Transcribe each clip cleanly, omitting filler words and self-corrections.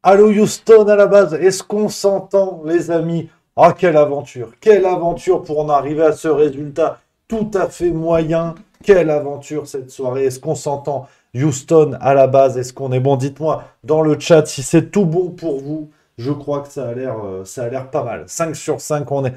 Allô Houston à la base, est-ce qu'on s'entend les amis? Ah quelle aventure pour en arriver à ce résultat tout à fait moyen. Quelle aventure cette soirée, est-ce qu'on s'entend Houston à la base, est-ce qu'on est bon? Dites-moi dans le chat si c'est tout bon pour vous. Je crois que ça a l'air pas mal. 5 sur 5, on est.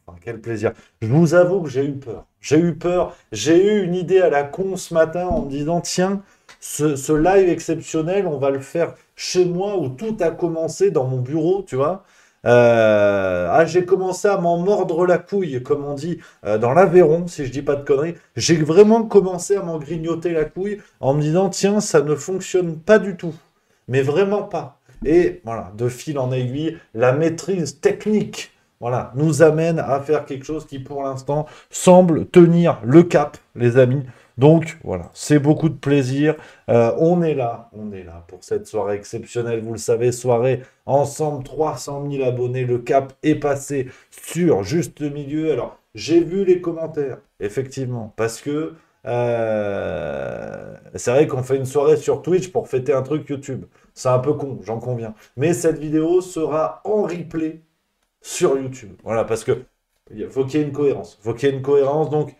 Enfin, quel plaisir. Je vous avoue que j'ai eu peur. J'ai eu peur. J'ai eu une idée à la con ce matin en me disant, tiens, ce live exceptionnel, on va le faire chez moi où tout a commencé dans mon bureau, tu vois. J'ai commencé à m'en mordre la couille, comme on dit dans l'Aveyron, si je dis pas de conneries. J'ai vraiment commencé à m'en grignoter la couille en me disant, tiens, ça ne fonctionne pas du tout. Mais vraiment pas. Et voilà, de fil en aiguille, la maîtrise technique voilà, nous amène à faire quelque chose qui, pour l'instant, semble tenir le cap, les amis. Donc, voilà, c'est beaucoup de plaisir. On est là pour cette soirée exceptionnelle. Vous le savez, soirée ensemble, 300 000 abonnés. Le cap est passé sur juste milieu. Alors, j'ai vu les commentaires, effectivement, parce que c'est vrai qu'on fait une soirée sur Twitch pour fêter un truc YouTube. C'est un peu con, j'en conviens. Mais cette vidéo sera en replay sur YouTube. Voilà, parce que il faut qu'il y ait une cohérence. Il faut qu'il y ait une cohérence. Donc,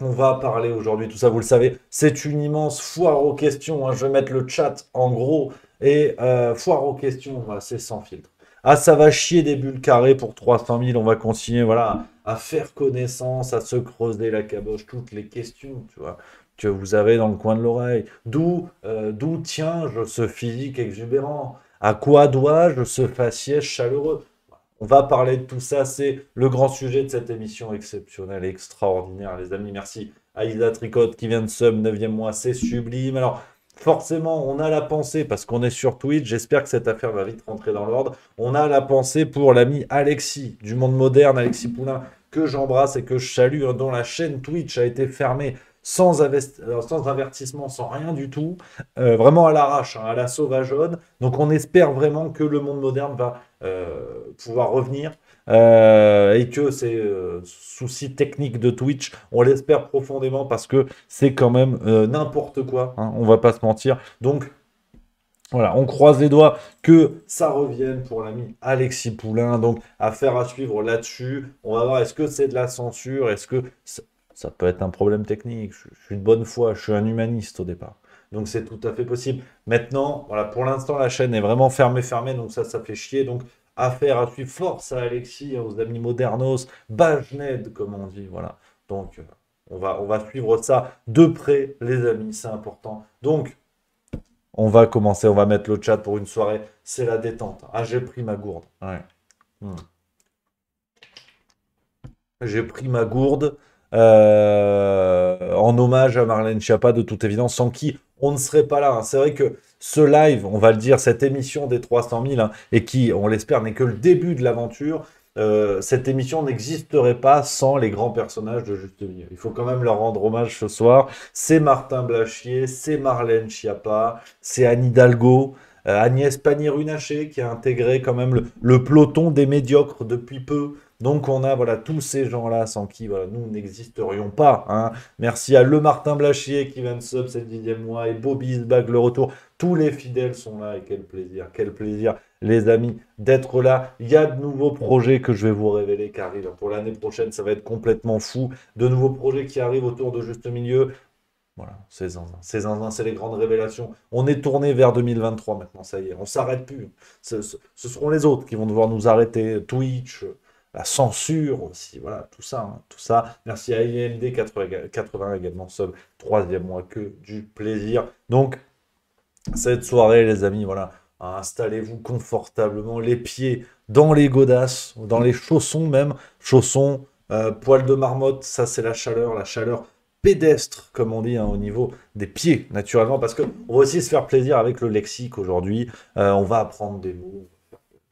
on va parler aujourd'hui, tout ça, vous le savez, c'est une immense foire aux questions. Hein. Je vais mettre le chat en gros. Et foire aux questions, voilà, c'est sans filtre. Ah, ça va chier des bulles carrées pour 300 000. On va continuer, voilà, à faire connaissance, à se creuser la caboche, toutes les questions, tu vois, que vous avez dans le coin de l'oreille. D'où tient-je ce physique exubérant? À quoi dois-je ce faciès chaleureux? On va parler de tout ça, c'est le grand sujet de cette émission exceptionnelle et extraordinaire, les amis. Merci à Isa Tricotte qui vient de sub 9e mois, c'est sublime. Alors, forcément, on a la pensée, parce qu'on est sur Twitch, j'espère que cette affaire va vite rentrer dans l'ordre. On a la pensée pour l'ami Alexis, du monde moderne, Alexis Poulain, que j'embrasse et que je salue, hein, dont la chaîne Twitch a été fermée sans avertissement, sans rien du tout, vraiment à l'arrache, hein, à la sauvageonne. Donc on espère vraiment que le monde moderne va pouvoir revenir et que ces soucis techniques de Twitch, on l'espère profondément parce que c'est quand même n'importe quoi, hein, on va pas se mentir. Donc voilà, on croise les doigts que ça revienne pour l'ami Alexis Poulain. Donc affaire à suivre là-dessus. On va voir est-ce que c'est de la censure, est-ce que ça peut être un problème technique. Je suis de bonne foi, je suis un humaniste au départ. Donc c'est tout à fait possible. Maintenant, voilà, pour l'instant, la chaîne est vraiment fermée, donc ça fait chier. Donc, affaire à suivre. Force à Alexis, hein, aux amis modernos, Bajned, comme on dit. Voilà. Donc, on va suivre ça de près, les amis, c'est important. Donc, on va commencer, on va mettre le chat pour une soirée. C'est la détente. Ah, j'ai pris ma gourde. Ouais. Hmm. J'ai pris ma gourde en hommage à Marlène Schiappa, de toute évidence, sans qui on ne serait pas là. Hein. C'est vrai que ce live, on va le dire, cette émission des 300 000, hein, et qui, on l'espère, n'est que le début de l'aventure, cette émission n'existerait pas sans les grands personnages de Juste Milieu. Il faut quand même leur rendre hommage ce soir. C'est Martin Blachier, c'est Marlène Schiappa, c'est Anne Hidalgo, Agnès Pannier-Runacher qui a intégré quand même le peloton des médiocres depuis peu. Donc on a voilà tous ces gens-là sans qui voilà, nous n'existerions pas. Hein. Merci à Le Martin Blachier qui vient de sub, c'est le 10e mois, et Bobby Isbag le retour. Tous les fidèles sont là et quel plaisir, les amis, d'être là. Il y a de nouveaux projets que je vais vous révéler qui arrivent. Pour l'année prochaine, ça va être complètement fou. De nouveaux projets qui arrivent autour de Juste Milieu. Voilà, c'est zinzin, c'est les grandes révélations. On est tourné vers 2023 maintenant, ça y est, on s'arrête plus. Ce seront les autres qui vont devoir nous arrêter. Twitch, la censure aussi, voilà, tout ça, hein, tout ça. Merci à IMD 80 également, sub, troisième mois, que du plaisir. Donc, cette soirée, les amis, voilà, installez-vous confortablement, les pieds dans les godasses, dans les chaussons même, chaussons, poils de marmotte, ça c'est la chaleur pédestre, comme on dit, hein, au niveau des pieds, naturellement, parce qu'on va aussi se faire plaisir avec le lexique aujourd'hui, on va apprendre des mots.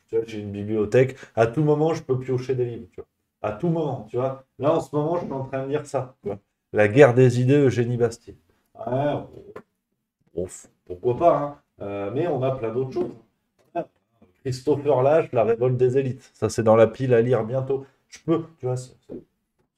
Tu vois, j'ai une bibliothèque, à tout moment, je peux piocher des livres, tu vois. À tout moment, tu vois. Là, en ce moment, je suis en train de lire ça, tu vois. La guerre des idées, Eugénie Bastier. Ouais, bon, pourquoi pas, hein. Mais on a plein d'autres choses. Christopher Lash, La révolte des élites. Ça, c'est dans la pile à lire bientôt. Je peux, tu vois, c'est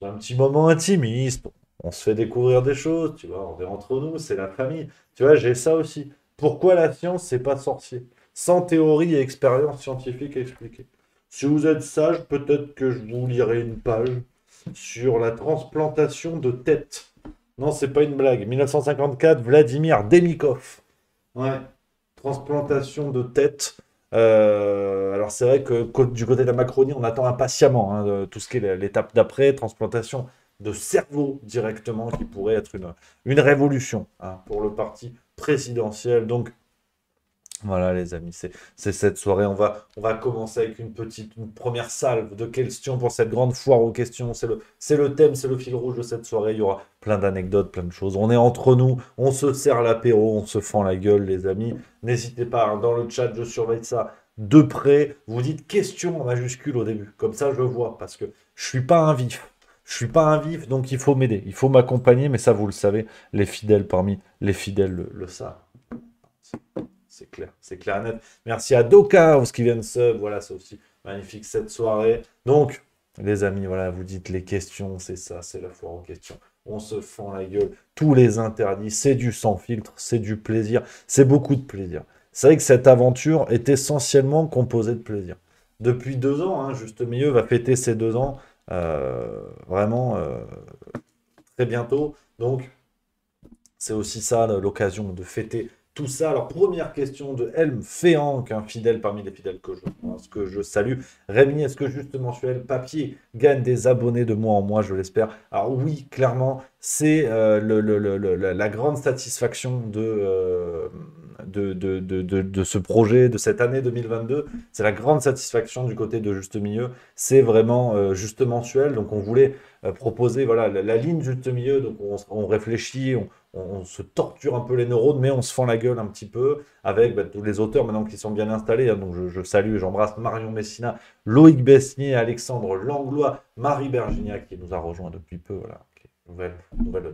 un petit moment intimiste. On se fait découvrir des choses, tu vois, on est entre nous, c'est la famille. Tu vois, j'ai ça aussi. Pourquoi la science, c'est pas sorcier? Sans théorie et expérience scientifique expliquée. Si vous êtes sage, peut-être que je vous lirai une page sur la transplantation de tête. Non, c'est pas une blague. 1954, Vladimir Demikov. Ouais. Transplantation de tête. Alors c'est vrai que du côté de la Macronie, on attend impatiemment tout ce qui est l'étape d'après, transplantation de cerveau directement, qui pourrait être une révolution pour le parti présidentiel. Donc voilà les amis, c'est cette soirée. On va commencer avec une première salve de questions pour cette grande foire aux questions. C'est le thème, c'est le fil rouge de cette soirée. Il y aura plein d'anecdotes, plein de choses. On est entre nous, on se sert l'apéro, on se fend la gueule les amis. N'hésitez pas, dans le chat, je surveille ça de près. Vous dites question en majuscule au début. Comme ça, je vois, parce que je suis pas un vif. Je suis pas un vif, donc il faut m'aider. Il faut m'accompagner, mais ça, vous le savez, les fidèles parmi les fidèles le savent. C'est clair et net. Merci à Doka, qui vient de sub. Voilà, c'est aussi magnifique cette soirée. Donc, les amis, voilà, vous dites les questions, c'est ça, c'est la foire aux questions. On se fend la gueule. Tous les interdits, c'est du sans filtre, c'est du plaisir, c'est beaucoup de plaisir. C'est vrai que cette aventure est essentiellement composée de plaisir. Depuis 2 ans, Juste Milieu va fêter ses 2 ans vraiment très bientôt. Donc, c'est aussi ça l'occasion de fêter tout ça. Alors, première question de Helm Féanc, un fidèle parmi les fidèles que je salue. Rémi, est-ce que Juste Mensuel Papier gagne des abonnés de mois en mois, je l'espère? Alors oui, clairement, c'est la grande satisfaction de ce projet, de cette année 2022. C'est la grande satisfaction du côté de Juste Milieu. C'est vraiment Juste Mensuel. Donc on voulait proposer voilà, la ligne Juste Milieu. Donc on réfléchit, on se torture un peu les neurones, mais on se fend la gueule un petit peu avec tous les auteurs maintenant qui sont bien installés. Donc je salue et j'embrasse Marion Messina, Loïc Besnier, Alexandre Langlois, Marie Bergignac qui nous a rejoint depuis peu. Voilà. Nouvelle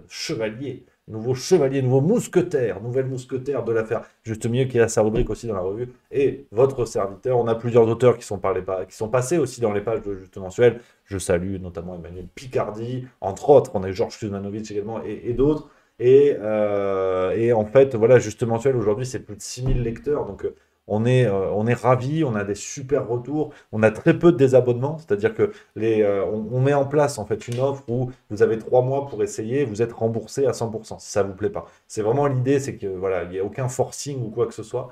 chevalier, nouveau mousquetaire, nouvelle mousquetaire de l'affaire Juste Milieu qui a sa rubrique aussi dans la revue. Et votre serviteur, on a plusieurs auteurs qui sont passés aussi dans les pages de Juste Mensuel. Je salue notamment Emmanuel Picardi, entre autres. On a Georges Kuzmanovic également et d'autres. Et en fait, voilà, Juste Mensuel, aujourd'hui, c'est plus de 6000 lecteurs. Donc, on est ravis, on a des super retours. On a très peu de désabonnements. C'est-à-dire que on met en place, en fait, une offre où vous avez 3 mois pour essayer, vous êtes remboursé à 100% si ça ne vous plaît pas. C'est vraiment l'idée, c'est que, voilà, il n'y a aucun forcing ou quoi que ce soit.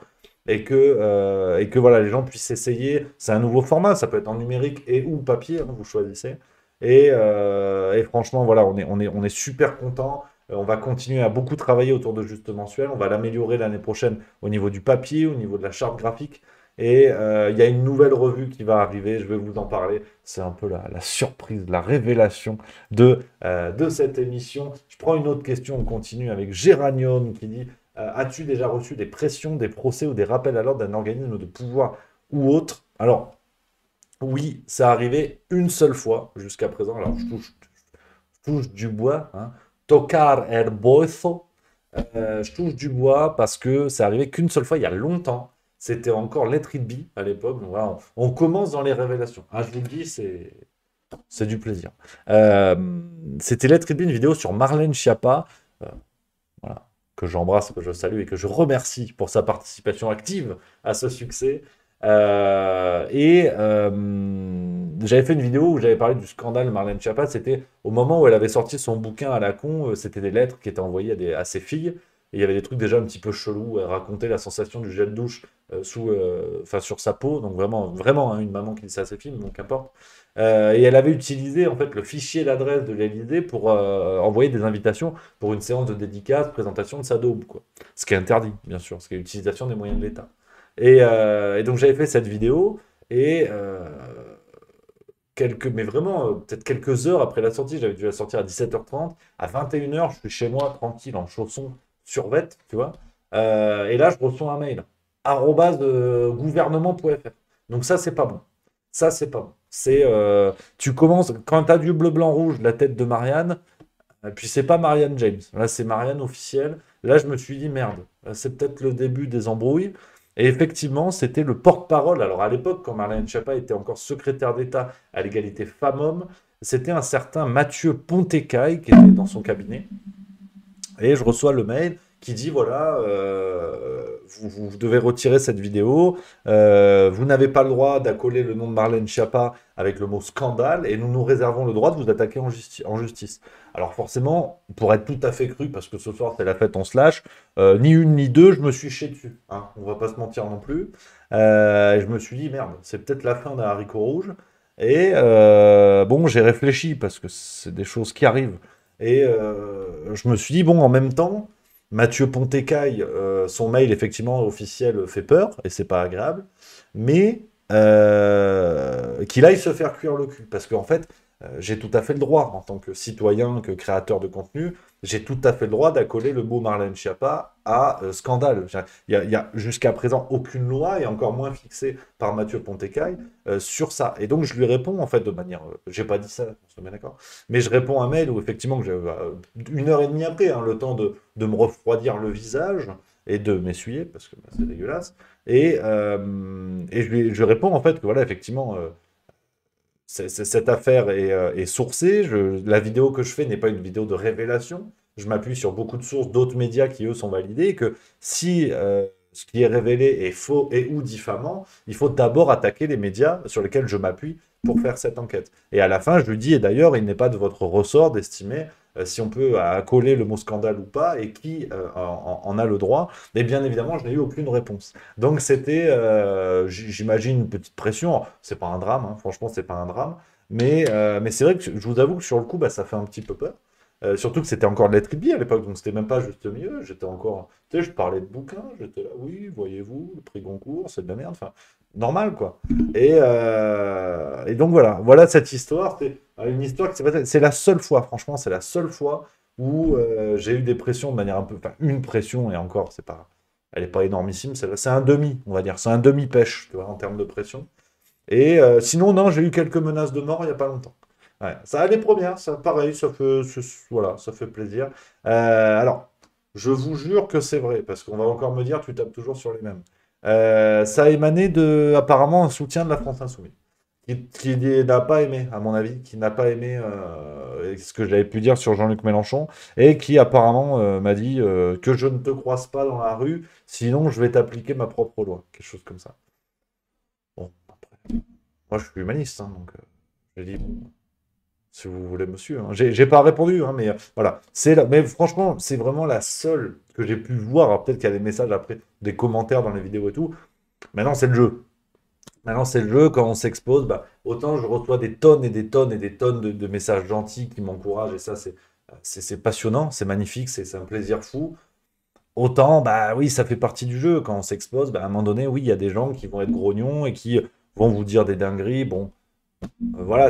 Et que voilà, les gens puissent essayer. C'est un nouveau format, ça peut être en numérique et ou papier, vous choisissez. Et franchement, voilà, on est super content. On va continuer à beaucoup travailler autour de Juste Mensuel. On va l'améliorer l'année prochaine au niveau du papier, au niveau de la charte graphique. Et il y a une nouvelle revue qui va arriver, je vais vous en parler. C'est un peu la surprise, la révélation de cette émission. Je prends une autre question, on continue avec Géranium qui dit as-tu déjà reçu des pressions, des procès ou des rappels à l'ordre d'un organisme de pouvoir ou autre? Alors, oui, ça arrivé une seule fois jusqu'à présent. Alors, je touche du bois. Tocar el boizo. Je touche du bois parce que c'est arrivé qu'une seule fois il y a longtemps. C'était encore Let It Be à l'époque. Donc voilà, on commence dans les révélations. Je vous le dis, c'est du plaisir. C'était Let It Be, une vidéo sur Marlène Schiappa. Voilà, que j'embrasse, que je salue et que je remercie pour sa participation active à ce succès. J'avais fait une vidéo où j'avais parlé du scandale Marlène Schiappa. C'était au moment où elle avait sorti son bouquin à la con. C'était des lettres qui étaient envoyées à ses filles. Et il y avait des trucs déjà un petit peu chelous. Elle racontait la sensation du gel douche sur sa peau. Donc vraiment, vraiment une maman qui dit ça à ses filles, mais bon, qu'importe. Et elle avait utilisé en fait le fichier d'adresse de l'Élysée pour envoyer des invitations pour une séance de dédicace, présentation de sa daube, quoi. Ce qui est interdit, bien sûr, ce qui est l'utilisation des moyens de l'État. Et donc j'avais fait cette vidéo et mais vraiment peut-être quelques heures après la sortie, j'avais dû la sortir à 17h30, à 21h, je suis chez moi tranquille en chaussons survêt, tu vois. Et là je reçois un mail @gouvernement.fr. Donc ça c'est pas bon. Ça c'est pas bon. Tu commences quand tu as du bleu blanc rouge, la tête de Marianne. Puis c'est pas Marianne James. Là c'est Marianne officielle. Là je me suis dit merde. C'est peut-être le début des embrouilles. Et effectivement, c'était le porte-parole. Alors à l'époque, quand Marlène Schiappa était encore secrétaire d'État à l'égalité femmes-hommes, c'était un certain Mathieu Pontécaille qui était dans son cabinet. Et je reçois le mail qui dit voilà, vous devez retirer cette vidéo, vous n'avez pas le droit d'accoler le nom de Marlène Schiappa avec le mot scandale, et nous nous réservons le droit de vous attaquer en justice. Alors forcément, pour être tout à fait cru, parce que ce soir c'est la fête, on se lâche, ni une ni deux, je me suis chié dessus, hein, on va pas se mentir non plus. Je me suis dit, merde, c'est peut-être la fin d'un haricot rouge, et bon, j'ai réfléchi, parce que c'est des choses qui arrivent, et je me suis dit, bon, en même temps, Mathieu Pontécaille, son mail effectivement officiel fait peur, et c'est pas agréable, mais qu'il aille se faire cuire le cul. Parce qu'en fait, j'ai tout à fait le droit, en tant que citoyen, que créateur de contenu, j'ai tout à fait le droit d'accoler le mot Marlène Schiappa à scandale. Il y a jusqu'à présent aucune loi, et encore moins fixée par Mathieu Pontécaille, sur ça. Et donc je lui réponds, en fait, de manière... j'ai pas dit ça, on se met d'accord, mais je réponds à un mail où effectivement, que j'ai 1 heure et demie après, hein, le temps de me refroidir le visage et de m'essuyer, parce que bah, c'est dégueulasse. Et je réponds en fait que voilà, effectivement, cette affaire est sourcée. La vidéo que je fais n'est pas une vidéo de révélation. Je m'appuie sur beaucoup de sources d'autres médias qui, eux, sont validés. Et que si ce qui est révélé est faux et ou diffamant, il faut d'abord attaquer les médias sur lesquels je m'appuie pour faire cette enquête. Et à la fin, je lui dis, et d'ailleurs, il n'est pas de votre ressort d'estimer si on peut accoler le mot scandale ou pas, et qui en a le droit. Et bien évidemment, je n'ai eu aucune réponse. Donc c'était, j'imagine, une petite pression. C'est pas un drame, hein. Franchement, c'est pas un drame. Mais c'est vrai que je vous avoue que sur le coup, bah, ça fait un petit peu peur. Surtout que c'était encore de l'être à l'époque, donc c'était même pas juste milieu. J'étais encore, tu sais, je parlais de bouquins, j'étais là, oui, voyez-vous, le prix Goncourt, c'est de la merde, enfin, normal quoi. Et donc voilà cette histoire. C'est une histoire qui s'est passée. C'est la seule fois, franchement, c'est la seule fois où j'ai eu des pressions de manière un peu, enfin, une pression, et encore, c'est pas, elle est pas énormissime, c'est un demi, on va dire, c'est un demi-pêche, tu vois, en termes de pression. Et sinon, non, j'ai eu quelques menaces de mort il y a pas longtemps. Ouais, ça a les premières, ça, pareil, voilà, ça fait plaisir. Alors, je vous jure que c'est vrai, parce qu'on va encore me dire, tu tapes toujours sur les mêmes. Ça a émané de, apparemment, un soutien de la France Insoumise, qui n'a pas aimé, à mon avis, qui n'a pas aimé ce que j'avais pu dire sur Jean-Luc Mélenchon, et qui apparemment m'a dit que je ne te croise pas dans la rue, sinon je vais t'appliquer ma propre loi, quelque chose comme ça. Bon, après, moi je suis humaniste, hein, donc j'ai dit, bon, si vous voulez, monsieur, hein. J'ai pas répondu, hein, mais voilà. Mais franchement, c'est vraiment la seule que j'ai pu voir. Alors peut-être qu'il y a des messages après, des commentaires dans les vidéos et tout. Maintenant, c'est le jeu. Maintenant, c'est le jeu. Quand on s'expose, bah, autant je reçois des tonnes et des tonnes et des tonnes de messages gentils qui m'encouragent. Et ça, c'est passionnant, c'est magnifique, c'est un plaisir fou. Autant, bah oui, ça fait partie du jeu. Quand on s'expose, bah, à un moment donné, oui, il y a des gens qui vont être grognons et qui vont vous dire des dingueries. Bon, voilà.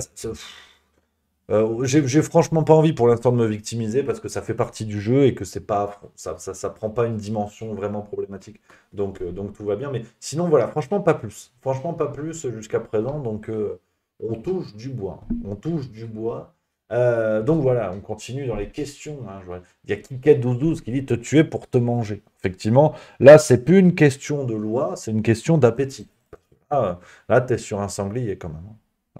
J'ai franchement pas envie pour l'instant de me victimiser, parce que ça fait partie du jeu et que c'est pas, ça prend pas une dimension vraiment problématique. Donc tout va bien. Mais sinon, voilà, franchement, pas plus. Franchement, pas plus jusqu'à présent. Donc on touche du bois. On touche du bois. Donc voilà, on continue dans les questions, hein. Il y a Kiket1212 qui dit te tuer pour te manger. Effectivement, là, c'est plus une question de loi, c'est une question d'appétit. Là, tu es sur un sanglier quand même, hein.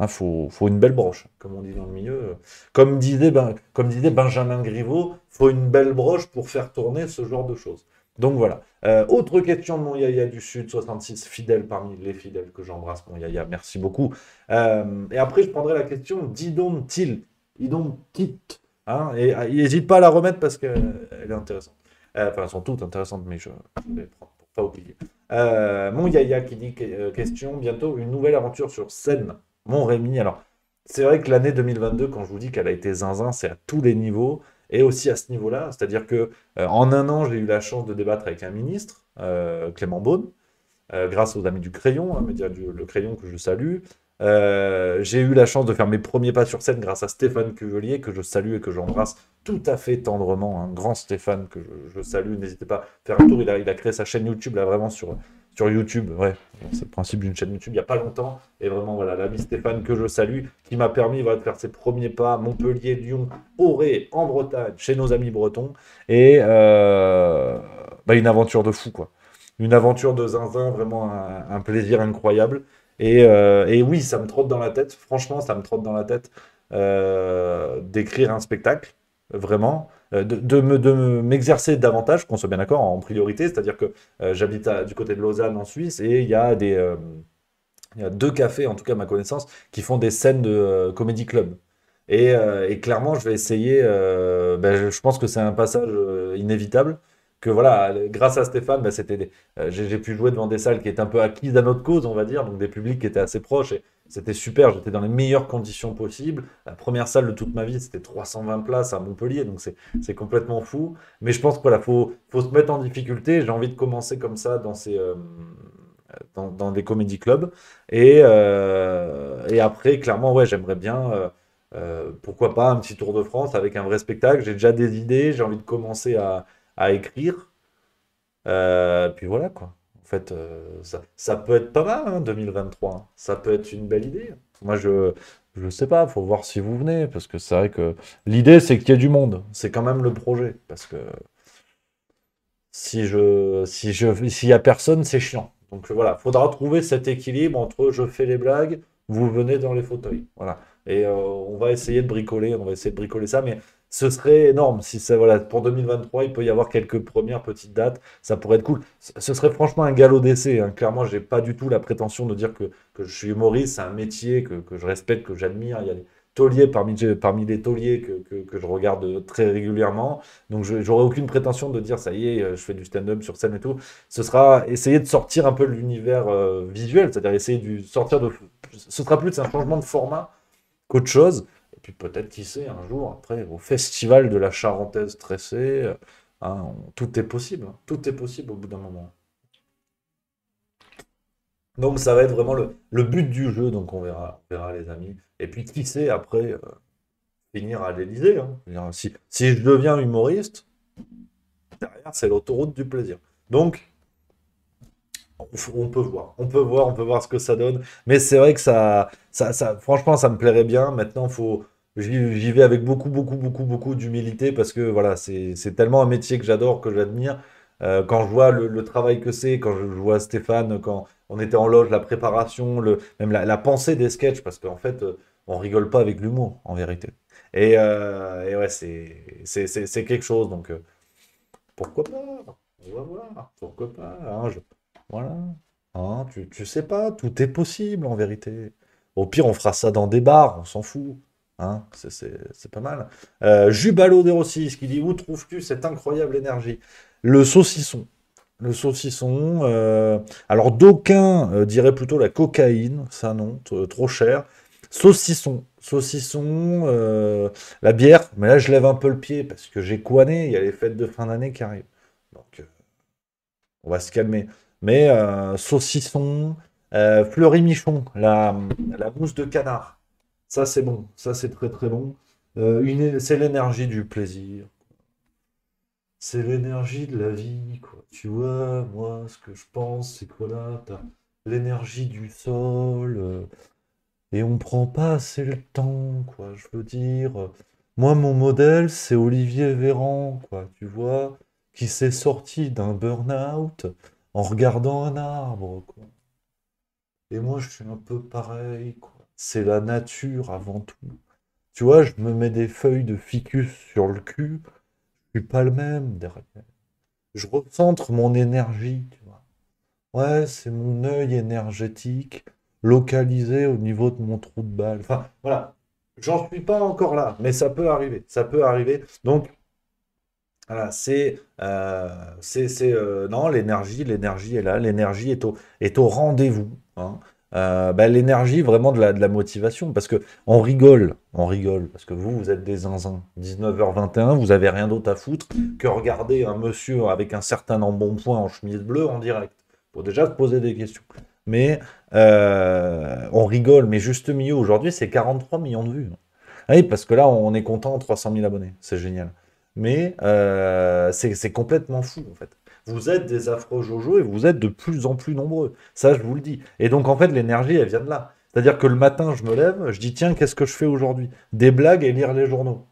Faut une belle broche, comme on dit dans le milieu. Comme disait Benjamin Griveaux, faut une belle broche pour faire tourner ce genre de choses. Donc voilà. Autre question de mon Yaya du Sud, 66, fidèle parmi les fidèles que j'embrasse, mon Yaya, merci beaucoup. Et après, je prendrai la question d'Idon-Til, Idon-Kit. Hein, et il n'hésite pas à la remettre parce qu'elle est intéressante. Enfin, elles sont toutes intéressantes, mais je vais prendre pour pas oublier. Mon Yaya qui dit question, bientôt une nouvelle aventure sur scène. Mon Rémi, alors, c'est vrai que l'année 2022, quand je vous dis qu'elle a été zinzin, c'est à tous les niveaux, et aussi à ce niveau-là. C'est-à-dire que en un an, j'ai eu la chance de débattre avec un ministre, Clément Beaune, grâce aux Amis du Crayon, un média le Crayon que je salue. J'ai eu la chance de faire mes premiers pas sur scène grâce à Stéphane Cuvelier, que je salue et que j'embrasse tout à fait tendrement. Un grand Stéphane que je salue. N'hésitez pas à faire un tour. Il a créé sa chaîne YouTube, là, vraiment sur YouTube. Ouais, c'est le principe d'une chaîne YouTube il n'y a pas longtemps. Et vraiment, voilà, l'ami Stéphane que je salue, qui m'a permis de faire ses premiers pas à Montpellier, Lyon, Auray, en Bretagne, chez nos amis bretons. Et une aventure de fou, quoi. Une aventure de zinzin, vraiment un plaisir incroyable. Et oui, ça me trotte dans la tête, franchement, ça me trotte dans la tête d'écrire un spectacle. vraiment, m'exercer davantage, qu'on soit bien d'accord, en priorité, c'est-à-dire que j'habite du côté de Lausanne en Suisse et il y a deux cafés, en tout cas à ma connaissance, qui font des scènes de comédie club. Et clairement, je vais essayer. Ben, je pense que c'est un passage inévitable. Que voilà, grâce à Stéphane, ben, j'ai pu jouer devant des salles qui étaient un peu acquises à notre cause, on va dire, donc des publics qui étaient assez proches. Et c'était super, j'étais dans les meilleures conditions possibles. La première salle de toute ma vie, c'était 320 places à Montpellier, donc c'est complètement fou. Mais je pense qu'il voilà, faut se mettre en difficulté. J'ai envie de commencer comme ça dans des comédie clubs. Et après, clairement, ouais, j'aimerais bien, pourquoi pas, un petit Tour de France avec un vrai spectacle. J'ai déjà des idées, j'ai envie de commencer à écrire. Puis voilà, quoi. En fait, ça peut être pas mal, hein, 2023, hein. Ça peut être une belle idée. Moi, je sais pas, faut voir si vous venez, parce que c'est vrai que l'idée, c'est qu'il y ait du monde. C'est quand même le projet, parce que s'il y a personne, c'est chiant. Donc voilà, faudra trouver cet équilibre entre je fais les blagues, vous venez dans les fauteuils. Voilà. Et on va essayer de bricoler ça, mais ce serait énorme si c'est voilà, pour 2023, il peut y avoir quelques premières petites dates, ça pourrait être cool. Ce serait franchement un galop d'essai, hein. Clairement, j'ai pas du tout la prétention de dire que je suis humoriste, c'est un métier que je respecte, que j'admire. Il y a des tauliers parmi les tauliers que je regarde très régulièrement. Donc, j'aurais aucune prétention de dire, ça y est, je fais du stand-up sur scène et tout. Ce sera essayer de sortir un peu de l'univers visuel, c'est-à-dire essayer de sortir de. Ce sera plus un changement de format qu'autre chose. Et puis peut-être, qui sait, un jour, après, au festival de la Charentaise Tressée, hein, tout est possible, hein. Tout est possible au bout d'un moment. Donc, ça va être vraiment le but du jeu, donc on verra les amis. Et puis, qui sait, après, finir à l'Élysée, hein. Je veux dire, si je deviens humoriste, derrière, c'est l'autoroute du plaisir. Donc, on peut voir ce que ça donne. Mais c'est vrai que franchement, ça me plairait bien. Maintenant, j'y vais avec beaucoup, beaucoup, beaucoup, beaucoup d'humilité parce que voilà, c'est tellement un métier que j'adore, que j'admire. Quand je vois le travail que c'est, quand je vois Stéphane, quand on était en loge, la préparation, même la pensée des sketchs, parce qu'en fait, on rigole pas avec l'humour, en vérité. Et ouais, c'est quelque chose. Donc, pourquoi pas? On va voir. Pourquoi pas, hein, voilà. Hein, tu sais pas, tout est possible en vérité. Au pire, on fera ça dans des bars, on s'en fout. Hein, c'est pas mal. Jubalo de Rossi, qui dit: Où trouves-tu cette incroyable énergie? Le saucisson. Le saucisson. Alors, d'aucuns diraient plutôt la cocaïne. Ça, non, trop cher. Saucisson. Saucisson. La bière. Mais là, je lève un peu le pied parce que j'ai couané. Il y a les fêtes de fin d'année qui arrivent. Donc, on va se calmer. Mais saucisson, fleury-michon, la mousse de canard. Ça, c'est bon. Ça, c'est très, très bon. C'est l'énergie du plaisir. C'est l'énergie de la vie, quoi. Tu vois, moi, ce que je pense, c'est que voilà, t'as l'énergie du sol, et on prend pas assez le temps, quoi. Je veux dire, moi, mon modèle, c'est Olivier Véran, quoi. Tu vois, qui s'est sorti d'un burn-out en regardant un arbre, quoi. Et moi, je suis un peu pareil, quoi. C'est la nature avant tout. Tu vois, je me mets des feuilles de ficus sur le cul, je suis pas le même derrière. Je recentre mon énergie, tu vois. Ouais, c'est mon œil énergétique localisé au niveau de mon trou de balle. Enfin, voilà. J'en suis pas encore là, mais ça peut arriver. Ça peut arriver. Donc, voilà, non, l'énergie est là. L'énergie est au rendez-vous, hein. Bah, l'énergie vraiment de la motivation. Parce que on rigole. Parce que vous êtes des zinzins. 19h21, vous avez rien d'autre à foutre que regarder un monsieur avec un certain embonpoint en chemise bleue en direct. Faut déjà se poser des questions. Mais on rigole. Mais juste milieu aujourd'hui, c'est 43 millions de vues. Ah oui, parce que là, on est content, 300 000 abonnés. C'est génial. Mais c'est complètement fou, en fait. Vous êtes des affreux Jojo et vous êtes de plus en plus nombreux. Ça, je vous le dis. Et donc, en fait, l'énergie, elle vient de là. C'est-à-dire que le matin, je me lève, je dis, tiens, qu'est-ce que je fais aujourd'hui? Des blagues et lire les journaux.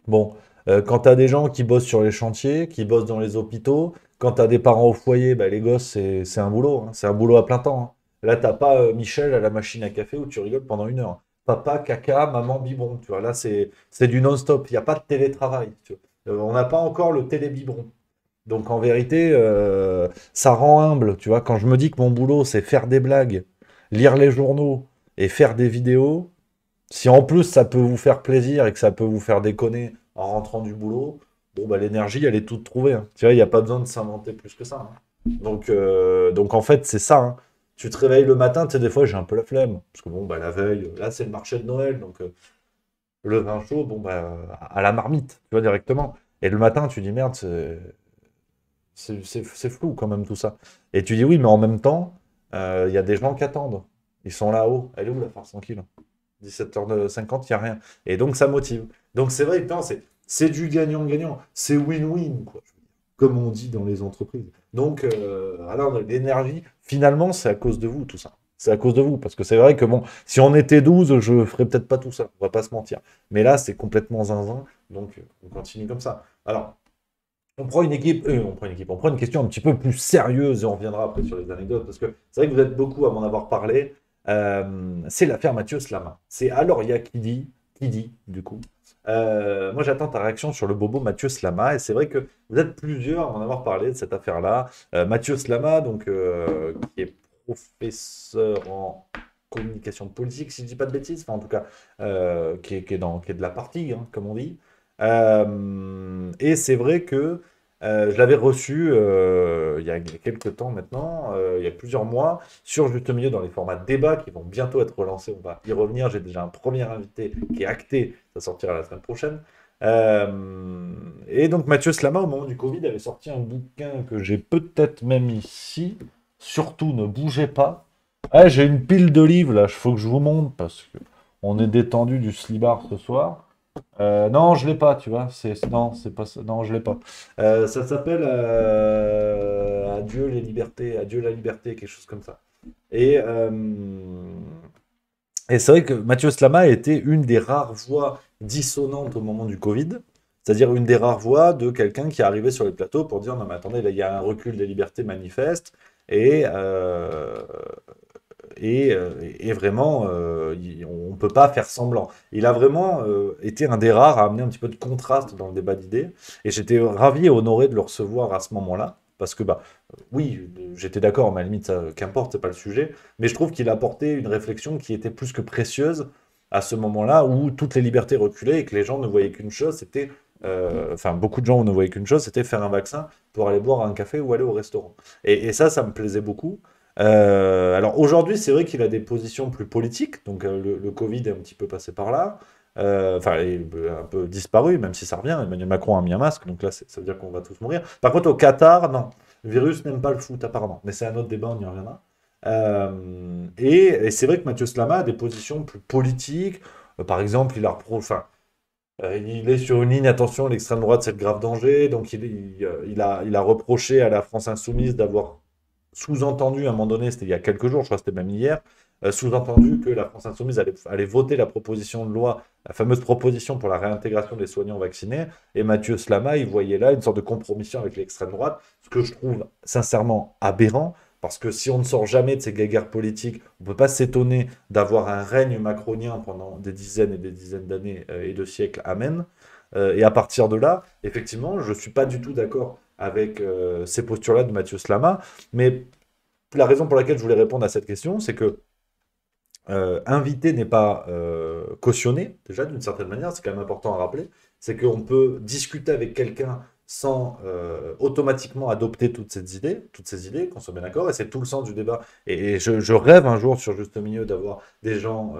Bon, quand tu as des gens qui bossent sur les chantiers, qui bossent dans les hôpitaux, quand tu as des parents au foyer, bah, les gosses, c'est un boulot, hein. C'est un boulot à plein temps, hein. Là, t'as pas Michel à la machine à café où tu rigoles pendant 1 heure. papa, caca, maman, biberon. Tu vois, là, c'est du non-stop. Il n'y a pas de télétravail. Tu vois. On n'a pas encore le télébiberon. Donc en vérité, ça rend humble. Tu vois, quand je me dis que mon boulot, c'est faire des blagues, lire les journaux et faire des vidéos, si en plus ça peut vous faire plaisir et que ça peut vous faire déconner en rentrant du boulot, bon bah l'énergie elle est toute trouvée, hein. Tu vois, il n'y a pas besoin de s'inventer plus que ça, hein. Donc en fait c'est ça, hein. Tu te réveilles le matin, tu sais, des fois j'ai un peu la flemme. Parce que bon bah la veille, là c'est le marché de Noël, donc le vin chaud, bon bah à la marmite, tu vois directement. Et le matin tu dis merde, c'est flou quand même tout ça. Et tu dis oui, mais en même temps, il y a des gens qui attendent. Ils sont là-haut. Elle est où la farce tranquille? 17h50, il n'y a rien. Et donc, ça motive. Donc, c'est vrai, putain, c'est du gagnant-gagnant. C'est win-win, quoi. Comme on dit dans les entreprises. Donc, alors, l'énergie, finalement, c'est à cause de vous, tout ça. C'est à cause de vous. Parce que c'est vrai que, bon, si on était 12, je ferais peut-être pas tout ça. On va pas se mentir. Mais là, c'est complètement zinzin. Donc, on continue comme ça. Alors, on prend une question un petit peu plus sérieuse et on reviendra après sur les anecdotes parce que c'est vrai que vous êtes beaucoup à m'en avoir parlé. C'est l'affaire Mathieu Slama. C'est alors il y a qui dit du coup. Moi j'attends ta réaction sur le bobo Mathieu Slama et c'est vrai que vous êtes plusieurs à m'en avoir parlé de cette affaire-là. Mathieu Slama, donc qui est professeur en communication politique, si je dis pas de bêtises, enfin en tout cas qui est de la partie, hein, comme on dit. Et c'est vrai que je l'avais reçu il y a quelques temps maintenant, il y a plusieurs mois, sur Juste Milieu dans les formats débat qui vont bientôt être relancés. On va y revenir. J'ai déjà un premier invité qui est acté, ça sortira la semaine prochaine. Et donc Mathieu Slama, au moment du Covid, avait sorti un bouquin que j'ai peut-être même ici. Surtout, ne bougez pas. Ah, j'ai une pile de livres là, il faut que je vous montre parce que on est détendu du slibard ce soir. Non, je l'ai pas, tu vois. Non, c'est pas ça. Non, je l'ai pas. Ça s'appelle Adieu les libertés, Adieu la liberté, quelque chose comme ça. Et, euh, et c'est vrai que Mathieu Slama a été une des rares voix dissonantes au moment du Covid. C'est-à-dire une des rares voix de quelqu'un qui est arrivé sur les plateaux pour dire non mais attendez, là il y a un recul des libertés manifeste et, et vraiment, on ne peut pas faire semblant. Il a vraiment été un des rares à amener un petit peu de contraste dans le débat d'idées. Et j'étais ravi et honoré de le recevoir à ce moment-là. Parce que, bah, oui, j'étais d'accord, mais à la limite, qu'importe, c'est pas le sujet. Mais je trouve qu'il a apporté une réflexion qui était plus que précieuse à ce moment-là où toutes les libertés reculaient et que les gens ne voyaient qu'une chose, c'était. Enfin, beaucoup de gens ne voyaient qu'une chose, c'était faire un vaccin pour aller boire un café ou aller au restaurant. Et ça me plaisait beaucoup. Alors aujourd'hui, c'est vrai qu'il a des positions plus politiques, donc le Covid est un petit peu passé par là. Enfin, il est un peu disparu, même si ça revient. Emmanuel Macron a mis un masque, donc là, ça veut dire qu'on va tous mourir. Par contre, au Qatar, non. Le virus n'aime pas le foot, apparemment. Mais c'est un autre débat, on y reviendra. Et c'est vrai que Mathieu Slama a des positions plus politiques. Par exemple, enfin, il est sur une ligne, attention, l'extrême droite, c'est le grave danger. Donc, il a reproché à la France Insoumise d'avoir sous-entendu à un moment donné, c'était il y a quelques jours, je crois que c'était même hier, sous-entendu que la France Insoumise allait voter la proposition de loi, la fameuse proposition pour la réintégration des soignants vaccinés. Et Mathieu Slama, il voyait là une sorte de compromission avec l'extrême droite, ce que je trouve sincèrement aberrant. Parce que si on ne sort jamais de ces guéguerres politiques, on ne peut pas s'étonner d'avoir un règne macronien pendant des dizaines et des dizaines d'années et de siècles. Amen. Et à partir de là, effectivement, je ne suis pas du tout d'accord avec ces postures-là de Mathieu Slama. Mais la raison pour laquelle je voulais répondre à cette question, c'est que inviter n'est pas cautionné, déjà d'une certaine manière, c'est quand même important à rappeler. C'est qu'on peut discuter avec quelqu'un sans automatiquement adopter toutes ces idées, qu'on soit bien d'accord, et c'est tout le sens du débat. Et je rêve un jour sur Juste Milieu d'avoir des gens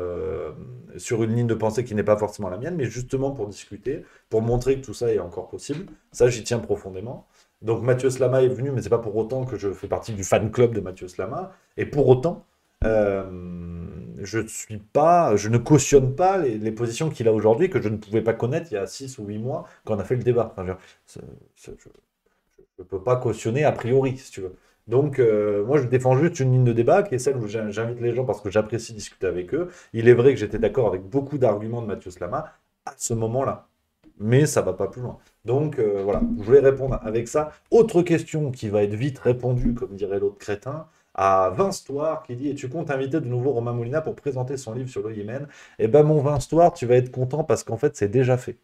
sur une ligne de pensée qui n'est pas forcément la mienne, mais justement pour discuter, pour montrer que tout ça est encore possible. Ça, j'y tiens profondément. Donc Mathieu Slama est venu, mais c'est pas pour autant que je fais partie du fan club de Mathieu Slama. Et pour autant, euh, je ne cautionne pas les positions qu'il a aujourd'hui que je ne pouvais pas connaître il y a 6 ou 8 mois quand on a fait le débat. Enfin, je ne peux pas cautionner a priori, si tu veux. Donc, moi, je défends juste une ligne de débat qui est celle où j'invite les gens parce que j'apprécie discuter avec eux. Il est vrai que j'étais d'accord avec beaucoup d'arguments de Mathieu Slama à ce moment-là. Mais ça va pas plus loin. Donc, voilà, je voulais répondre avec ça. Autre question qui va être vite répondue, comme dirait l'autre crétin. à Vinstoir qui dit: «Et tu comptes inviter de nouveau Romain Molina pour présenter son livre sur le Yémen?» Eh ben, mon Vinstoir, tu vas être content parce qu'en fait, c'est déjà fait.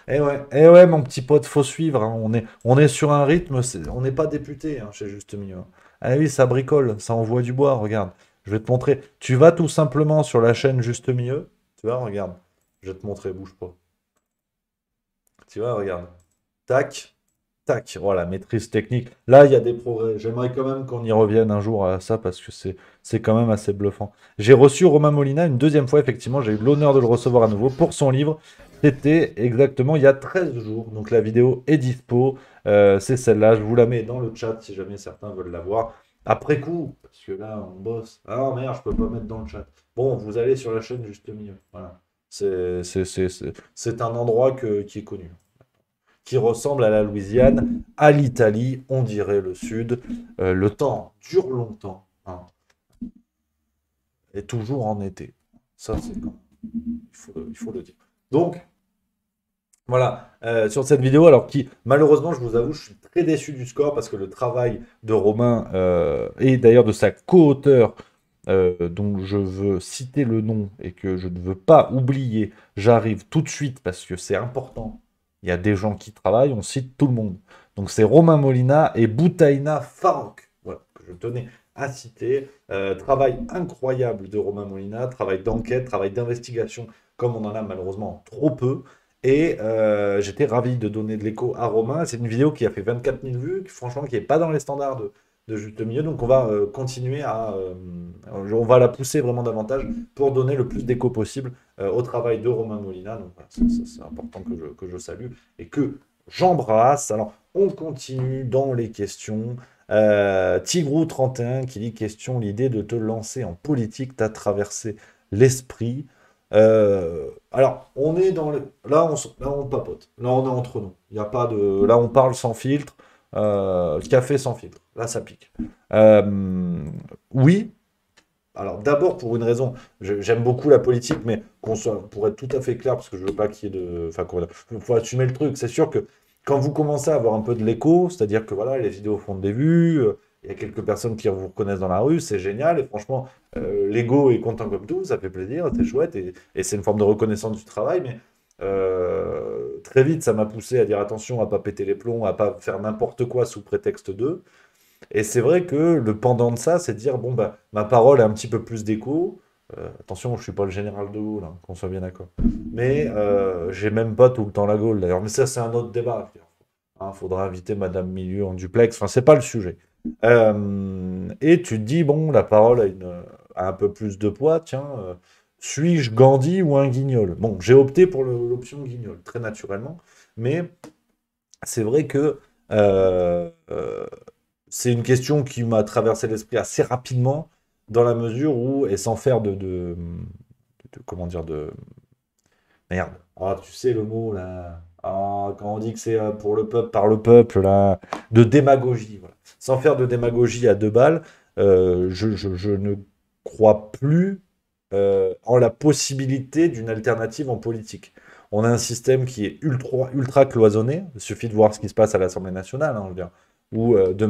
Eh ouais, mon petit pote, faut suivre, hein. On est sur un rythme, on n'est pas député, hein, chez Juste Milieu, hein. Ah oui, ça bricole, ça envoie du bois, regarde. Je vais te montrer. Tu vas tout simplement sur la chaîne Juste Milieu. Tu vois, regarde. Je vais te montrer, bouge pas. Tu vois, regarde. Tac, tac. Voilà, maîtrise technique. Là, il y a des progrès. J'aimerais quand même qu'on y revienne un jour à ça parce que c'est quand même assez bluffant. J'ai reçu Romain Molina une deuxième fois, effectivement. J'ai eu l'honneur de le recevoir à nouveau pour son livre. C'était exactement il y a 13 jours. Donc la vidéo est dispo. C'est celle-là. Je vous la mets dans le chat si jamais certains veulent la voir. Après coup, parce que là, on bosse. Ah merde, je peux pas mettre dans le chat. Bon, vous allez sur la chaîne Juste Milieu. Voilà. C'est un endroit qui est connu, qui ressemble à la Louisiane, à l'Italie, on dirait le Sud. Le temps dure longtemps, hein, et toujours en été. Ça, il faut le dire. Donc, voilà, sur cette vidéo, alors qui, malheureusement, je vous avoue, je suis très déçu du score parce que le travail de Romain et d'ailleurs de sa co-auteure, dont je veux citer le nom et que je ne veux pas oublier, j'arrive tout de suite parce que c'est important. Il y a des gens qui travaillent, on cite tout le monde. Donc c'est Romain Molina et Boutaïna Farouk, voilà, que je tenais à citer. Travail incroyable de Romain Molina, travail d'enquête, travail d'investigation, comme on en a malheureusement trop peu. Et j'étais ravi de donner de l'écho à Romain. C'est une vidéo qui a fait 24 000 vues, franchement, qui n'est pas dans les standards de Juste Milieu. Donc on va continuer on va la pousser vraiment davantage pour donner le plus d'écho possible au travail de Romain Molina. Donc voilà, c'est important que je salue et que j'embrasse. Alors on continue dans les questions. Tigrou31 qui dit: question, l'idée de te lancer en politique t'a traversé l'esprit? Alors, on est dans le... là, on papote. Là, on est entre nous. Il y a pas de... Là, on parle sans filtre. Café sans filtre. Là, ça pique. Oui. Alors, d'abord, pour une raison, j'aime beaucoup la politique, mais pour être tout à fait clair, parce que je veux pas qu'il y ait de... Enfin, il faut assumer le truc. C'est sûr que quand vous commencez à avoir un peu de l'écho, c'est-à-dire que voilà, les vidéos font des vues, il y a quelques personnes qui vous reconnaissent dans la rue, c'est génial. Et franchement, l'ego est content comme tout, ça fait plaisir, c'est chouette, et c'est une forme de reconnaissance du travail, mais très vite, ça m'a poussé à dire attention à pas péter les plombs, à pas faire n'importe quoi sous prétexte d'eux. Et c'est vrai que le pendant de ça, c'est de dire, bon, bah, ma parole a un petit peu plus d'écho. Attention, je suis pas le général de Gaulle, hein, qu'on soit bien d'accord. Mais j'ai même pas tout le temps la Gaule, d'ailleurs. Mais ça, c'est un autre débat. Hein, faudra inviter Madame Milieu en duplex. Enfin, c'est pas le sujet. Et tu te dis, bon, la parole a un peu plus de poids. Tiens, suis-je Gandhi ou un guignol? Bon, j'ai opté pour l'option guignol, très naturellement. Mais c'est vrai que c'est une question qui m'a traversé l'esprit assez rapidement, dans la mesure où, et sans faire comment dire, merde. Ah, tu sais le mot, là. Ah, quand on dit que c'est pour le peuple, par le peuple, là, de démagogie, voilà. Sans faire de démagogie à deux balles, je ne crois plus en la possibilité d'une alternative en politique. On a un système qui est ultra cloisonné. Il suffit de voir ce qui se passe à l'Assemblée nationale, hein, je veux dire, où de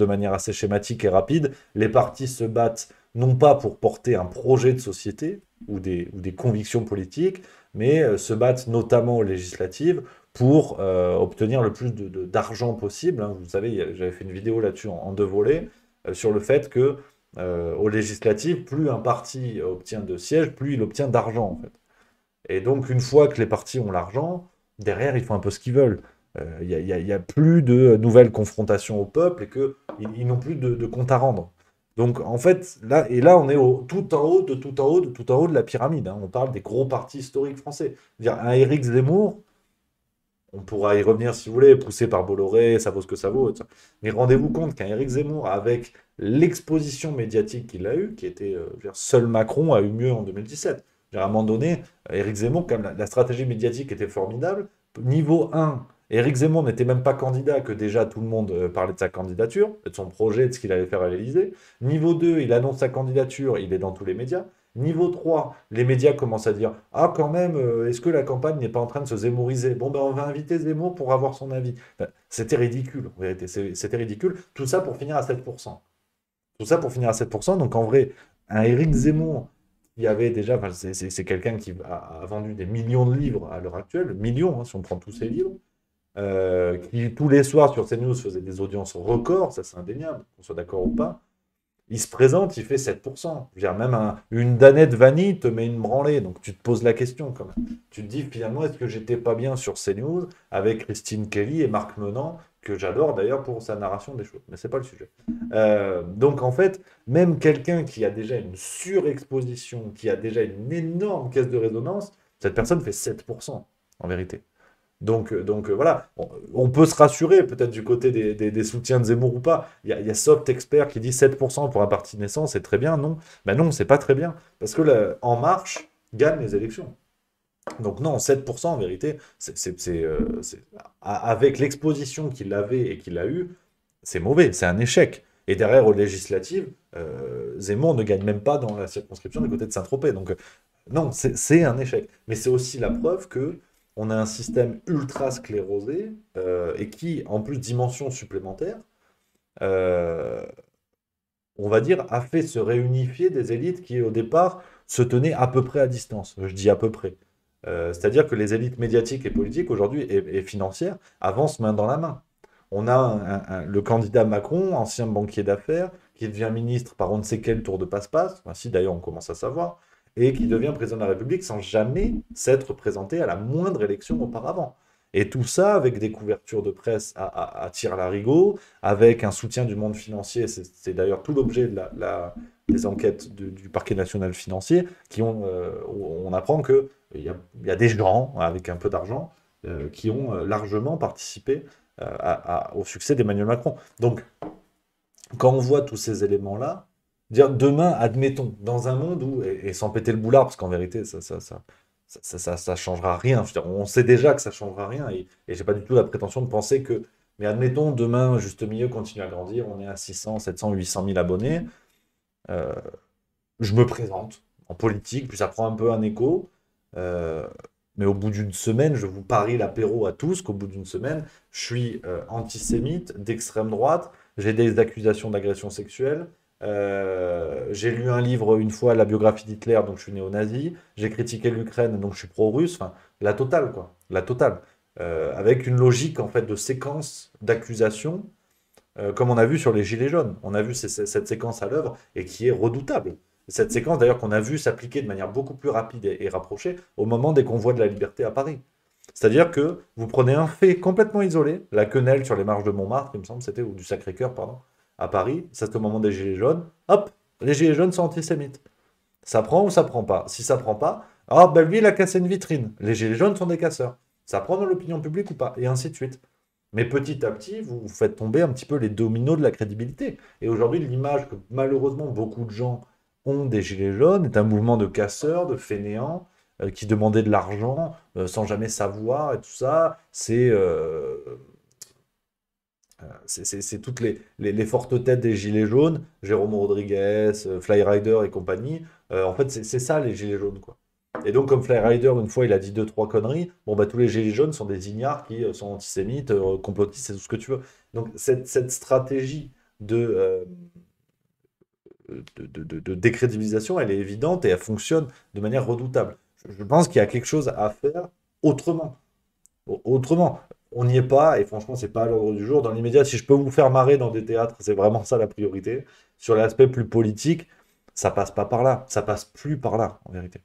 manière assez schématique et rapide, les partis se battent non pas pour porter un projet de société ou des convictions politiques, mais se battent notamment aux législatives pour obtenir le plus d'argent possible, hein. Vous savez, j'avais fait une vidéo là-dessus en deux volets, sur le fait que aux législatives, plus un parti obtient de sièges, plus il obtient d'argent, en fait. Et donc, une fois que les partis ont l'argent, derrière, ils font un peu ce qu'ils veulent. Il y a plus de nouvelles confrontations au peuple et qu'ils ils n'ont plus de compte à rendre. Donc, en fait, là, on est tout en haut de tout en haut de tout en haut de la pyramide, hein. On parle des gros partis historiques français. Dire un Éric Zemmour, on pourra y revenir si vous voulez, poussé par Bolloré, ça vaut ce que ça vaut. Mais rendez-vous compte qu'un Éric Zemmour, avec l'exposition médiatique qu'il a eue, qui était, je veux dire, seul Macron a eu mieux en 2017. À un moment donné, Éric Zemmour, comme la stratégie médiatique était formidable. Niveau 1, Éric Zemmour n'était même pas candidat, que déjà tout le monde parlait de sa candidature, de son projet, de ce qu'il allait faire à l'Élysée. Niveau 2, il annonce sa candidature, il est dans tous les médias. Niveau 3, les médias commencent à dire: ah, quand même, est-ce que la campagne n'est pas en train de se zémouriser? Bon, ben, on va inviter Zemmour pour avoir son avis. Enfin, c'était ridicule, en vérité. C'était ridicule. Tout ça pour finir à 7%. Tout ça pour finir à 7%. Donc en vrai, un Éric Zemmour qui avait déjà, enfin, c'est quelqu'un qui a vendu des millions de livres à l'heure actuelle, millions, hein, si on prend tous ses livres, qui tous les soirs sur CNews faisait des audiences records, ça c'est indéniable, qu'on soit d'accord ou pas. Il se présente, il fait 7%. Je veux dire, même une danette vanille te met une branlée. Donc tu te poses la question quand même. Tu te dis finalement, est-ce que j'étais pas bien sur CNews avec Christine Kelly et Marc Menant, que j'adore d'ailleurs pour sa narration des choses. Mais c'est pas le sujet. Donc en fait, même quelqu'un qui a déjà une surexposition, qui a déjà une énorme caisse de résonance, cette personne fait 7% en vérité. Donc voilà, on peut se rassurer peut-être du côté des soutiens de Zemmour ou pas. Il y a Soft Expert qui dit 7% pour un parti naissant, c'est très bien. Non, ben non, c'est pas très bien. Parce que En Marche gagne les élections. Donc non, 7% en vérité, avec l'exposition qu'il avait et qu'il a eue, c'est mauvais, c'est un échec. Et derrière, aux législatives, Zemmour ne gagne même pas dans la circonscription du côté de Saint-Tropez. Donc non, c'est un échec. Mais c'est aussi la preuve que on a un système ultra sclérosé et qui, en plus, dimension supplémentaire, euh, on va dire, a fait se réunifier des élites qui, au départ, se tenaient à peu près à distance. Je dis à peu près. C'est-à-dire que les élites médiatiques et politiques, aujourd'hui, et financières, avancent main dans la main. On a le candidat Macron, ancien banquier d'affaires, qui devient ministre par on ne sait quel tour de passe-passe, enfin, si d'ailleurs on commence à savoir, et qui devient président de la République sans jamais s'être présenté à la moindre élection auparavant. Et tout ça avec des couvertures de presse à tire-larigot, avec un soutien du monde financier. C'est d'ailleurs tout l'objet des enquêtes du parquet national financier, où on apprend qu'il y a des gens avec un peu d'argent qui ont largement participé au succès d'Emmanuel Macron. Donc, quand on voit tous ces éléments-là, dire demain, admettons, dans un monde où, et sans péter le boulard, parce qu'en vérité, ça changera rien. Je veux dire, on sait déjà que ça changera rien, et j'ai pas du tout la prétention de penser que, mais admettons, demain, juste milieu continue à grandir, on est à 600, 700, 800 000 abonnés, euh, je me présente en politique, puis ça prend un peu un écho, euh, mais au bout d'une semaine, je vous parie l'apéro à tous qu'au bout d'une semaine, je suis antisémite, d'extrême droite, j'ai des accusations d'agression sexuelle, j'ai lu un livre une fois, la biographie d'Hitler, donc je suis néo-nazi, j'ai critiqué l'Ukraine, donc je suis pro-russe, enfin, la totale, quoi, la totale. Avec une logique, en fait, de séquence d'accusations, comme on a vu sur les Gilets jaunes. On a vu cette séquence à l'œuvre et qui est redoutable. Cette séquence, d'ailleurs, qu'on a vu s'appliquer de manière beaucoup plus rapide et rapprochée au moment des convois de la liberté à Paris. C'est-à-dire que vous prenez un fait complètement isolé, la quenelle sur les marches de Montmartre, il me semble, c'était, ou du Sacré-Cœur, pardon, à Paris, ça c'est au moment des Gilets jaunes, hop, les Gilets jaunes sont antisémites. Ça prend ou ça prend pas? Si ça prend pas, ah ben lui il a cassé une vitrine. Les Gilets jaunes sont des casseurs. Ça prend dans l'opinion publique ou pas? Et ainsi de suite. Mais petit à petit, vous faites tomber un petit peu les dominos de la crédibilité. Et aujourd'hui, l'image que malheureusement beaucoup de gens ont des Gilets jaunes est un mouvement de casseurs, de fainéants, qui demandaient de l'argent sans jamais savoir et tout ça. C'est toutes les fortes têtes des Gilets jaunes, Jérôme Rodriguez, Flyrider et compagnie. En fait, c'est ça les Gilets jaunes, quoi. Et donc, comme Flyrider, une fois, il a dit deux, trois conneries, bon, bah, tous les Gilets jaunes sont des ignares qui sont antisémites, complotistes, c'est tout ce que tu veux. Donc, cette stratégie de décrédibilisation, elle est évidente et elle fonctionne de manière redoutable. Je pense qu'il y a quelque chose à faire autrement. Autrement, on n'y est pas, et franchement, c'est pas à l'ordre du jour. Dans l'immédiat, si je peux vous faire marrer dans des théâtres, c'est vraiment ça la priorité. Sur l'aspect plus politique, ça passe pas par là. Ça passe plus par là, en vérité.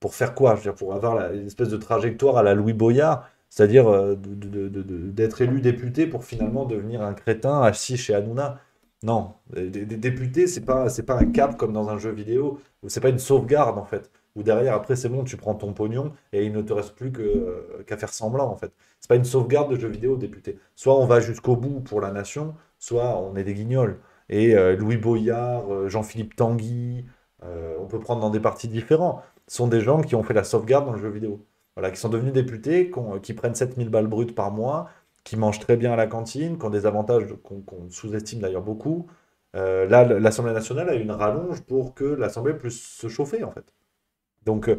Pour faire quoi? Je veux dire, pour avoir une espèce de trajectoire à la Louis Boyard, c'est-à-dire d'être élu député pour finalement devenir un crétin assis chez Hanouna. Non, des députés, c'est pas un cap comme dans un jeu vidéo, ou c'est pas une sauvegarde en fait, où derrière après c'est bon, tu prends ton pognon et il ne te reste plus qu'à faire semblant en fait. C'est pas une sauvegarde de jeu vidéo député. Soit on va jusqu'au bout pour la nation, soit on est des guignols. Et Louis Boyard, Jean-Philippe Tanguy, on peut prendre dans des partis différents, sont des gens qui ont fait la sauvegarde dans le jeu vidéo. Voilà, qui sont devenus députés, qui prennent 7000 balles brutes par mois, qui mangent très bien à la cantine, qui ont des avantages qu'on sous-estime d'ailleurs beaucoup. Là, l'Assemblée nationale a eu une rallonge pour que l'Assemblée puisse se chauffer, en fait. Donc,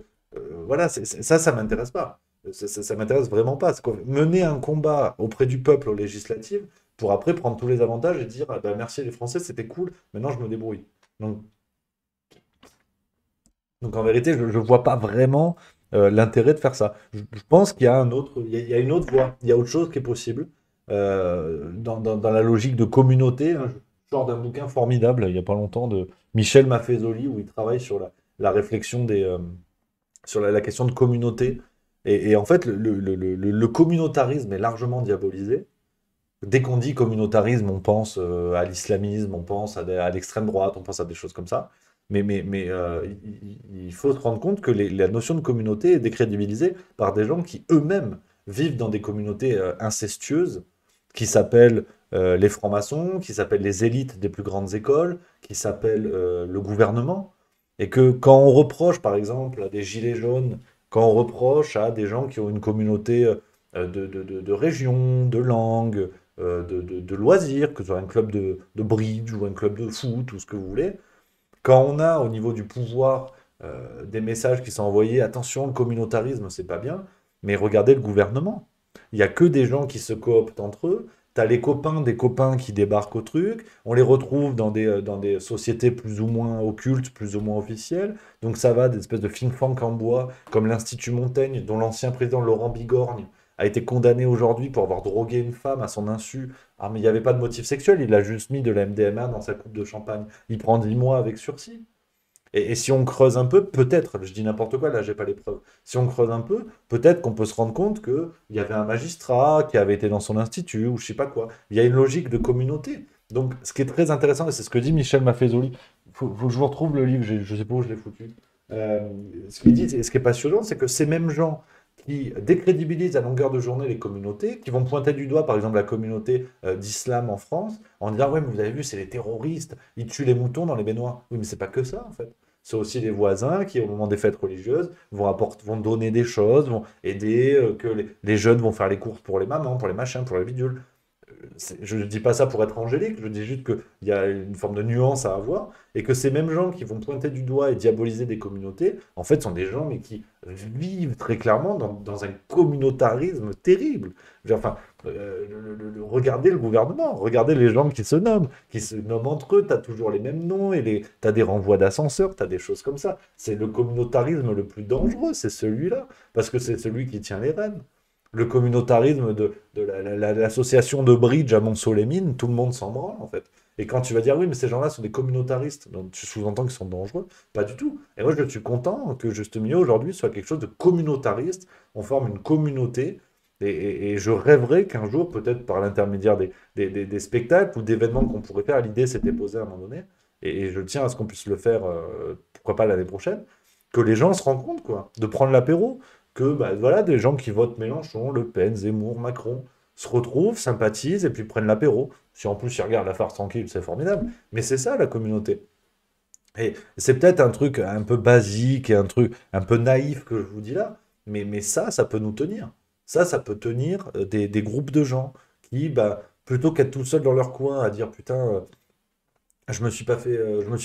voilà, ça m'intéresse pas. Ça m'intéresse vraiment pas. Mener un combat auprès du peuple aux législatives pour après prendre tous les avantages et dire ah ben, merci les Français, c'était cool, maintenant je me débrouille. Donc, donc en vérité, je ne vois pas vraiment l'intérêt de faire ça. Je pense qu'il y a un autre, il y a une autre voie, il y a autre chose qui est possible dans la logique de communauté, hein. Je sors d'un bouquin formidable il n'y a pas longtemps de Michel Maffezoli où il travaille sur la réflexion sur la question de communauté. Et en fait, le communautarisme est largement diabolisé. Dès qu'on dit communautarisme, on pense à l'islamisme, on pense à l'extrême droite, on pense à des choses comme ça. Mais il faut se rendre compte que la notion de communauté est décrédibilisée par des gens qui eux-mêmes vivent dans des communautés incestueuses, qui s'appellent les francs-maçons, qui s'appellent les élites des plus grandes écoles, qui s'appellent le gouvernement. Et que quand on reproche, par exemple, à des gilets jaunes, quand on reproche à des gens qui ont une communauté de région, de langue, de loisirs, que ce soit un club de bridge ou un club de foot ou ce que vous voulez, quand on a au niveau du pouvoir des messages qui sont envoyés, attention, le communautarisme, c'est pas bien, mais regardez le gouvernement. Il n'y a que des gens qui se cooptent entre eux. T'as les copains des copains qui débarquent au truc. On les retrouve dans des sociétés plus ou moins occultes, plus ou moins officielles. Donc ça va des espèces de think tank en bois, comme l'Institut Montaigne, dont l'ancien président Laurent Bigorgne a été condamné aujourd'hui pour avoir drogué une femme à son insu. Ah, mais il n'y avait pas de motif sexuel, il a juste mis de la MDMA dans sa coupe de champagne. Il prend 10 mois avec sursis. Et si on creuse un peu, peut-être, je dis n'importe quoi, là j'ai pas les preuves. Si on creuse un peu, peut-être qu'on peut se rendre compte qu'il y avait un magistrat qui avait été dans son institut ou je sais pas quoi. Il y a une logique de communauté. Donc ce qui est très intéressant, et c'est ce que dit Michel Maffezoli, faut que je vous retrouve le livre, je sais pas où je l'ai foutu. Euh, ce qu'il dit, et ce qui est passionnant, c'est que ces mêmes gens qui décrédibilisent à longueur de journée les communautés, qui vont pointer du doigt par exemple la communauté d'islam en France, en disant ouais mais vous avez vu c'est les terroristes, ils tuent les moutons dans les baignoires. Oui mais c'est pas que ça en fait. C'est aussi les voisins qui, au moment des fêtes religieuses, vont donner des choses, vont aider, que les jeunes vont faire les courses pour les mamans, pour les machins, pour les bidules. Je ne dis pas ça pour être angélique, je dis juste qu'il y a une forme de nuance à avoir, et que ces mêmes gens qui vont pointer du doigt et diaboliser des communautés, en fait, sont des gens mais qui vivent très clairement dans un communautarisme terrible. Je veux dire, enfin, regardez le gouvernement, regardez les gens qui se nomment entre eux, tu as toujours les mêmes noms, et tu as des renvois d'ascenseurs, tu as des choses comme ça. C'est le communautarisme le plus dangereux, c'est celui-là, parce que c'est celui qui tient les rênes. Le communautarisme de l'association de bridge à Mont-Soleil-Mines, tout le monde s'en branle en fait. Et quand tu vas dire oui, mais ces gens-là sont des communautaristes, donc tu sous-entends qu'ils sont dangereux. Pas du tout. Et moi, je suis content que Juste Milieu aujourd'hui soit quelque chose de communautariste. On forme une communauté. Et je rêverais qu'un jour, peut-être par l'intermédiaire des spectacles ou d'événements qu'on pourrait faire, l'idée s'était posée à un moment donné, et je tiens à ce qu'on puisse le faire, pourquoi pas l'année prochaine, que les gens se rendent compte, quoi, de prendre l'apéro, que bah, voilà, des gens qui votent Mélenchon, Le Pen, Zemmour, Macron, se retrouvent, sympathisent et puis prennent l'apéro. Si en plus ils regardent la farce tranquille, c'est formidable. Mais c'est ça la communauté. Et c'est peut-être un truc un peu basique et un truc un peu naïf que je vous dis là, mais ça peut nous tenir. Ça peut tenir des groupes de gens qui, bah, plutôt qu'être tout seuls dans leur coin à dire putain, je me suis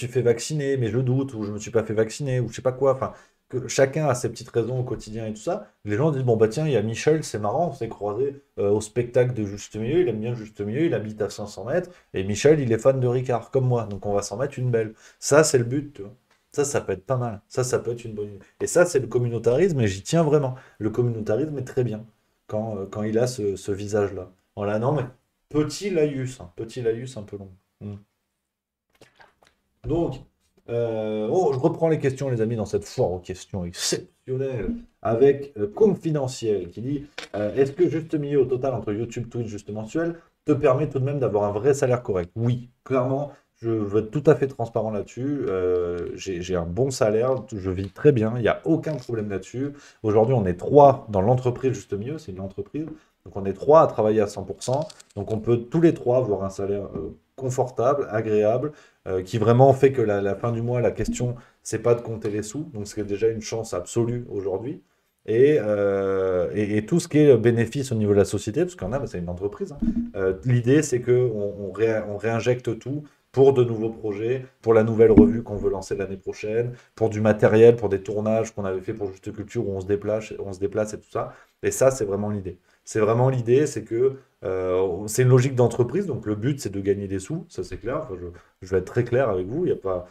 fait vacciner, mais je doute, ou je me suis pas fait vacciner, ou je sais pas quoi. Enfin, que chacun a ses petites raisons au quotidien et tout ça. Les gens disent, bon, bah tiens, il y a Michel, c'est marrant, on s'est croisé au spectacle de Juste Milieu, il aime bien Juste Milieu, il habite à 500 mètres, et Michel, il est fan de Ricard, comme moi, donc on va s'en mettre une belle. Ça, c'est le but, tu vois. Ça peut être pas mal. Ça peut être une bonne idée. Et ça, c'est le communautarisme, et j'y tiens vraiment. Le communautarisme est très bien quand il a ce visage-là. Voilà, non, mais petit laïus un peu long. Mm. Donc, je reprends les questions, les amis, dans cette foire aux questions exceptionnelles avec Confidentiel qui dit est-ce que juste milieu au total entre YouTube, Twitch, juste mensuel te permet tout de même d'avoir un vrai salaire correct? Oui, clairement, je veux être tout à fait transparent là-dessus. J'ai un bon salaire, je vis très bien, il n'y a aucun problème là-dessus. Aujourd'hui, on est trois dans l'entreprise juste milieu, c'est une entreprise. Donc on est trois à travailler à 100%. Donc on peut tous les trois avoir un salaire confortable, agréable qui vraiment fait que la fin du mois, la question, c'est pas de compter les sous, donc c'est déjà une chance absolue aujourd'hui. Et tout ce qui est bénéfice au niveau de la société, parce qu'on a, bah, c'est une entreprise, hein. L'idée, c'est qu'on on réinjecte tout pour de nouveaux projets, pour la nouvelle revue qu'on veut lancer l'année prochaine, pour du matériel, pour des tournages qu'on avait fait pour Juste Culture où on se déplace et tout ça. Et ça, c'est vraiment l'idée. C'est vraiment l'idée, c'est que c'est une logique d'entreprise, donc le but c'est de gagner des sous, ça c'est clair. Enfin, je vais être très clair avec vous, il y a pas,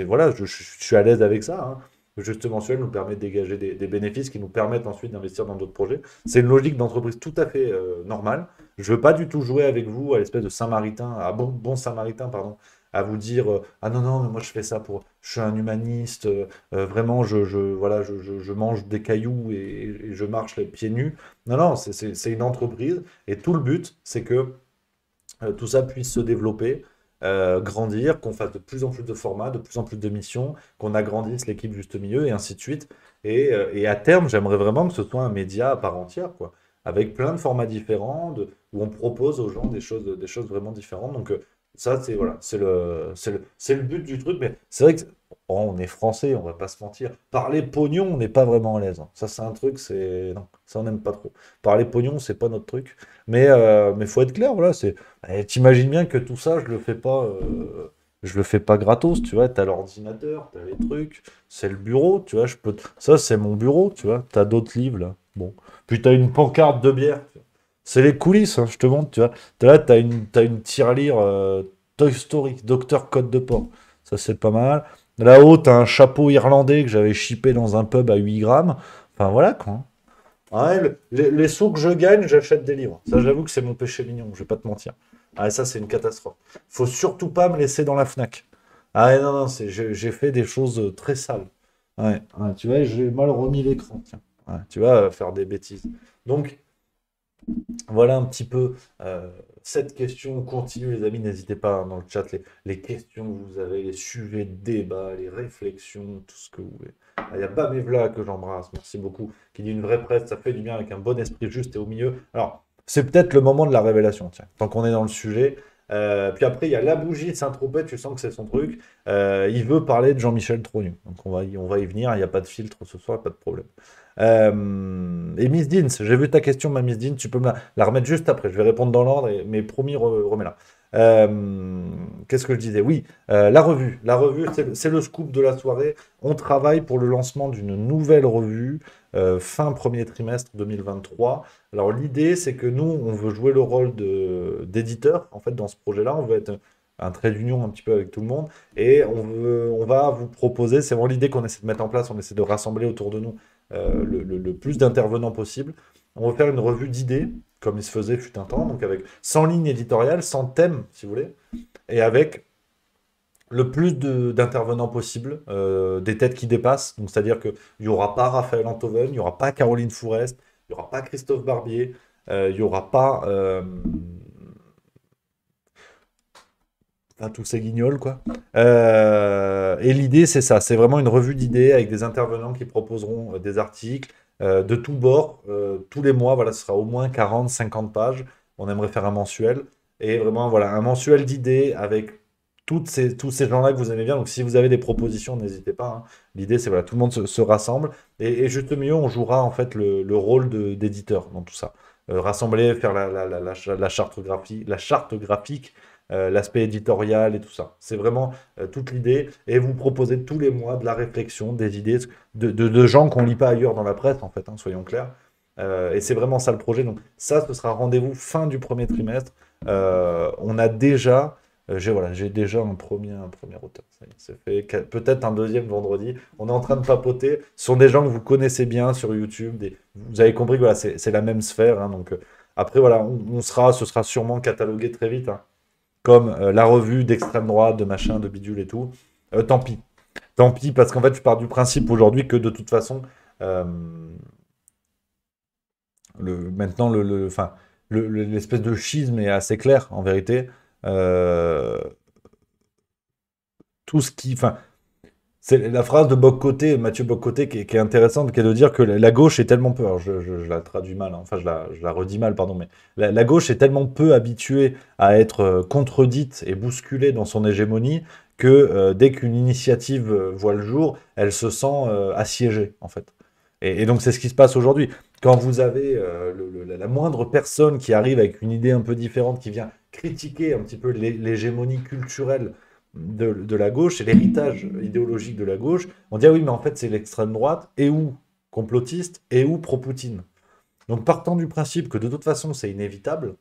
voilà, je suis à l'aise avec ça, hein. Le juste mensuel nous permet de dégager des bénéfices qui nous permettent ensuite d'investir dans d'autres projets. C'est une logique d'entreprise tout à fait normale. Je veux pas du tout jouer avec vous à l'espèce de Saint-Maritain, à bon Saint-Maritain, pardon, à vous dire ah non, non, mais moi je fais ça pour. Je suis un humaniste, vraiment, voilà, je mange des cailloux et je marche les pieds nus. Non, non, c'est une entreprise et tout le but, c'est que tout ça puisse se développer, grandir, qu'on fasse de plus en plus de formats, de plus en plus de missions, qu'on agrandisse l'équipe juste milieu et ainsi de suite. Et à terme, j'aimerais vraiment que ce soit un média à part entière, quoi, avec plein de formats différents, où on propose aux gens des choses vraiment différentes. Donc ça, c'est voilà, c'est le but du truc. Mais c'est vrai que on est français, on va pas se mentir. Parler pognon, on n'est pas vraiment à l'aise, hein. Ça, c'est un truc, c'est non, ça on n'aime pas trop. Parler pognon, c'est pas notre truc. Mais faut être clair, voilà, c'est t'imagines bien que tout ça, je le fais pas gratos, tu vois. T'as l'ordinateur, t'as les trucs, c'est le bureau, tu vois. Ça, c'est mon bureau, tu vois. T'as d'autres livres là. Bon, puis t'as une pancarte de bière. C'est les coulisses, hein, je te montre, tu vois. Là, t'as une tirelire Toy Story, Docteur Côte de Porc. Ça, c'est pas mal. Là-haut, t'as un chapeau irlandais que j'avais chippé dans un pub à 8 grammes. Enfin, voilà, quoi, hein. Ouais, les sous que je gagne, j'achète des livres. Ça, j'avoue que c'est mon péché mignon, je vais pas te mentir. Ah, et ça, c'est une catastrophe. Faut surtout pas me laisser dans la Fnac. Ah, ouais, non, non, j'ai fait des choses très sales. Ouais, ouais, tu vois, j'ai mal remis l'écran, tiens. Ouais, tu vas faire des bêtises. Donc, voilà un petit peu cette question continue, les amis. N'hésitez pas, hein, dans le chat, les questions que vous avez, les sujets de débat, les réflexions, tout ce que vous voulez. Ah, il y a Bamevla que j'embrasse, merci beaucoup, qui dit une vraie presse, ça fait du bien avec un bon esprit juste et au milieu. Alors, c'est peut-être le moment de la révélation, tiens, tant qu'on est dans le sujet. Puis après, il y a La Bougie de Saint-Tropez, tu sens que c'est son truc. Il veut parler de Jean-Michel Trogneux. Donc on va y venir, il n'y a pas de filtre ce soir, pas de problème. Et Miss Deans, j'ai vu ta question, ma Miss Deans, tu peux me la remettre juste après. Je vais répondre dans l'ordre, mais promis, remets-la. Qu'est-ce que je disais? Oui, la revue. La revue, c'est le scoop de la soirée. On travaille pour le lancement d'une nouvelle revue fin premier trimestre 2023. Alors l'idée, c'est que nous, on veut jouer le rôle d'éditeur, en fait, dans ce projet-là. On veut être un trait d'union un petit peu avec tout le monde. Et on va vous proposer, c'est vraiment l'idée qu'on essaie de mettre en place, on essaie de rassembler autour de nous le plus d'intervenants possible. On va faire une revue d'idées, comme il se faisait fut un temps, donc avec 100 lignes éditoriales, 100 thèmes, si vous voulez, et avec le plus d'intervenants possible, des têtes qui dépassent. Donc, c'est-à-dire qu'il n'y aura pas Raphaël Antoven, il n'y aura pas Caroline Fourest, il n'y aura pas Christophe Barbier, il n'y aura pas enfin, tous ces guignols, quoi. Et l'idée, c'est ça, c'est vraiment une revue d'idées avec des intervenants qui proposeront des articles de tous bords, tous les mois. Voilà, ce sera au moins 40, 50 pages. On aimerait faire un mensuel. Et vraiment, voilà, un mensuel d'idées avec tous ces gens-là que vous aimez bien. Donc, si vous avez des propositions, n'hésitez pas, hein. L'idée, c'est voilà, tout le monde se rassemble. Et juste mieux, on jouera en fait le rôle d'éditeur dans tout ça. Rassembler, faire la la charte graphique, l'aspect éditorial et tout ça. C'est vraiment toute l'idée. Et vous proposez tous les mois de la réflexion, des idées de gens qu'on ne lit pas ailleurs dans la presse, en fait, hein, soyons clairs. Et c'est vraiment ça le projet. Donc ça, ce sera rendez-vous fin du premier trimestre. On a déjà, j'ai déjà un premier auteur. Ça y est, c'est fait. Peut-être un deuxième vendredi. On est en train de papoter. Ce sont des gens que vous connaissez bien sur YouTube. Vous avez compris que voilà, c'est la même sphère, hein. Donc après, voilà, ce sera sûrement catalogué très vite, hein, comme la revue d'extrême droite, de machin, de bidule et tout. Tant pis. Tant pis, parce qu'en fait, je pars du principe aujourd'hui que de toute façon, euh, maintenant, enfin, l'espèce de schisme est assez clair, en vérité. Euh, tout ce qui. Enfin, c'est la phrase de Bock-Côté, Mathieu Bock-Côté, qui est intéressante, qui est de dire que la gauche est tellement peu. Alors, je la traduis mal, hein, enfin, je la redis mal, pardon, mais la gauche est tellement peu habituée à être contredite et bousculée dans son hégémonie que dès qu'une initiative voit le jour, elle se sent assiégée, en fait. Et donc, c'est ce qui se passe aujourd'hui. Quand vous avez la moindre personne qui arrive avec une idée un peu différente, qui vient critiquer un petit peu l'hégémonie culturelle de la gauche, c'est l'héritage idéologique de la gauche, on dit ah oui, mais en fait, c'est l'extrême droite, et ou complotiste, et ou pro-Poutine. Donc partant du principe que de toute façon c'est inévitable,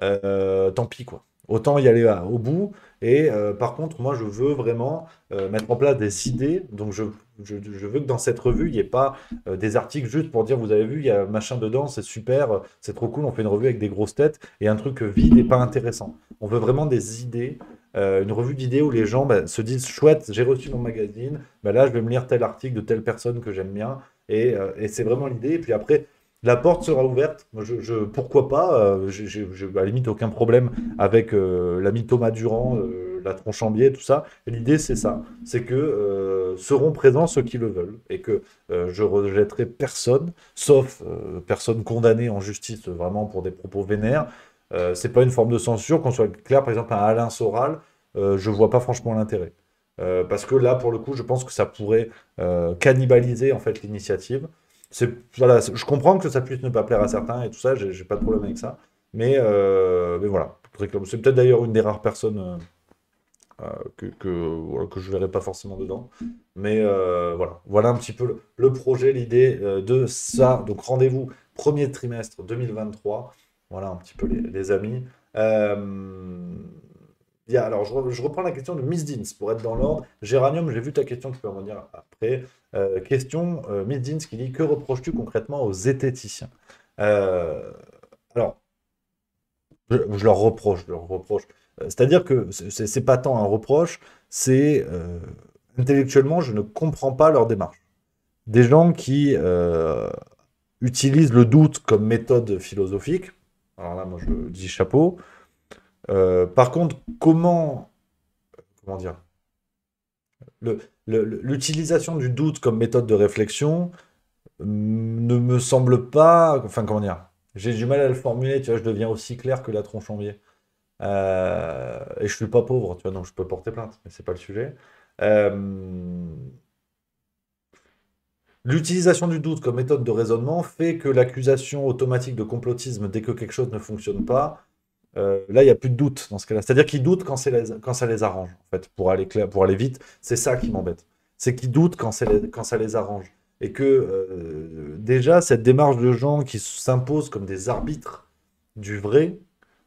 tant pis quoi. Autant y aller au bout. Et par contre, moi, je veux vraiment mettre en place des idées. Donc, je veux que dans cette revue, il n'y ait pas des articles juste pour dire, vous avez vu, il y a machin dedans, c'est super, c'est trop cool, on fait une revue avec des grosses têtes et un truc vide et pas intéressant. On veut vraiment des idées, une revue d'idées où les gens bah, se disent, chouette, j'ai reçu mon magazine, bah, là, je vais me lire tel article de telle personne que j'aime bien. Et c'est vraiment l'idée. Et puis après, la porte sera ouverte. Moi, pourquoi pas j'ai à la limite aucun problème avec l'ami Thomas Durand, la Tronchambier, tout ça. Et l'idée, c'est ça. C'est que seront présents ceux qui le veulent. Et que je rejetterai personne, sauf personne condamnée en justice vraiment pour des propos vénères. C'est pas une forme de censure. Qu'on soit clair, par exemple, un Alain Soral, je vois pas franchement l'intérêt. Parce que là, pour le coup, je pense que ça pourrait cannibaliser en fait l'initiative. Voilà, je comprends que ça puisse ne pas plaire à certains et tout ça, j'ai pas de problème avec ça. Mais voilà, c'est peut-être d'ailleurs une des rares personnes voilà, que je verrai pas forcément dedans. Mais voilà un petit peu le projet, l'idée de ça. Donc rendez-vous premier trimestre 2023. Voilà un petit peu les amis. Alors, je reprends la question de Miss Deans pour être dans l'ordre. Géranium, j'ai vu ta question, tu peux en revenir après. Question, Miss Deans qui dit que reproches-tu concrètement aux zététiciens? Euh, alors, je leur reproche, je leur reproche. C'est-à-dire que c'est pas tant un reproche, c'est intellectuellement, je ne comprends pas leur démarche. Des gens qui utilisent le doute comme méthode philosophique, alors là, moi, je dis chapeau. Par contre, comment dire, l'utilisation du doute comme méthode de réflexion ne me semble pas. Enfin, comment dire? J'ai du mal à le formuler, tu vois, je deviens aussi clair que la Tronchambier. Et je suis pas pauvre, tu vois, donc je peux porter plainte, mais c'est pas le sujet. Euh, L'utilisation du doute comme méthode de raisonnement fait que l'accusation automatique de complotisme dès que quelque chose ne fonctionne pas, là, il n'y a plus de doute dans ce cas-là. C'est-à-dire qu'ils doutent quand ça les arrange, en fait, pour aller vite. C'est ça qui m'embête. C'est qu'ils doutent quand ça les arrange. Et que déjà, cette démarche de gens qui s'imposent comme des arbitres du vrai,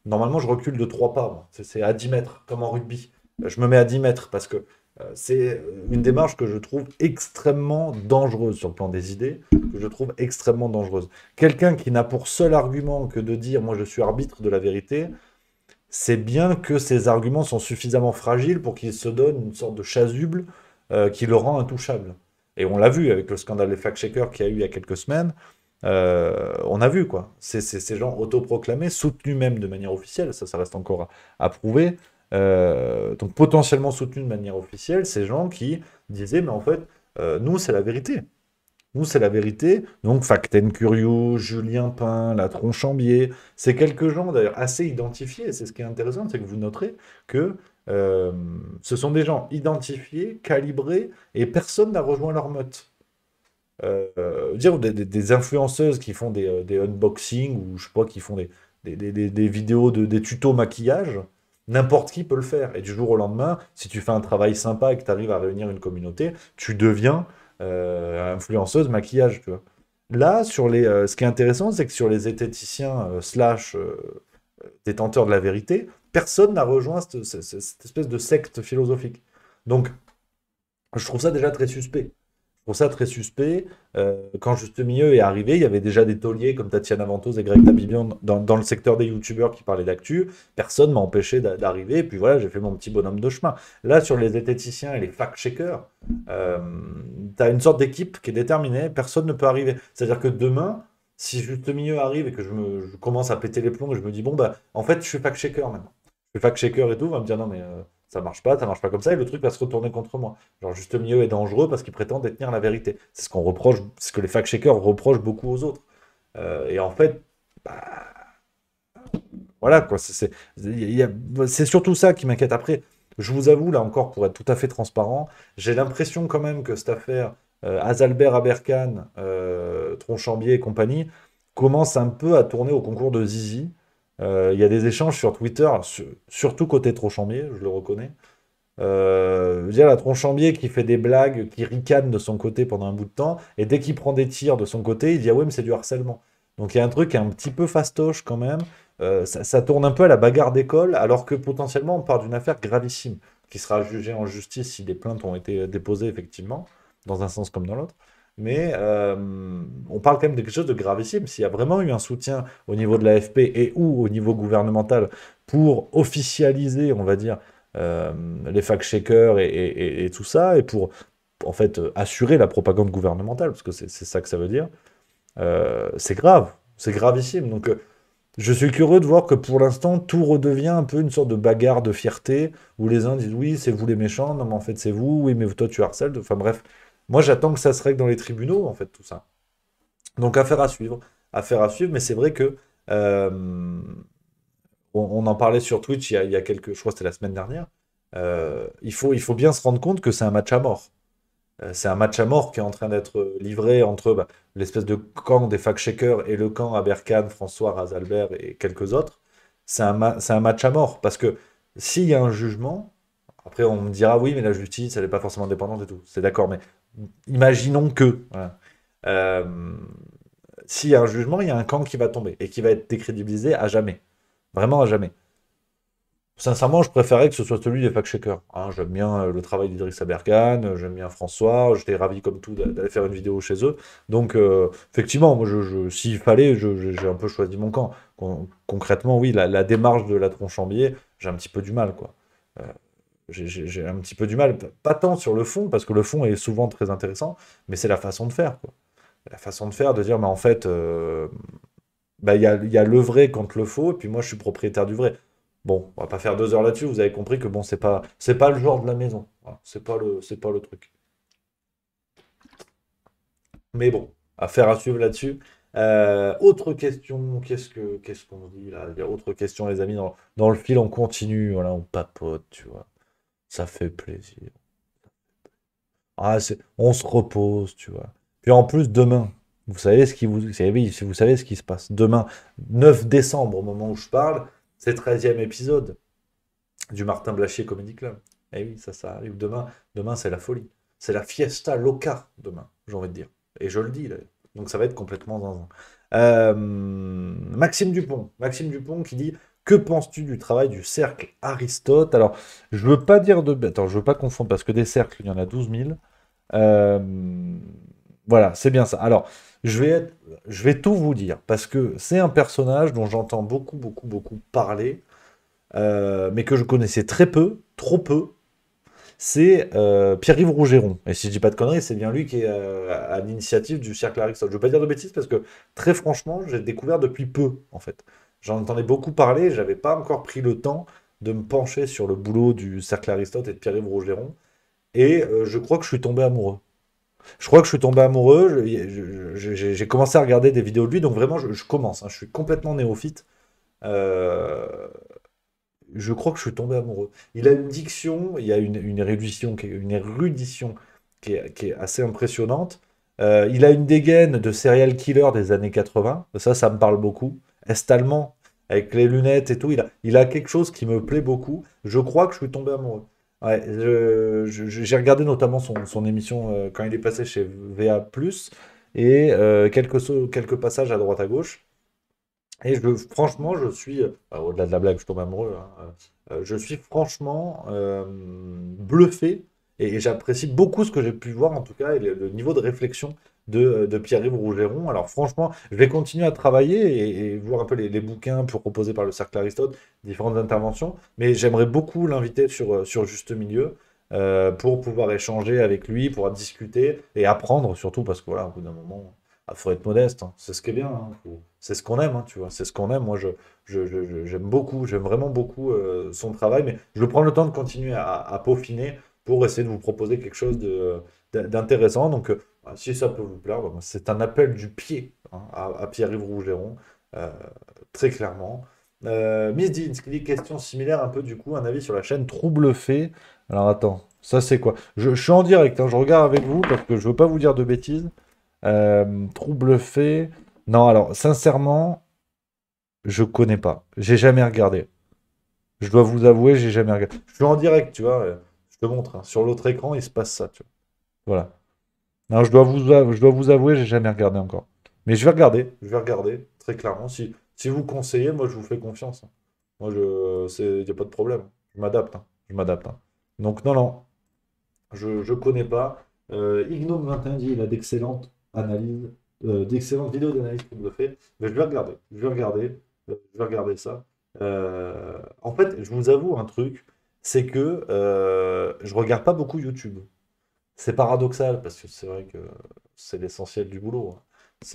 normalement, je recule de 3 pas, moi. C'est à 10 mètres, comme en rugby. Je me mets à 10 mètres parce que c'est une démarche que je trouve extrêmement dangereuse sur le plan des idées, que je trouve extrêmement dangereuse. Quelqu'un qui n'a pour seul argument que de dire moi je suis arbitre de la vérité, c'est bien que ses arguments sont suffisamment fragiles pour qu'il se donne une sorte de chasuble qui le rend intouchable. Et on l'a vu avec le scandale des fact-checkers qu'il y a eu il y a quelques semaines. On a vu quoi. C'est ces gens autoproclamés, soutenus même de manière officielle, ça reste encore à prouver. Donc potentiellement soutenus de manière officielle, ces gens qui disaient mais en fait, nous c'est la vérité. Nous, c'est la vérité. Donc, Facten Curieux, Julien Pain, La Tronchambier, c'est quelques gens d'ailleurs assez identifiés. C'est ce qui est intéressant, c'est que vous noterez que ce sont des gens identifiés, calibrés, et personne n'a rejoint leur meute. Dire des influenceuses qui font des unboxings ou je sais pas, qui font des vidéos des tutos maquillage, n'importe qui peut le faire. Et du jour au lendemain, si tu fais un travail sympa et que tu arrives à réunir une communauté, tu deviens influenceuse maquillage, tu vois. Là, ce qui est intéressant, c'est que sur les zététiciens slash détenteurs de la vérité, personne n'a rejoint cette espèce de secte philosophique. Donc, je trouve ça déjà très suspect. Je trouve ça très suspect. Quand Juste Milieu est arrivé, il y avait déjà des tauliers comme Tatiana Ventose et Greg Tabibian dans le secteur des youtubeurs qui parlaient d'actu. Personne m'a empêché d'arriver. Et puis voilà, j'ai fait mon petit bonhomme de chemin. Là, sur les zététiciens et les fact-checkers, tu as une sorte d'équipe qui est déterminée. Personne ne peut arriver. C'est-à-dire que demain, si Juste Milieu arrive et que je commence à péter les plombs et je me dis, bon, bah, en fait, je suis fact-checker maintenant. Je suis fact-checker et tout, on va me dire, non, mais ça marche pas comme ça, et le truc va se retourner contre moi. Genre, Juste Milieu est dangereux parce qu'il prétend détenir la vérité. C'est ce qu'on reproche, ce que les fact-checkers reprochent beaucoup aux autres. Et en fait, bah, voilà, quoi. C'est surtout ça qui m'inquiète. Après, je vous avoue, là encore, pour être tout à fait transparent, j'ai l'impression quand même que cette affaire Azalbert Aberkan, Tronchambier et compagnie commence un peu à tourner au concours de Zizi. Il y a des échanges sur Twitter, surtout côté Tronchambier, je le reconnais. Je veux dire, la Tronchambier qui fait des blagues, qui ricane de son côté pendant un bout de temps, et dès qu'il prend des tirs de son côté, il dit ah ouais, mais c'est du harcèlement. Donc il y a un truc qui est un petit peu fastoche quand même. Ça tourne un peu à la bagarre d'école, alors que potentiellement on part d'une affaire gravissime, qui sera jugée en justice si des plaintes ont été déposées effectivement, dans un sens comme dans l'autre. Mais on parle quand même de quelque chose de gravissime. S'il y a vraiment eu un soutien au niveau de l'AFP et ou au niveau gouvernemental pour officialiser, on va dire, euh, les fact-checkers et tout ça, et pour en fait assurer la propagande gouvernementale, parce que c'est ça que ça veut dire, c'est grave, c'est gravissime. Donc je suis curieux de voir que pour l'instant, tout redevient un peu une sorte de bagarre de fierté, où les uns disent oui, c'est vous les méchants, non mais en fait c'est vous, oui mais toi tu harcèles, enfin bref. Moi j'attends que ça se règle dans les tribunaux, en fait, tout ça. Donc affaire à suivre, mais c'est vrai que on en parlait sur Twitch il y a quelques, je crois que c'était la semaine dernière. Il faut bien se rendre compte que c'est un match à mort. C'est un match à mort qui est en train d'être livré entre l'espèce de camp des fact-checkers et le camp Aberkan, François Razalbert et quelques autres. C'est un match à mort parce que s'il y a un jugement, après on me dira oui, mais la justice, elle n'est pas forcément indépendante et tout. C'est d'accord, mais imaginons que. Voilà. Euh, S'il y a un jugement, il y a un camp qui va tomber et qui va être décrédibilisé à jamais. Vraiment à jamais. Sincèrement, je préférais que ce soit celui des fact-checkers. Hein, j'aime bien le travail d'Idriss Aberkan, j'aime bien François, j'étais ravi comme tout d'aller faire une vidéo chez eux. Donc, effectivement, moi, s'il fallait, j'ai un peu choisi mon camp. Concrètement, oui, la démarche de la tronche en biais, j'ai un petit peu du mal, quoi. Euh, j'ai un petit peu du mal, pas tant sur le fond, parce que le fond est souvent très intéressant, mais c'est la façon de faire, quoi. La façon de faire, de dire, mais en fait, bah, il y a le vrai contre le faux, et puis moi, je suis propriétaire du vrai. Bon, on va pas faire 2 heures là-dessus, vous avez compris que bon, c'est pas le genre de la maison. Voilà, c'est pas le truc. Mais bon, affaire à suivre là-dessus. Autre question, qu'est-ce qu'on dit là? Il y a autre question, les amis, dans le fil, on continue, voilà, on papote, tu vois. Ça fait plaisir. Ah, on se repose, tu vois. Puis en plus, demain, vous savez ce qui vous, oui, si vous savez ce qui se passe. Demain, 9 décembre, au moment où je parle, c'est le 13e épisode du Martin Blachier Comedy Club. Eh oui, ça arrive demain. Demain, c'est la folie. C'est la fiesta loca demain, j'ai envie de dire. Et je le dis, là. Donc ça va être complètement zinzin. Maxime Dupont qui dit que penses-tu du travail du cercle Aristote? Alors, je veux pas dire de. Attends, je veux pas confondre parce que des cercles, il y en a 12 000. Euh, voilà, c'est bien ça. Alors, je vais tout vous dire parce que c'est un personnage dont j'entends beaucoup parler, mais que je connaissais très peu, trop peu. C'est Pierre-Yves Rougeron. Et si je dis pas de conneries, c'est bien lui qui est à l'initiative du Cercle Aristote. Je veux pas dire de bêtises parce que très franchement, j'ai découvert depuis peu en fait. J'en entendais beaucoup parler, j'avais pas encore pris le temps de me pencher sur le boulot du Cercle Aristote et de Pierre-Yves Rougeron. Et je crois que je suis tombé amoureux. Je crois que je suis tombé amoureux. J'ai commencé à regarder des vidéos de lui, donc vraiment, je commence. Hein, je suis complètement néophyte. Euh, je crois que je suis tombé amoureux. Il a une diction, il y a une érudition qui est assez impressionnante. Il a une dégaine de serial killer des années 80. Ça me parle beaucoup. Est-allemand, avec les lunettes et tout. Il a quelque chose qui me plaît beaucoup. Je crois que je suis tombé amoureux. Ouais, j'ai regardé notamment son émission quand il est passé chez VA+, et quelques passages à droite à gauche. Et franchement, je suis, au-delà de la blague, je tombe amoureux, hein, je suis franchement bluffé et j'apprécie beaucoup ce que j'ai pu voir, en tout cas, et le niveau de réflexion de Pierre-Yves Rougeron. Alors franchement, je vais continuer à travailler et voir un peu les bouquins proposés par le Cercle Aristote, différentes interventions, mais j'aimerais beaucoup l'inviter sur Juste Milieu pour pouvoir échanger avec lui, pouvoir discuter et apprendre surtout, parce que voilà, au bout d'un moment, il faut être modeste, hein. C'est ce qui est bien, hein. C'est ce qu'on aime, hein, tu vois. C'est ce qu'on aime. Moi, j'aime beaucoup, j'aime vraiment beaucoup son travail, mais je veux prendre le temps de continuer à peaufiner pour essayer de vous proposer quelque chose d'intéressant. Donc, si ça peut vous plaire, bah, c'est un appel du pied, hein, à Pierre-Yves Rougeron, euh, très clairement. Miss Dean, qui dit question similaire, un peu du coup, un avis sur la chaîne Trouble Fait. Alors, attends, ça c'est quoi? Je suis en direct, hein, je regarde avec vous parce que je veux pas vous dire de bêtises. Trouble Fait. Non, alors, sincèrement. Je connais pas. J'ai jamais regardé. Je dois vous avouer, j'ai jamais regardé. Je suis en direct, tu vois. Je te montre, hein. Sur l'autre écran, il se passe ça, tu vois. Voilà. Non, je dois vous avouer, j'ai jamais regardé encore. Mais je vais regarder, très clairement. Si vous conseillez, moi, je vous fais confiance, hein. Moi, il n'y a pas de problème. Je m'adapte, hein. Je m'adapte, hein. Donc, non, non, je connais pas. Ignome 21 dit il a d'excellentes analyses, d'excellentes vidéos d'analyse qu'il me fait. Mais je vais regarder. Je vais regarder. Je vais regarder ça. En fait, je vous avoue un truc, c'est que je regarde pas beaucoup YouTube. C'est paradoxal parce que c'est vrai que c'est l'essentiel du boulot, hein.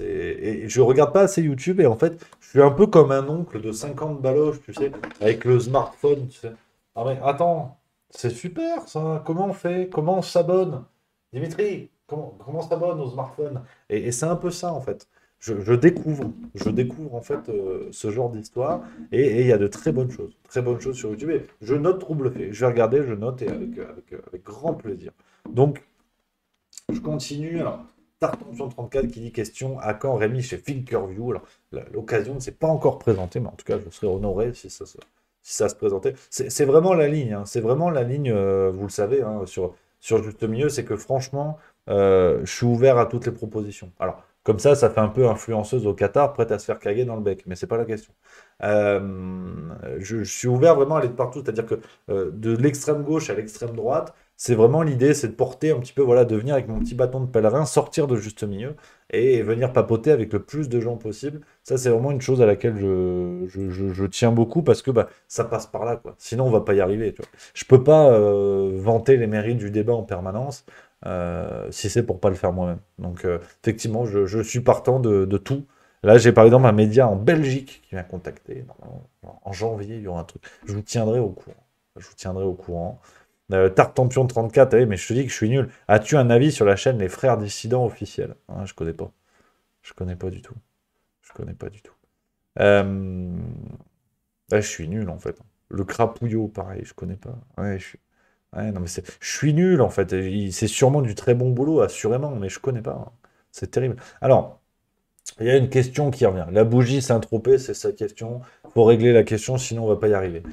Et je regarde pas assez YouTube et en fait, je suis un peu comme un oncle de 50 baloches, tu sais, avec le smartphone, tu sais. Ah mais attends, c'est super ça. Comment on fait? Comment on s'abonne? Dimitri, comment on s'abonne au smartphone? Et c'est un peu ça en fait. Je découvre en fait ce genre d'histoire et il y a de très bonnes choses sur YouTube. Et je note trouble fait. Je vais regarder, je note et avec grand plaisir. Donc, je continue. Alors, Tartampion34 qui dit question à quand Rémi chez Thinkerview? Alors, l'occasion ne s'est pas encore présentée, mais en tout cas, je serais honoré si ça se présentait. C'est vraiment la ligne, hein. C'est vraiment la ligne, vous le savez, hein, sur Juste Milieu, c'est que franchement, je suis ouvert à toutes les propositions. Alors, comme ça fait un peu influenceuse au Qatar, prête à se faire caguer dans le bec, mais c'est pas la question. Euh, je suis ouvert vraiment à aller de partout, c'est-à-dire que de l'extrême gauche à l'extrême droite, c'est vraiment l'idée, c'est de porter un petit peu, voilà, de venir avec mon petit bâton de pèlerin, sortir de juste milieu et venir papoter avec le plus de gens possible. Ça, c'est vraiment une chose à laquelle je tiens beaucoup parce que bah, ça passe par là, quoi. Sinon, on va pas y arriver, tu vois. Je peux pas vanter les mérites du débat en permanence si c'est pour pas le faire moi-même. Donc, effectivement, je suis partant de tout. Là, j'ai par exemple un média en Belgique qui m'a contacté. Normalement, en janvier, il y aura un truc. Je vous tiendrai au courant. Je vous tiendrai au courant. Tartampion 34, mais je te dis que je suis nul. As-tu un avis sur la chaîne Les Frères Dissidents officiels? Ah, je connais pas. Je connais pas du tout. Je connais pas du tout. Euh, je suis nul en fait. Le Crapouillot, pareil, je connais pas. Ouais, non, mais je suis nul en fait. C'est sûrement du très bon boulot, assurément, mais je connais pas, hein. C'est terrible. Alors, il y a une question qui revient. La bougie Saint-Tropez, c'est sa question. Faut régler la question, sinon on va pas y arriver.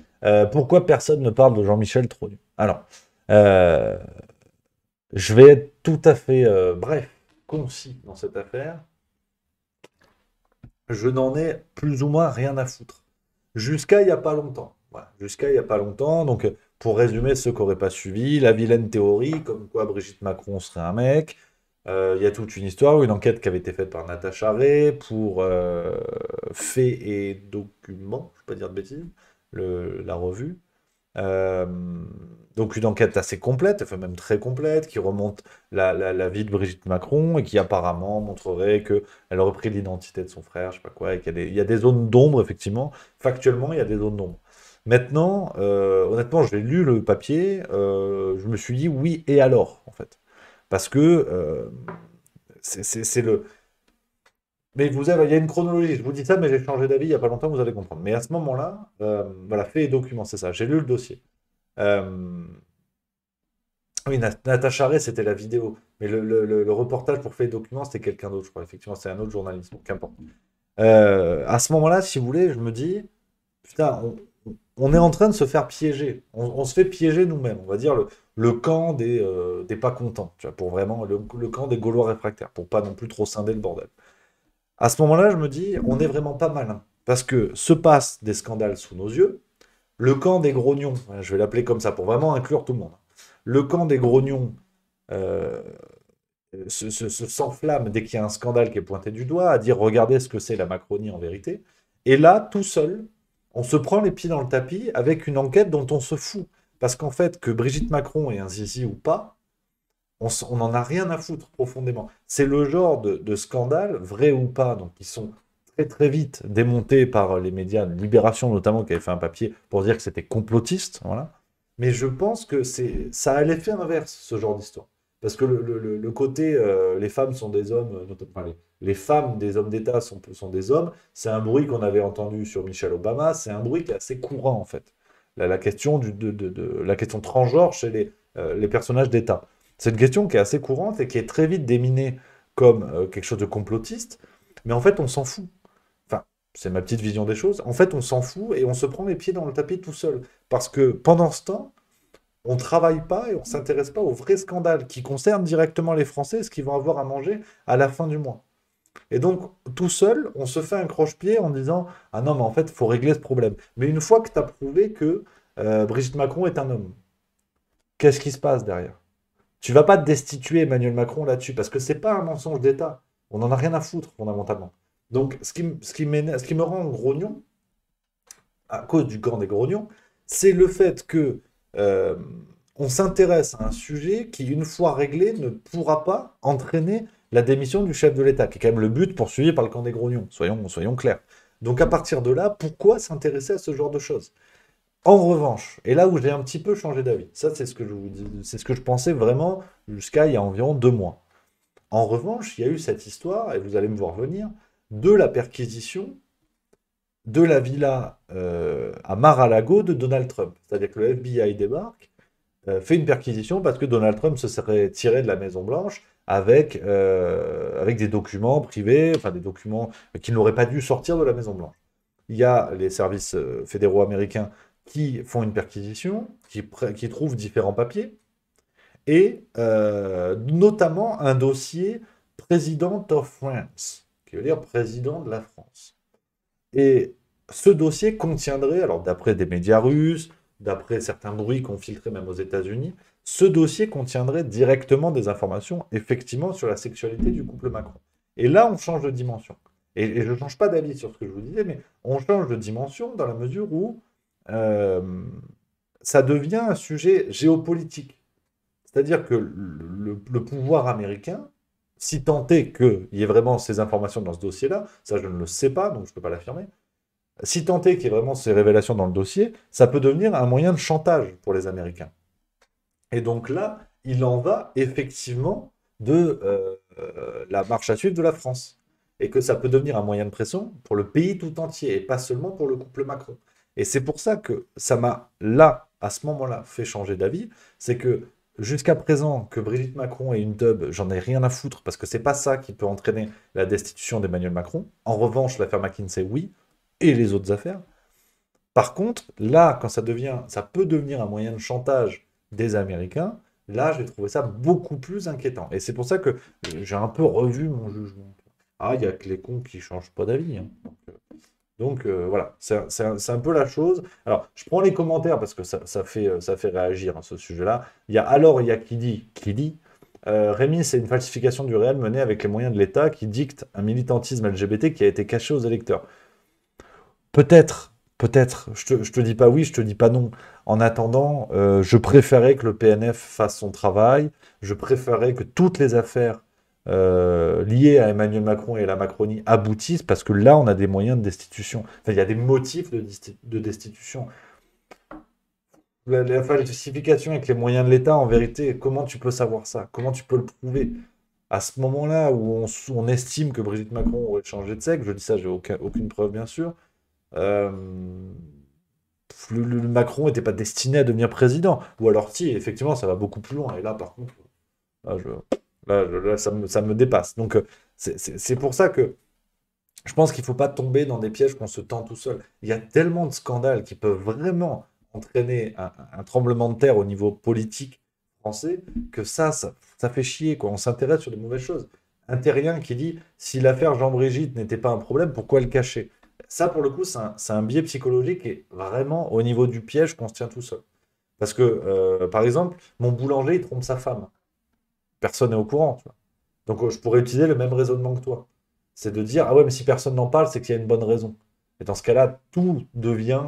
Pourquoi personne ne parle de Jean-Michel Trogneux? Alors, euh, je vais être tout à fait bref, concis dans cette affaire. Je n'en ai plus ou moins rien à foutre. Jusqu'à il n'y a pas longtemps. Voilà. Jusqu'à il n'y a pas longtemps. Donc, pour résumer ceux qui n'auraient pas suivi, la vilaine théorie, comme quoi Brigitte Macron serait un mec. Il y a toute une histoire, une enquête qui avait été faite par Natacha Ray pour Faits et Documents, je ne vais pas dire de bêtises, la revue. Euh, donc une enquête assez complète, enfin même très complète, qui remonte la vie de Brigitte Macron et qui apparemment montrerait qu'elle aurait pris l'identité de son frère, je sais pas quoi, et qu'il y a des zones d'ombre, effectivement. Factuellement, il y a des zones d'ombre. Maintenant, honnêtement, j'ai lu le papier, je me suis dit oui, et alors, en fait. Parce que c'est le. Mais vous avez, il y a une chronologie, je vous dis ça, mais j'ai changé d'avis il n'y a pas longtemps, vous allez comprendre. Mais à ce moment-là, voilà, fait et document, c'est ça, j'ai lu le dossier. Euh, oui, Natacha Ray, c'était la vidéo. Mais le reportage pour fait document, c'était quelqu'un d'autre, je crois. Effectivement, c'est un autre journaliste, donc qu'importe. À ce moment-là, si vous voulez, je me dis, putain, on est en train de se faire piéger. On se fait piéger nous-mêmes. On va dire le camp des pas contents, tu vois, pour vraiment le camp des Gaulois réfractaires, pour pas non plus trop scinder le bordel. À ce moment-là, je me dis, on est vraiment pas malin. Parce que se passent des scandales sous nos yeux. Le camp des grognons, je vais l'appeler comme ça pour vraiment inclure tout le monde. Le camp des grognons euh, s'enflamme dès qu'il y a un scandale qui est pointé du doigt, à dire regardez ce que c'est la Macronie en vérité. Et là, tout seul, on se prend les pieds dans le tapis avec une enquête dont on se fout. Parce qu'en fait, que Brigitte Macron ait un zizi ou pas, on n'en a rien à foutre profondément. C'est le genre de scandale, vrai ou pas, donc qui sont très très vite démontés par les médias, Libération notamment, qui avait fait un papier pour dire que c'était complotiste, voilà. Mais je pense que ça a l'effet inverse, ce genre d'histoire. Parce que le côté, les femmes sont des hommes, enfin, les femmes des hommes d'État sont des hommes, c'est un bruit qu'on avait entendu sur Michelle Obama, c'est un bruit qui est assez courant en fait. La question la question transgenre chez les personnages d'État. C'est une question qui est assez courante et qui est très vite déminée comme quelque chose de complotiste, mais en fait on s'en fout. Enfin, c'est ma petite vision des choses. En fait, on s'en fout et on se prend les pieds dans le tapis tout seul. Parce que pendant ce temps, on ne travaille pas et on ne s'intéresse pas aux vrais scandales qui concernent directement les Français, ce qu'ils vont avoir à manger à la fin du mois. Et donc, tout seul, on se fait un croche-pied en disant, ah non, mais en fait, il faut régler ce problème. Mais une fois que tu as prouvé que Brigitte Macron est un homme, qu'est-ce qui se passe derrière? Tu vas pas destituer Emmanuel Macron là-dessus, parce que c'est pas un mensonge d'État. On n'en a rien à foutre, fondamentalement. Donc, ce qui me rend grognon, à cause du camp des grognons, c'est le fait que euh, on s'intéresse à un sujet qui, une fois réglé, ne pourra pas entraîner la démission du chef de l'État, qui est quand même le but poursuivi par le camp des grognons, soyons clairs. Donc à partir de là, pourquoi s'intéresser à ce genre de choses? En revanche, et là où j'ai un petit peu changé d'avis, ça c'est ce que je vous dis, c'est ce que je pensais vraiment jusqu'à il y a environ 2 mois. En revanche, il y a eu cette histoire, et vous allez me voir venir, de la perquisition de la villa à Mar-a-Lago de Donald Trump. C'est-à-dire que le FBI débarque, fait une perquisition parce que Donald Trump se serait tiré de la Maison-Blanche avec des documents privés, enfin des documents qui n'auraient pas dû sortir de la Maison-Blanche. Il y a les services fédéraux américains qui font une perquisition, qui trouvent différents papiers, et notamment un dossier President of France, qui veut dire président de la France. Et ce dossier contiendrait, alors d'après des médias russes, d'après certains bruits qu'on filtrait même aux États-Unis, ce dossier contiendrait directement des informations, effectivement, sur la sexualité du couple Macron. Et là, on change de dimension. Et je ne change pas d'avis sur ce que je vous disais, mais on change de dimension dans la mesure où euh, ça devient un sujet géopolitique. C'est-à-dire que le pouvoir américain, si tant est qu'il y ait vraiment ces informations dans ce dossier-là, ça je ne le sais pas, donc je ne peux pas l'affirmer, si tant est qu'il y ait vraiment ces révélations dans le dossier, ça peut devenir un moyen de chantage pour les Américains. Et donc là, il en va effectivement de la marche à suivre de la France. Et que ça peut devenir un moyen de pression pour le pays tout entier, et pas seulement pour le couple Macron. Et c'est pour ça que ça m'a, là, à ce moment-là, fait changer d'avis. C'est que jusqu'à présent, que Brigitte Macron ait une teub, j'en ai rien à foutre, parce que c'est pas ça qui peut entraîner la destitution d'Emmanuel Macron. En revanche, l'affaire McKinsey, oui, et les autres affaires. Par contre, là, quand ça peut devenir un moyen de chantage des Américains, là, j'ai trouvé ça beaucoup plus inquiétant. Et c'est pour ça que j'ai un peu revu mon jugement. Ah, il y a que les cons qui changent pas d'avis, hein. Donc, voilà, c'est un peu la chose. Alors, je prends les commentaires parce que ça fait réagir, hein, ce sujet-là. Il y a qui dit, Rémi, c'est une falsification du réel menée avec les moyens de l'État qui dicte un militantisme LGBT qui a été caché aux électeurs. Peut-être, je te dis pas oui, je te dis pas non. En attendant, je préférais que le PNF fasse son travail, je préférais que toutes les affaires liées à Emmanuel Macron et à la Macronie aboutissent, parce que là, on a des moyens de destitution. Enfin, il y a des motifs de destitution. La falsification avec les moyens de l'État, en vérité, comment tu peux savoir ça? Comment tu peux le prouver? À ce moment-là où on estime que Brigitte Macron aurait changé de sexe, je dis ça, j'ai aucune preuve, bien sûr. euh, le Macron n'était pas destiné à devenir président. Ou alors, si, effectivement, ça va beaucoup plus loin. Et là, par contre, là, là, ça me dépasse. Donc, c'est pour ça que je pense qu'il ne faut pas tomber dans des pièges qu'on se tend tout seul. Il y a tellement de scandales qui peuvent vraiment entraîner un tremblement de terre au niveau politique français que ça fait chier, quoi. On s'intéresse sur de mauvaises choses. Un terrien qui dit, si l'affaire Jean-Brigitte n'était pas un problème, pourquoi le cacher? Ça, pour le coup, c'est un biais psychologique et vraiment au niveau du piège qu'on se tient tout seul. Parce que, par exemple, mon boulanger, il trompe sa femme. Personne n'est au courant, tu vois. Donc, je pourrais utiliser le même raisonnement que toi. C'est de dire, ah ouais, mais si personne n'en parle, c'est qu'il y a une bonne raison. Et dans ce cas-là, tout devient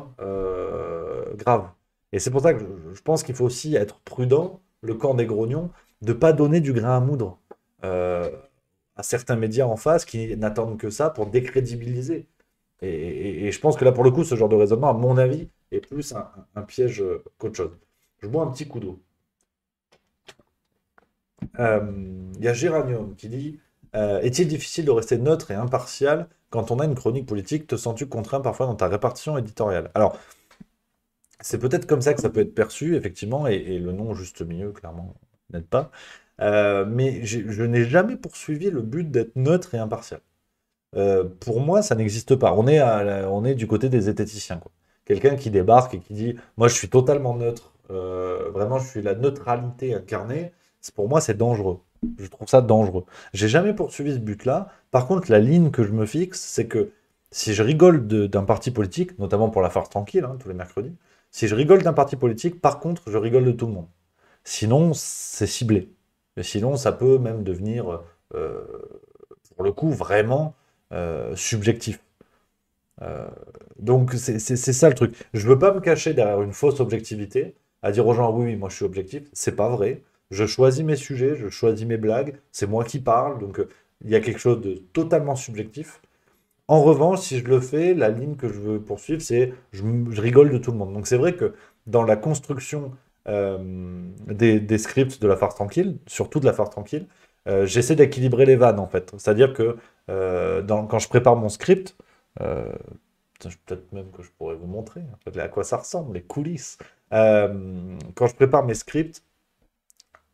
grave. Et c'est pour ça que je pense qu'il faut aussi être prudent, le camp des grognons, de ne pas donner du grain à moudre euh, à certains médias en face qui n'attendent que ça pour décrédibiliser. Et je pense que là, pour le coup, ce genre de raisonnement, à mon avis, est plus un piège qu'autre chose. Je bois un petit coup d'eau. Il y a Géranium qui dit est-il difficile de rester neutre et impartial quand on a une chronique politique? Te sens-tu contraint parfois dans ta répartition éditoriale? Alors, c'est peut-être comme ça que ça peut être perçu, effectivement, et le nom juste milieu, clairement, n'aide pas. Mais je n'ai jamais poursuivi le but d'être neutre et impartial. Pour moi, ça n'existe pas. On est du côté des zététiciens, quoi. Quelqu'un qui débarque et qui dit, moi, je suis totalement neutre. Vraiment, je suis la neutralité incarnée. Pour moi, c'est dangereux. Je trouve ça dangereux. J'ai jamais poursuivi ce but-là. Par contre, la ligne que je me fixe, c'est que si je rigole d'un parti politique, notamment pour la farce tranquille, hein, tous les mercredis, si je rigole d'un parti politique, par contre, je rigole de tout le monde. Sinon, c'est ciblé. Et sinon, ça peut même devenir, euh, pour le coup, vraiment subjectif. Euh, donc, c'est ça le truc. Je veux pas me cacher derrière une fausse objectivité, à dire aux gens, oui, oui, moi je suis objectif. C'est pas vrai. Je choisis mes sujets, je choisis mes blagues, c'est moi qui parle, donc il y a quelque chose de totalement subjectif. En revanche, si je le fais, la ligne que je veux poursuivre, c'est je rigole de tout le monde. Donc c'est vrai que dans la construction des scripts de la farce tranquille, surtout de la farce tranquille, j'essaie d'équilibrer les vannes en fait. C'est-à-dire que quand je prépare mon script, euh, peut-être même que je pourrais vous montrer en fait, à quoi ça ressemble, les coulisses. Quand je prépare mes scripts,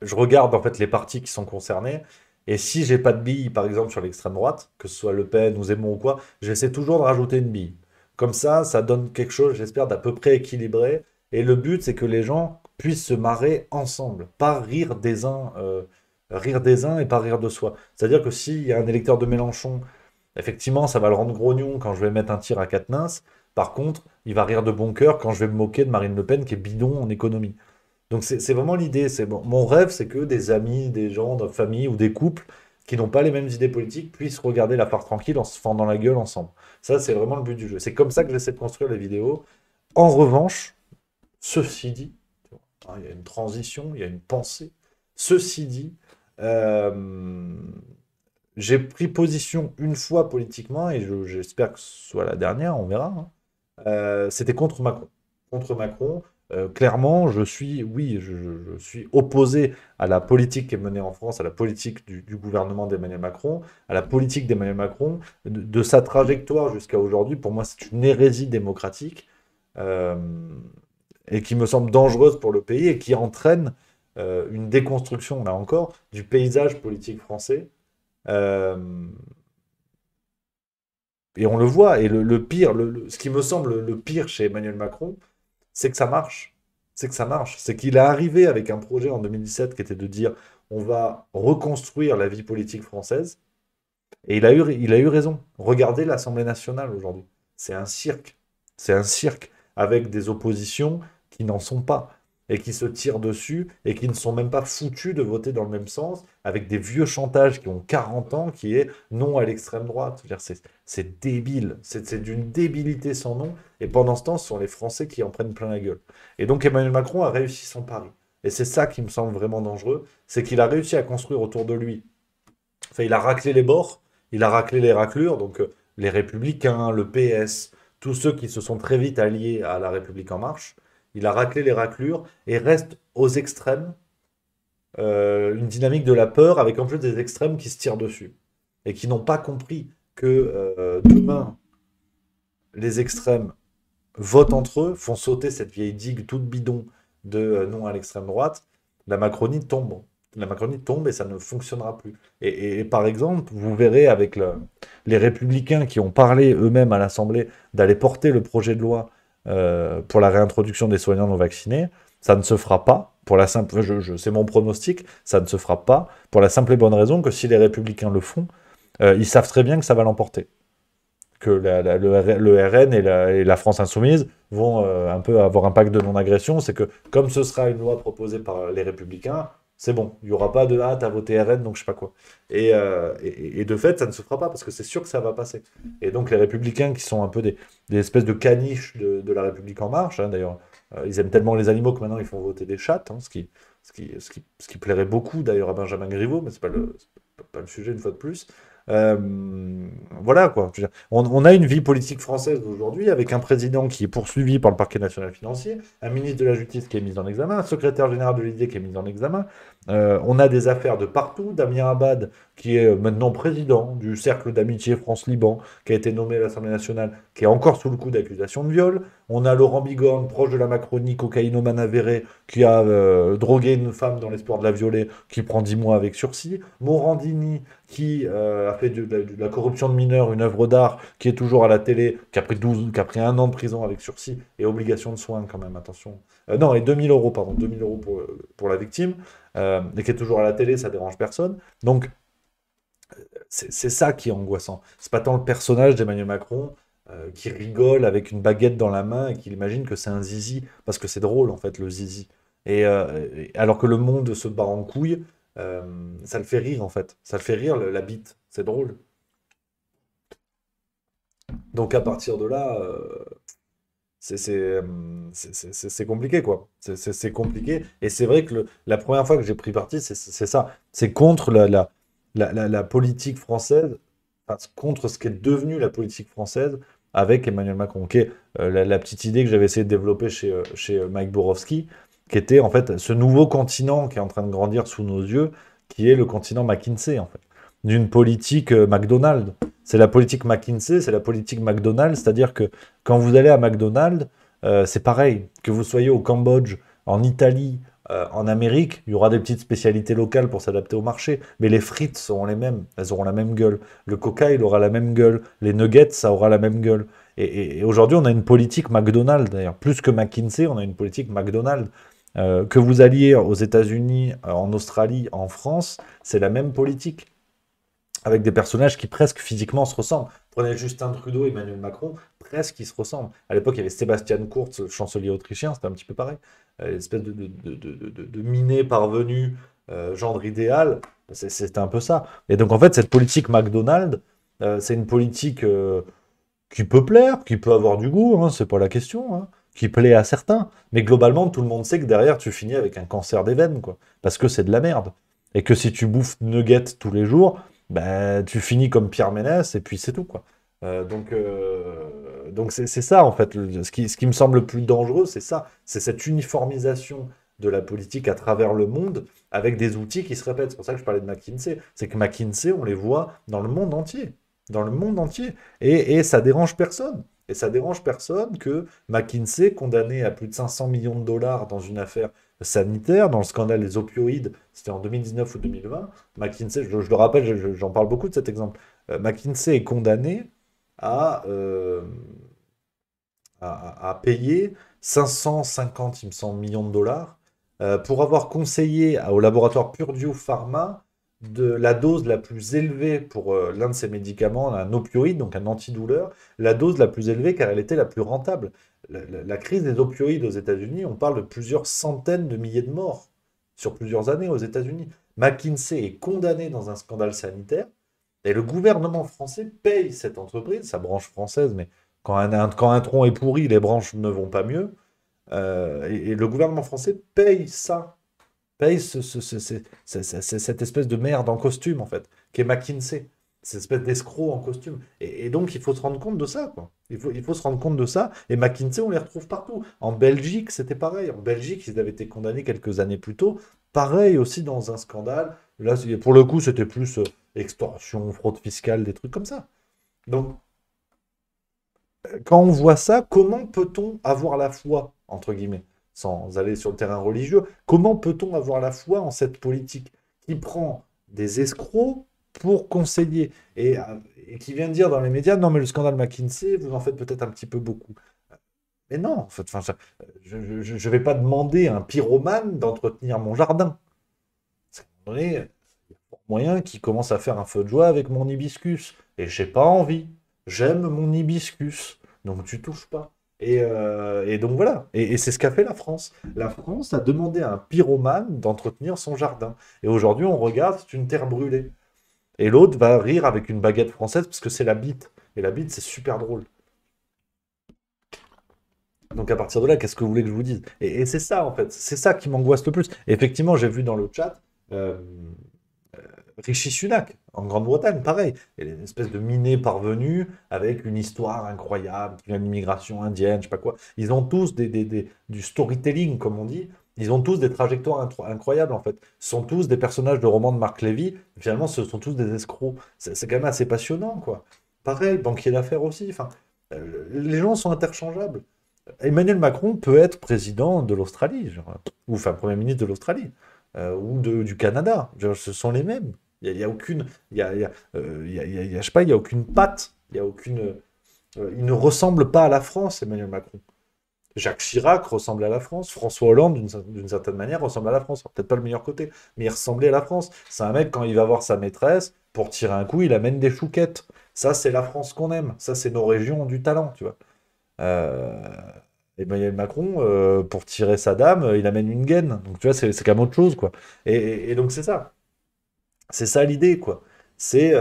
je regarde en fait les partis qui sont concernés. Et si j'ai pas de bille, par exemple sur l'extrême droite, que ce soit Le Pen ou Zemmour ou quoi, j'essaie toujours de rajouter une bille. Comme ça donne quelque chose, j'espère, d'à peu près équilibré. Et le but, c'est que les gens puissent se marrer ensemble, pas rire des uns et pas rire de soi. C'est-à-dire que s'il y a un électeur de Mélenchon, effectivement, ça va le rendre grognon quand je vais mettre un tir à Quatennens. Par contre, il va rire de bon cœur quand je vais me moquer de Marine Le Pen qui est bidon en économie. Donc c'est vraiment l'idée. Mon rêve, c'est que des amis, des gens de famille ou des couples qui n'ont pas les mêmes idées politiques puissent regarder la part tranquille en se fendant la gueule ensemble. Ça, c'est vraiment le but du jeu. C'est comme ça que j'essaie de construire les vidéos. En revanche, ceci dit, hein, il y a une transition, il y a une pensée. Ceci dit, euh, j'ai pris position une fois politiquement, et j'espère que ce soit la dernière, on verra, hein. C'était contre Macron. Contre Macron, clairement, oui, je suis opposé à la politique qui est menée en France, à la politique du gouvernement d'Emmanuel Macron, à la politique d'Emmanuel Macron, de sa trajectoire jusqu'à aujourd'hui. Pour moi, c'est une hérésie démocratique euh, et qui me semble dangereuse pour le pays et qui entraîne une déconstruction, là encore, du paysage politique français. Euh, et on le voit. Et le pire, ce qui me semble le pire chez Emmanuel Macron, c'est que ça marche. C'est que ça marche. C'est qu'il est arrivé avec un projet en 2017 qui était de dire on va reconstruire la vie politique française. Et il a eu raison. Regardez l'Assemblée nationale aujourd'hui. C'est un cirque. C'est un cirque avec des oppositions qui n'en sont pas et qui se tirent dessus et qui ne sont même pas foutus de voter dans le même sens avec des vieux chantages qui ont 40 ans qui est non à l'extrême droite. Je veux dire, c'est débile. C'est d'une débilité sans nom. Et pendant ce temps, ce sont les Français qui en prennent plein la gueule. Et donc Emmanuel Macron a réussi son pari. Et c'est ça qui me semble vraiment dangereux, c'est qu'il a réussi à construire autour de lui. Enfin, il a raclé les bords, il a raclé les raclures, donc les Républicains, le PS, tous ceux qui se sont très vite alliés à la République en marche. Il a raclé les raclures et reste aux extrêmes une dynamique de la peur avec en plus des extrêmes qui se tirent dessus et qui n'ont pas compris que demain, les extrêmes votent entre eux, font sauter cette vieille digue toute bidon de non à l'extrême droite, la Macronie tombe. La Macronie tombe et ça ne fonctionnera plus. Et par exemple, vous verrez avec les Républicains qui ont parlé eux-mêmes à l'Assemblée d'aller porter le projet de loi pour la réintroduction des soignants non vaccinés, ça ne se fera pas. Pour la simple, c'est mon pronostic, ça ne se fera pas pour la simple et bonne raison que si les Républicains le font, ils savent très bien que ça va l'emporter, que le RN et la France insoumise vont un peu avoir un pacte de non-agression. C'est que comme ce sera une loi proposée par les Républicains, c'est bon, il n'y aura pas de «Ah, t'as voté RN, donc je sais pas quoi». Et de fait, ça ne se fera pas, parce que c'est sûr que ça va passer. Et donc les Républicains, qui sont un peu des espèces de caniches de la République En Marche, hein, d'ailleurs, ils aiment tellement les animaux que maintenant ils font voter des chattes, hein, ce qui plairait beaucoup d'ailleurs à Benjamin Griveaux, mais c'est pas le sujet une fois de plus. Euh, voilà quoi. Je veux dire, on a une vie politique française aujourd'hui avec un président qui est poursuivi par le parquet national financier, un ministre de la Justice qui est mis en examen, un secrétaire général de l'Élysée qui est mis en examen. On a des affaires de partout. Damien Abad, qui est maintenant président du cercle d'amitié France-Liban, qui a été nommé à l'Assemblée nationale, qui est encore sous le coup d'accusations de viol. On a Laurent Bigorne, proche de la Macronie, cocaïnomane avéré, qui a drogué une femme dans l'espoir de la violer, qui prend 10 mois avec sursis. Morandini, qui a fait de la corruption de mineurs une œuvre d'art, qui est toujours à la télé, qui a pris 1 an de prison avec sursis et obligation de soins quand même, attention. Non, et 2000 euros, pardon, 2000 euros pour la victime, et qui est toujours à la télé, ça dérange personne. Donc, c'est ça qui est angoissant. C'est pas tant le personnage d'Emmanuel Macron qui rigole avec une baguette dans la main et qui imagine que c'est un zizi, parce que c'est drôle en fait le zizi. Alors que le monde se bat en couille, ça le fait rire en fait. Ça le fait rire la bite, c'est drôle. Donc à partir de là, c'est compliqué quoi. C'est compliqué. Et c'est vrai que la première fois que j'ai pris parti, c'est ça. C'est contre la politique française, enfin, contre ce qui est devenu la politique française avec Emmanuel Macron, qui est la petite idée que j'avais essayé de développer chez Mike Borowski, qui était en fait ce nouveau continent qui est en train de grandir sous nos yeux, qui est le continent McKinsey, en fait, d'une politique McDonald's. C'est la politique McKinsey, c'est la politique McDonald's, c'est-à-dire que quand vous allez à McDonald's, c'est pareil, que vous soyez au Cambodge, en Italie, en Amérique, il y aura des petites spécialités locales pour s'adapter au marché, mais les frites seront les mêmes, elles auront la même gueule. Le coca, il aura la même gueule. Les nuggets, ça aura la même gueule. Et aujourd'hui, on a une politique McDonald's, d'ailleurs. Plus que McKinsey, on a une politique McDonald's. Que vous alliez aux États-Unis, en Australie, en France, c'est la même politique avec des personnages qui presque physiquement se ressemblent. Prenez Justin Trudeau et Emmanuel Macron, presque ils se ressemblent. À l'époque, il y avait Sébastien Kurz, le chancelier autrichien, c'était un petit peu pareil. Une espèce de minet parvenu, gendre idéal, c'était un peu ça. Et donc en fait, cette politique McDonald's, c'est une politique qui peut plaire, qui peut avoir du goût, hein, c'est pas la question, hein, qui plaît à certains. Mais globalement, tout le monde sait que derrière, tu finis avec un cancer des veines, quoi. Parce que c'est de la merde. Et que si tu bouffes nuggets tous les jours, ben, tu finis comme Pierre Ménès et puis c'est tout, quoi. Donc c'est ça, en fait. Ce qui me semble le plus dangereux, c'est ça. C'est cette uniformisation de la politique à travers le monde avec des outils qui se répètent. C'est pour ça que je parlais de McKinsey. C'est que McKinsey, on les voit dans le monde entier. Dans le monde entier. Et ça dérange personne. Et ça dérange personne que McKinsey, condamné à plus de 500 millions de dollars dans une affaire sanitaire, dans le scandale des opioïdes, c'était en 2019 ou 2020, McKinsey, je le rappelle, j'en parle beaucoup de cet exemple, McKinsey est condamné à, euh, à payer 550, il me semble, millions de dollars pour avoir conseillé au laboratoire Purdue Pharma de la dose la plus élevée pour l'un de ses médicaments, un opioïde, donc un antidouleur, la dose la plus élevée car elle était la plus rentable. La crise des opioïdes aux États-Unis, on parle de plusieurs centaines de milliers de morts sur plusieurs années aux États-Unis. McKinsey est condamné dans un scandale sanitaire et le gouvernement français paye cette entreprise, sa branche française, mais quand un tronc est pourri, les branches ne vont pas mieux. Et le gouvernement français paye ça, paye cette espèce de merde en costume, en fait, qui est McKinsey. Cette espèce d'escroc en costume. Et donc, il faut se rendre compte de ça, quoi. Il faut se rendre compte de ça. Et McKinsey, on les retrouve partout. En Belgique, c'était pareil. En Belgique, ils avaient été condamnés quelques années plus tôt. Pareil aussi dans un scandale. Là, pour le coup, c'était plus extorsion, fraude fiscale, des trucs comme ça. Donc, quand on voit ça, comment peut-on avoir la foi, entre guillemets, sans aller sur le terrain religieux, comment peut-on avoir la foi en cette politique qui prend des escrocs pour conseiller et qui vient de dire dans les médias, non mais le scandale McKinsey, vous en faites peut-être un petit peu beaucoup. Mais non, en fait, enfin, je ne vais pas demander à un pyromane d'entretenir mon jardin. À un moment donné, il y a moyen qu'il commence à faire un feu de joie avec mon hibiscus. Et j'ai pas envie. J'aime mon hibiscus. Donc tu touches pas. Et donc voilà. Et c'est ce qu'a fait la France. La France a demandé à un pyromane d'entretenir son jardin. Et aujourd'hui, on regarde, c'est une terre brûlée. Et l'autre va rire avec une baguette française parce que c'est la bite. Et la bite, c'est super drôle. Donc à partir de là, qu'est-ce que vous voulez que je vous dise? Et c'est ça, en fait. C'est ça qui m'angoisse le plus. Et effectivement, j'ai vu dans le chat, euh, Rishi Sunak, en Grande-Bretagne, pareil. Il y a une espèce de miné parvenu avec une histoire incroyable qui vient de l'immigration indienne, je sais pas quoi. Ils ont tous du storytelling, comme on dit. Ils ont tous des trajectoires incroyables, en fait. Ce sont tous des personnages de romans de Marc Lévy. Finalement, ce sont tous des escrocs. C'est quand même assez passionnant, quoi. Pareil, banquier d'affaires aussi. Enfin, les gens sont interchangeables. Emmanuel Macron peut être président de l'Australie, genre, ou enfin Premier ministre de l'Australie, du Canada. Genre, ce sont les mêmes. Il y a aucune, je sais pas, il y a aucune patte, il y a aucune, il ne ressemble pas à la France, Emmanuel Macron. Jacques Chirac ressemble à la France, François Hollande, d'une certaine manière, ressemble à la France. Alors, peut-être pas le meilleur côté, mais il ressemblait à la France. C'est un mec, quand il va voir sa maîtresse, pour tirer un coup, il amène des chouquettes. Ça, c'est la France qu'on aime. Ça, c'est nos régions du talent, tu vois. Euh, Emmanuel Macron, pour tirer sa dame, il amène une gaine. Donc, tu vois, c'est quand même autre chose, quoi. Et donc, c'est ça. C'est ça l'idée, quoi. C'est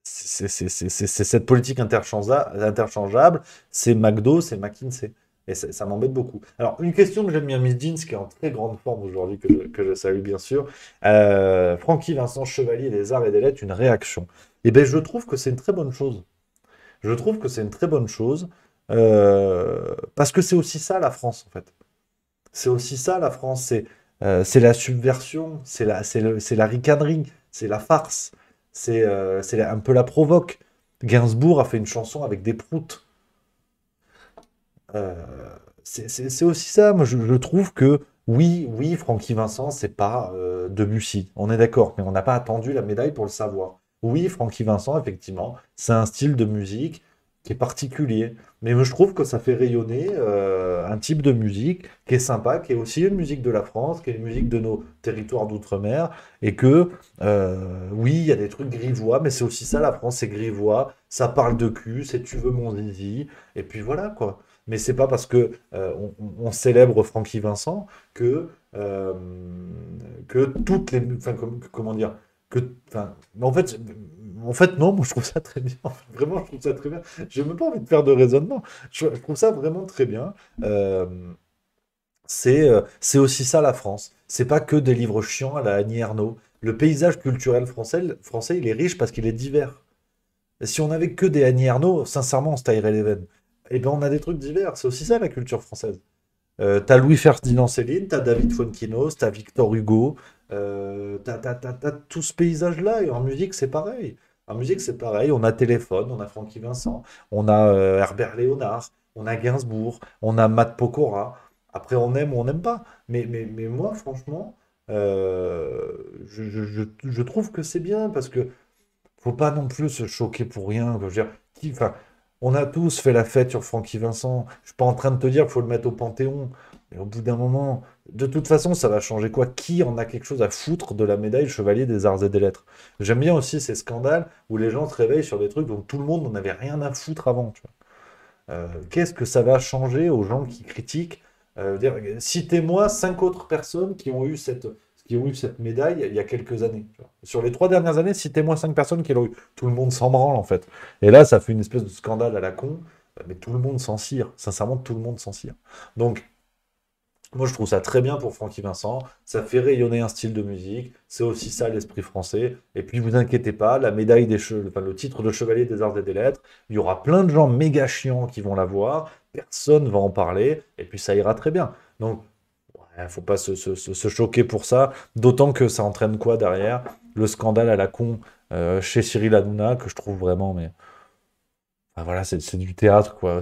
c'est cette politique interchangeable, c'est McDo, c'est McKinsey. Et ça m'embête beaucoup. Alors, une question que j'aime bien, Miss Jeans, qui est en très grande forme aujourd'hui, que je salue bien sûr. Francky Vincent Chevalier des Arts et des Lettres, une réaction. Eh bien, je trouve que c'est une très bonne chose. Je trouve que c'est une très bonne chose. Parce que c'est aussi ça, la France, en fait. C'est aussi ça, la France. C'est la subversion, c'est la ricanerie, c'est la farce, c'est un peu la provoque. Gainsbourg a fait une chanson avec des proutes. Euh, c'est aussi ça. Moi, je trouve que oui, oui, Francky Vincent, c'est pas Debussy. On est d'accord, mais on n'a pas attendu la médaille pour le savoir. Oui, Francky Vincent, effectivement, c'est un style de musique qui est particulier. Mais moi, je trouve que ça fait rayonner un type de musique qui est sympa, qui est aussi une musique de la France, qui est une musique de nos territoires d'outre-mer, et que oui, il y a des trucs grivois, mais c'est aussi ça la France, c'est grivois, ça parle de cul, c'est tu veux mon zizi, et puis voilà quoi. Mais c'est pas parce que on célèbre Francky Vincent que que toutes les, enfin comment dire, que, enfin, mais en fait non, moi je trouve ça très bien. Vraiment, je trouve ça très bien. J'ai même pas envie de faire de raisonnement. Je trouve ça vraiment très bien. Euh, c'est aussi ça la France. C'est pas que des livres chiants à la Annie Ernaux. Le paysage culturel français, il est riche parce qu'il est divers. Et si on avait que des Annie Ernaux, sincèrement, on se taillerait les veines. Eh ben, on a des trucs divers. C'est aussi ça la culture française. T'as Louis-Ferdinand Céline, t'as David Fuenquinos, t'as Victor Hugo, t'as tout ce paysage-là. Et en musique, c'est pareil. En musique, c'est pareil. On a Téléphone, on a Francky Vincent, on a Herbert Léonard, on a Gainsbourg, on a Matt Pokora. Après, on aime ou on n'aime pas. Mais moi, franchement, je trouve que c'est bien parce que faut pas non plus se choquer pour rien. Je veux dire, enfin, on a tous fait la fête sur Francky Vincent. Je suis pas en train de te dire qu'il faut le mettre au Panthéon. Mais au bout d'un moment, de toute façon, ça va changer quoi? Qui en a quelque chose à foutre de la médaille Chevalier des Arts et des Lettres? J'aime bien aussi ces scandales où les gens se réveillent sur des trucs dont tout le monde n'en avait rien à foutre avant. Tu vois. Qu'est-ce que ça va changer aux gens qui critiquent? Citez-moi 5 autres personnes qui ont eu cette médaille il y a quelques années. Tu vois. Sur les 3 dernières années, citez-moi 5 personnes qui l'ont eu. Tout le monde s'en branle, en fait. Et là, ça fait une espèce de scandale à la con, mais tout le monde s'en cire. Sincèrement, tout le monde s'en cire. Donc, moi, je trouve ça très bien pour Francky Vincent. Ça fait rayonner un style de musique. C'est aussi ça l'esprit français. Et puis, vous inquiétez pas, la médaille enfin, le titre de chevalier des arts et des lettres, il y aura plein de gens méga chiants qui vont l'avoir. Personne va en parler. Et puis, ça ira très bien. Donc, ouais, faut pas se choquer pour ça. D'autant que ça entraîne quoi derrière? Le scandale à la con chez Cyril Hanouna, que je trouve vraiment, mais enfin, voilà, c'est du théâtre, quoi.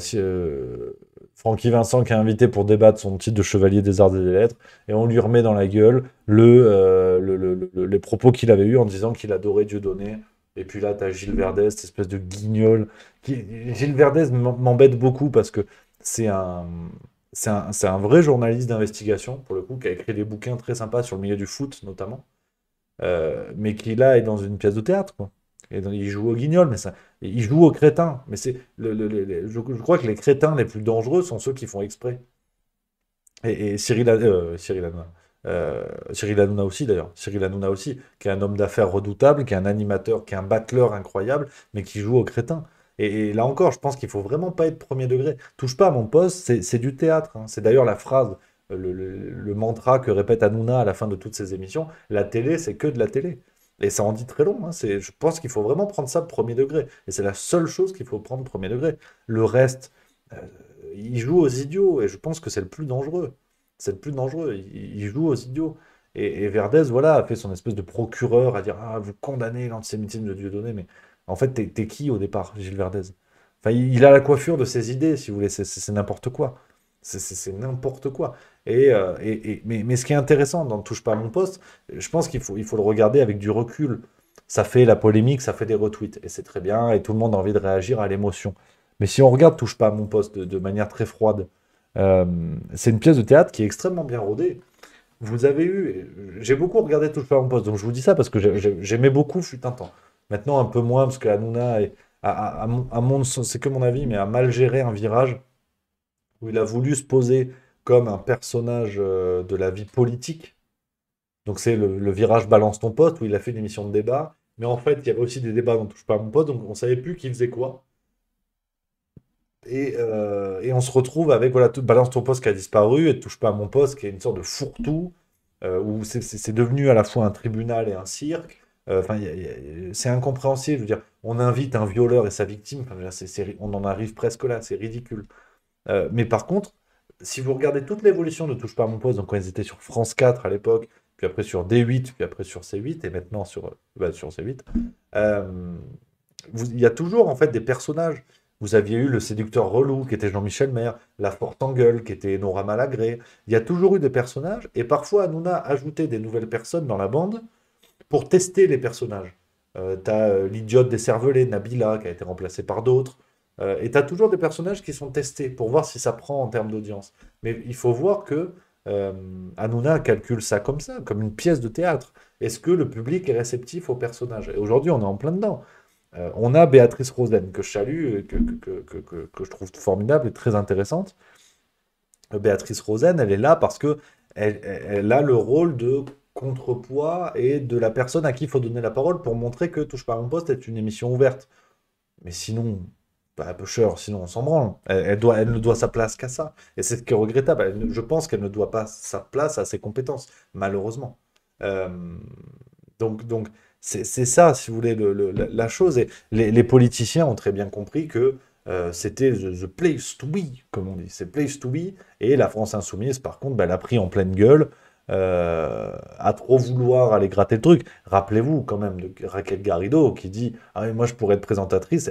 Francky Vincent qui est invité pour débattre son titre de chevalier des arts et des lettres, et on lui remet dans la gueule les propos qu'il avait eus en disant qu'il adorait Dieudonné. Et puis là, tu as Gilles Verdez, cette espèce de guignol. Gilles Verdez m'embête beaucoup parce que c'est un, c'est un vrai journaliste d'investigation, pour le coup, qui a écrit des bouquins très sympas sur le milieu du foot, notamment, mais qui là est dans une pièce de théâtre, quoi. Il joue au guignol, mais ça, il joue au crétin. Mais c'est je crois que les crétins les plus dangereux sont ceux qui font exprès. Et Cyril Hanouna aussi d'ailleurs. Cyril Hanouna aussi, qui est un homme d'affaires redoutable, qui est un animateur, qui est un battleur incroyable, mais qui joue au crétin. Et là encore, je pense qu'il faut vraiment pas être premier degré. Touche pas à mon poste, c'est du théâtre, hein. C'est d'ailleurs la phrase, le mantra que répète Hanouna à la fin de toutes ses émissions. La télé, c'est que de la télé. Et ça en dit très long, hein. Je pense qu'il faut vraiment prendre ça premier degré. Et c'est la seule chose qu'il faut prendre premier degré. Le reste, euh, il joue aux idiots, et je pense que c'est le plus dangereux. C'est le plus dangereux. Il joue aux idiots. Et Verdez, voilà, a fait son espèce de procureur à dire: Ah, vous condamnez l'antisémitisme de Dieudonné. Mais en fait, t'es qui au départ, Gilles Verdez? Enfin, il a la coiffure de ses idées, si vous voulez. C'est n'importe quoi. C'est n'importe quoi. Mais ce qui est intéressant dans Touche pas à mon poste, je pense qu'il faut le regarder avec du recul. Ça fait la polémique, ça fait des retweets. Et c'est très bien, et tout le monde a envie de réagir à l'émotion. Mais si on regarde Touche pas à mon poste de manière très froide, euh, c'est une pièce de théâtre qui est extrêmement bien rodée. Vous avez eu. J'ai beaucoup regardé Touche pas à mon poste, donc je vous dis ça parce que j'aimais beaucoup fut un temps. Maintenant, un peu moins, parce que Hanouna, c'est que mon avis, mais a mal géré un virage où il a voulu se poser comme un personnage de la vie politique. Donc c'est le virage Balance ton poste, où il a fait une émission de débat. Mais en fait, il y avait aussi des débats dans Touche pas à mon poste, donc on savait plus qui faisait quoi. Et on se retrouve avec voilà, tout, Balance ton poste qui a disparu et Touche pas à mon poste qui est une sorte de fourre-tout où c'est devenu à la fois un tribunal et un cirque. Enfin, c'est incompréhensible. Je veux dire, on invite un violeur et sa victime. Enfin, je veux dire, on en arrive presque là. C'est ridicule. Mais par contre, si vous regardez toute l'évolution de Touche pas à mon poste, donc quand ils étaient sur France 4 à l'époque, puis après sur D8, puis après sur C8 et maintenant sur C8, euh, il y a toujours en fait des personnages. Vous aviez eu le séducteur relou qui était Jean-Michel Maire, la forte en gueule qui était Nora Malagré. Il y a toujours eu des personnages et parfois Hanouna a ajouté des nouvelles personnes dans la bande pour tester les personnages. T'as l'idiote des cervelets, Nabila, qui a été remplacée par d'autres. Et t'as toujours des personnages qui sont testés pour voir si ça prend en termes d'audience. Mais il faut voir que euh, Hanouna calcule ça comme ça, comme une pièce de théâtre. Est-ce que le public est réceptif aux personnages? Et aujourd'hui, on est en plein dedans. On a Béatrice Rosen, que je salue, et que je trouve formidable et très intéressante. Béatrice Rosen, elle est là parce que elle a le rôle de contrepoids et de la personne à qui il faut donner la parole pour montrer que Touche pas à mon poste est une émission ouverte. Mais sinon, bah, pêcheur, sinon on s'en branle. Elle ne doit sa place qu'à ça. Et c'est ce qui est regrettable. Je pense qu'elle ne doit pas sa place à ses compétences, malheureusement. Euh, donc c'est ça, si vous voulez, la chose. Et les politiciens ont très bien compris que c'était the place to be, comme on dit. C'est place to be. Et la France insoumise, par contre, bah, elle a pris en pleine gueule à trop vouloir aller gratter le truc. Rappelez-vous quand même de Raquel Garrido qui dit ah, mais moi je pourrais être présentatrice.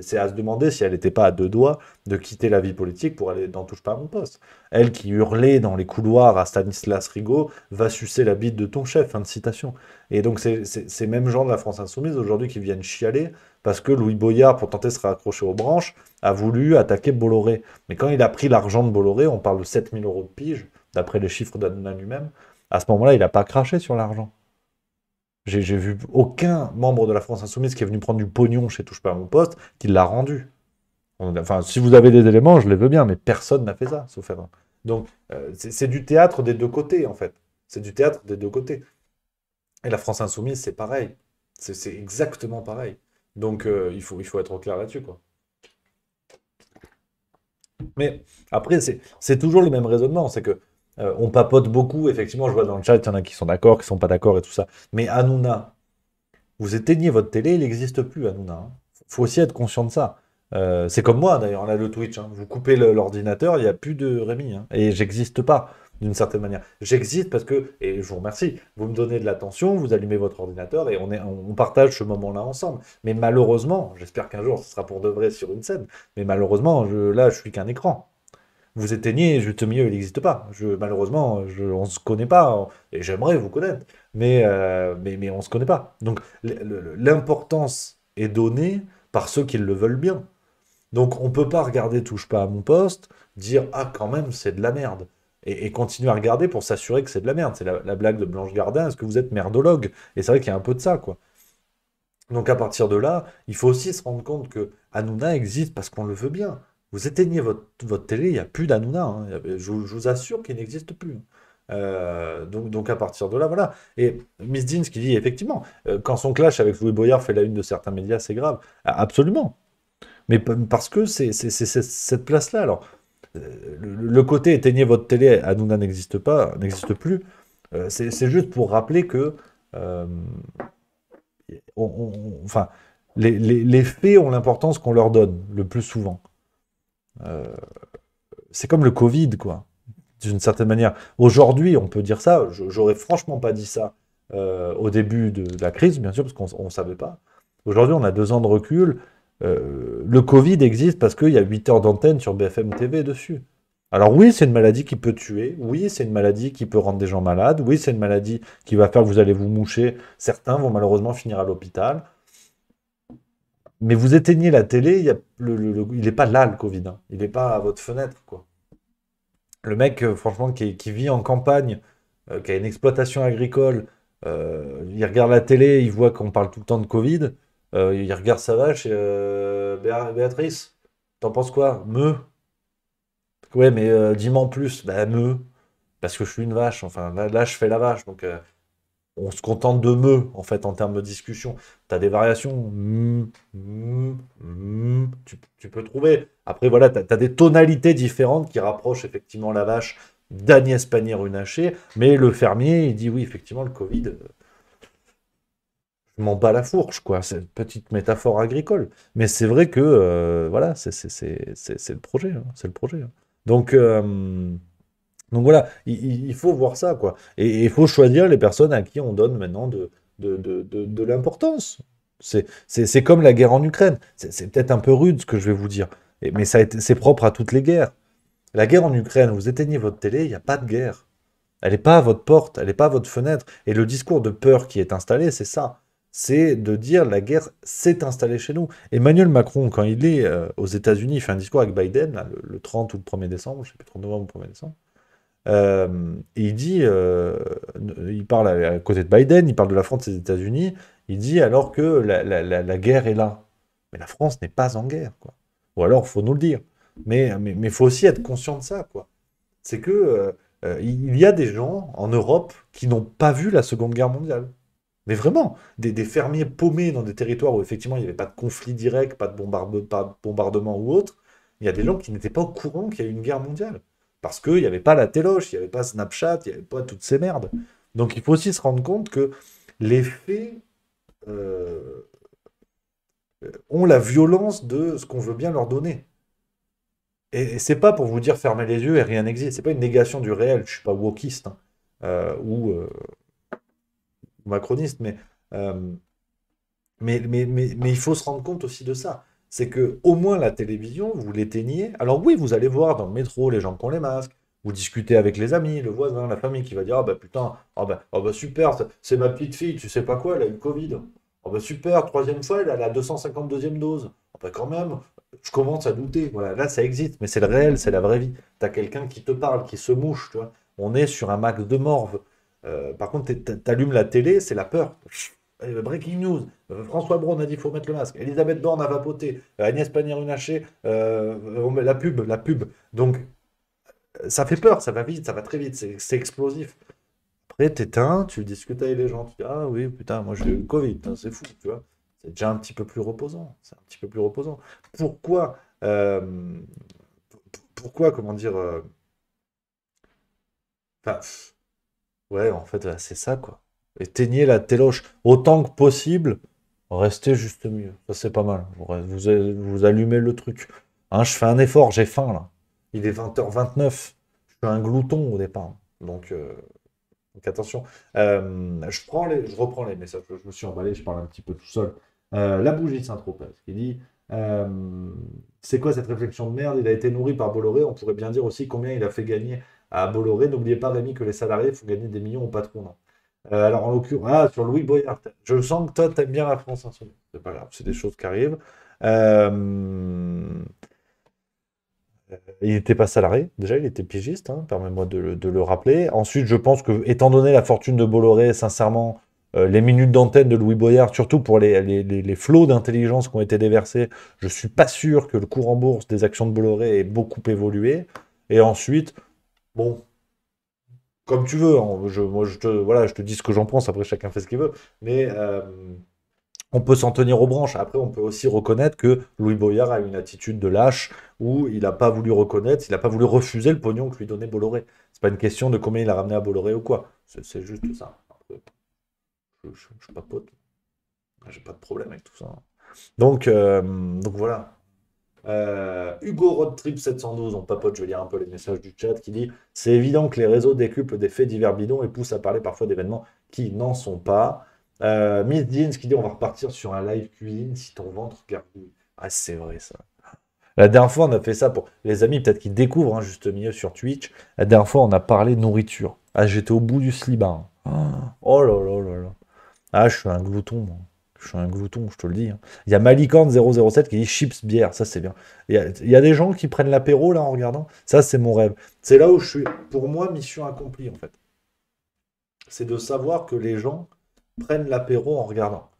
C'est à se demander si elle n'était pas à deux doigts de quitter la vie politique pour aller dans Touche pas à mon poste. Elle qui hurlait dans les couloirs à Stanislas Rigaud va sucer la bite de ton chef. Fin de citation. Et donc, c'est ces mêmes gens de la France Insoumise aujourd'hui qui viennent chialer parce que Louis Boyard, pour tenter de se raccrocher aux branches, a voulu attaquer Bolloré. Mais quand il a pris l'argent de Bolloré, on parle de 7 000 euros de pige, d'après les chiffres d'Hanouna lui-même, à ce moment-là, il n'a pas craché sur l'argent. J'ai vu aucun membre de la France Insoumise qui est venu prendre du pognon chez Touche pas à mon poste qui l'a rendu. Enfin, si vous avez des éléments, je les veux bien, mais personne n'a fait ça, sauf erreur. Donc, c'est du théâtre des deux côtés, en fait. C'est du théâtre des deux côtés. Et la France Insoumise, c'est pareil. C'est exactement pareil. Donc, il faut être au clair là-dessus, quoi. Mais après, c'est toujours le même raisonnement. C'est que on papote beaucoup. Effectivement, je vois dans le chat, il y en a qui sont d'accord, qui sont pas d'accord et tout ça. Mais Hanouna, vous éteignez votre télé, il n'existe plus, Hanouna. Hein. Faut aussi être conscient de ça. C'est comme moi, d'ailleurs, là, le Twitch. Hein. Vous coupez l'ordinateur, il n'y a plus de Rémi. Hein. Et j'existe pas, d'une certaine manière. J'existe parce que, et je vous remercie, vous me donnez de l'attention, vous allumez votre ordinateur et on partage ce moment-là ensemble. Mais malheureusement, j'espère qu'un jour ce sera pour de vrai sur une scène, mais malheureusement, là, je suis qu'un écran. Vous éteignez, juste au milieu, il n'existe pas. Malheureusement, on ne se connaît pas, et j'aimerais vous connaître, mais on ne se connaît pas. Donc l'importance est donnée par ceux qui le veulent bien. Donc on ne peut pas regarder Touche pas à mon poste, dire ah quand même c'est de la merde. Et continuer à regarder pour s'assurer que c'est de la merde. C'est la blague de Blanche Gardin, est-ce que vous êtes merdologue? Et c'est vrai qu'il y a un peu de ça, quoi. Donc à partir de là, il faut aussi se rendre compte que Hanouna existe parce qu'on le veut bien. Vous éteignez votre télé, il n'y a plus d'Hanouna. Hein. Je vous assure qu'il n'existe plus. Donc à partir de là, voilà. Et Miss Dean, ce qui dit effectivement, quand son clash avec Louis Boyard fait la une de certains médias, c'est grave. Ah, absolument. Mais parce que c'est cette place-là. Alors, le côté éteignez votre télé, Hanouna n'existe pas, n'existe plus. C'est juste pour rappeler que euh, enfin, les faits ont l'importance qu'on leur donne le plus souvent. Euh, c'est comme le Covid, quoi, d'une certaine manière. Aujourd'hui, on peut dire ça, j'aurais franchement pas dit ça au début de la crise, bien sûr, parce qu'on ne savait pas. Aujourd'hui, on a 2 ans de recul. le Covid existe parce qu'il y a 8 heures d'antenne sur BFM TV dessus. Alors oui, c'est une maladie qui peut tuer, oui, c'est une maladie qui peut rendre des gens malades, oui, c'est une maladie qui va faire que vous allez vous moucher, certains vont malheureusement finir à l'hôpital, mais vous éteignez la télé, il y a il n'est pas là le Covid, hein. Il n'est pas à votre fenêtre, quoi. Le mec, franchement, qui vit en campagne, qui a une exploitation agricole, il regarde la télé, il voit qu'on parle tout le temps de Covid, il regarde sa vache et Béatrice, t'en penses quoi? Meu? Ouais, mais dis-moi en plus, bah meu, parce que je suis une vache, enfin là je fais la vache, donc on se contente de me, en fait, en termes de discussion. Tu as des variations, tu peux trouver. Après, voilà, tu as des tonalités différentes qui rapprochent effectivement la vache d'Agnès Pannier-Runacher, mais le fermier, il dit oui, effectivement, le Covid, je m'en bats la fourche, quoi. C'est une petite métaphore agricole. Mais c'est vrai que, voilà, c'est le projet, hein, c'est le projet, hein. Donc, donc voilà, il faut voir ça, quoi. Et il faut choisir les personnes à qui on donne maintenant de l'importance. C'est comme la guerre en Ukraine. C'est peut-être un peu rude ce que je vais vous dire, mais c'est propre à toutes les guerres. La guerre en Ukraine, vous éteignez votre télé, il n'y a pas de guerre. Elle n'est pas à votre porte, elle n'est pas à votre fenêtre. Et le discours de peur qui est installé, c'est ça. C'est de dire la guerre s'est installée chez nous. Emmanuel Macron, quand il est aux États-Unis, il fait un discours avec Biden, là, le 30 ou le 1er décembre, je ne sais plus, 30 novembre ou 1er décembre. Il dit, il parle à côté de Biden, il parle de la France et des États-Unis, il dit alors que la guerre est là. Mais la France n'est pas en guerre, quoi. Ou alors, il faut nous le dire. Mais faut aussi être conscient de ça, quoi. C'est que il y a des gens en Europe qui n'ont pas vu la Seconde Guerre mondiale. Mais vraiment, des fermiers paumés dans des territoires où effectivement il n'y avait pas de conflit direct, pas de bombardement ou autre, il y a des gens qui n'étaient pas au courant qu'il y a eu une guerre mondiale. Parce qu'il n'y avait pas la téloche, il n'y avait pas Snapchat, il n'y avait pas toutes ces merdes. Donc il faut aussi se rendre compte que les faits euh, ont la violence de ce qu'on veut bien leur donner. Et c'est pas pour vous dire fermez les yeux et rien n'existe. C'est pas une négation du réel. Je suis pas wokiste, hein, ou macroniste, euh, mais il faut se rendre compte aussi de ça. C'est que au moins la télévision, vous l'éteignez. Alors oui, vous allez voir dans le métro les gens qui ont les masques. Vous discutez avec les amis, le voisin, la famille qui va dire ah bah putain, ah bah super, c'est ma petite fille, tu sais pas quoi, elle a eu le Covid. Ah bah super, troisième fois, elle a la 252e dose. Ah bah quand même, je commence à douter. Voilà, là ça existe, mais c'est le réel, c'est la vraie vie. T'as quelqu'un qui te parle, qui se mouche, tu vois. On est sur un max de morve. Par contre, t'allumes la télé, c'est la peur. Breaking news. François Braun a dit qu'il faut mettre le masque. Elisabeth Borne a vapoté. Agnès Pannier-Runacher, on met la pub, la pub. Donc, ça fait peur, ça va vite, ça va très vite, c'est explosif. Après, t'éteins, tu discutes avec les gens, tu dis, ah oui, putain, moi j'ai eu le Covid, putain, c'est fou, tu vois. C'est déjà un petit peu plus reposant. C'est un petit peu plus reposant. Pourquoi, pourquoi, comment dire, enfin, ouais, en fait, c'est ça, quoi. Éteignez la téloche autant que possible, restez juste mieux. Ça, c'est pas mal. Vous allumez le truc. Hein, je fais un effort, j'ai faim, là. Il est 20h29. Je suis un glouton au départ. Donc attention. Je reprends les messages. Je me suis emballé, je parle un petit peu tout seul. La bougie de Saint-Tropez, qui dit c'est quoi cette réflexion de merde? Il a été nourri par Bolloré. On pourrait bien dire aussi combien il a fait gagner à Bolloré. N'oubliez pas, Rémi, que les salariés font gagner des millions au patron. Non. Alors, en l'occurrence, sur Louis Boyard, je sens que toi, t'aimes bien la France Insoumise. C'est pas grave, c'est des choses qui arrivent. Euh, Il n'était pas salarié, déjà, il était pigiste, hein, permets-moi de le rappeler. Ensuite, je pense que, étant donné la fortune de Bolloré, sincèrement, les minutes d'antenne de Louis Boyard, surtout pour les flots d'intelligence qui ont été déversés, je suis pas sûr que le cours en bourse des actions de Bolloré ait beaucoup évolué. Et ensuite, bon, comme tu veux, hein, moi, voilà, je te dis ce que j'en pense, après chacun fait ce qu'il veut, mais on peut s'en tenir aux branches. Après, on peut aussi reconnaître que Louis Boyard a une attitude de lâche où il n'a pas voulu reconnaître, il n'a pas voulu refuser le pognon que lui donnait Bolloré. C'est pas une question de combien il a ramené à Bolloré ou quoi. C'est juste ça. Après, je papote. J'ai pas de problème avec tout ça. Donc voilà. Hugo Roadtrip 712, on papote, je vais lire un peu les messages du chat, qui dit c'est évident que les réseaux décuplent des faits divers bidons et poussent à parler parfois d'événements qui n'en sont pas. Miss Jeans qui dit on va repartir sur un live cuisine si ton ventre gargouille. Ah, c'est vrai, ça. La dernière fois, on a fait ça pour les amis, peut-être qu'ils découvrent, hein, juste milieu sur Twitch. La dernière fois, on a parlé nourriture. Ah, j'étais au bout du slibard. Oh là là là là. Ah, je suis un glouton, moi. Je suis un glouton, je te le dis, hein. Il y a Malicorne007 qui dit chips, bière, ça c'est bien. Il y a des gens qui prennent l'apéro là en regardant. Ça, c'est mon rêve. C'est là où je suis. Pour moi, mission accomplie en fait. C'est de savoir que les gens prennent l'apéro en regardant.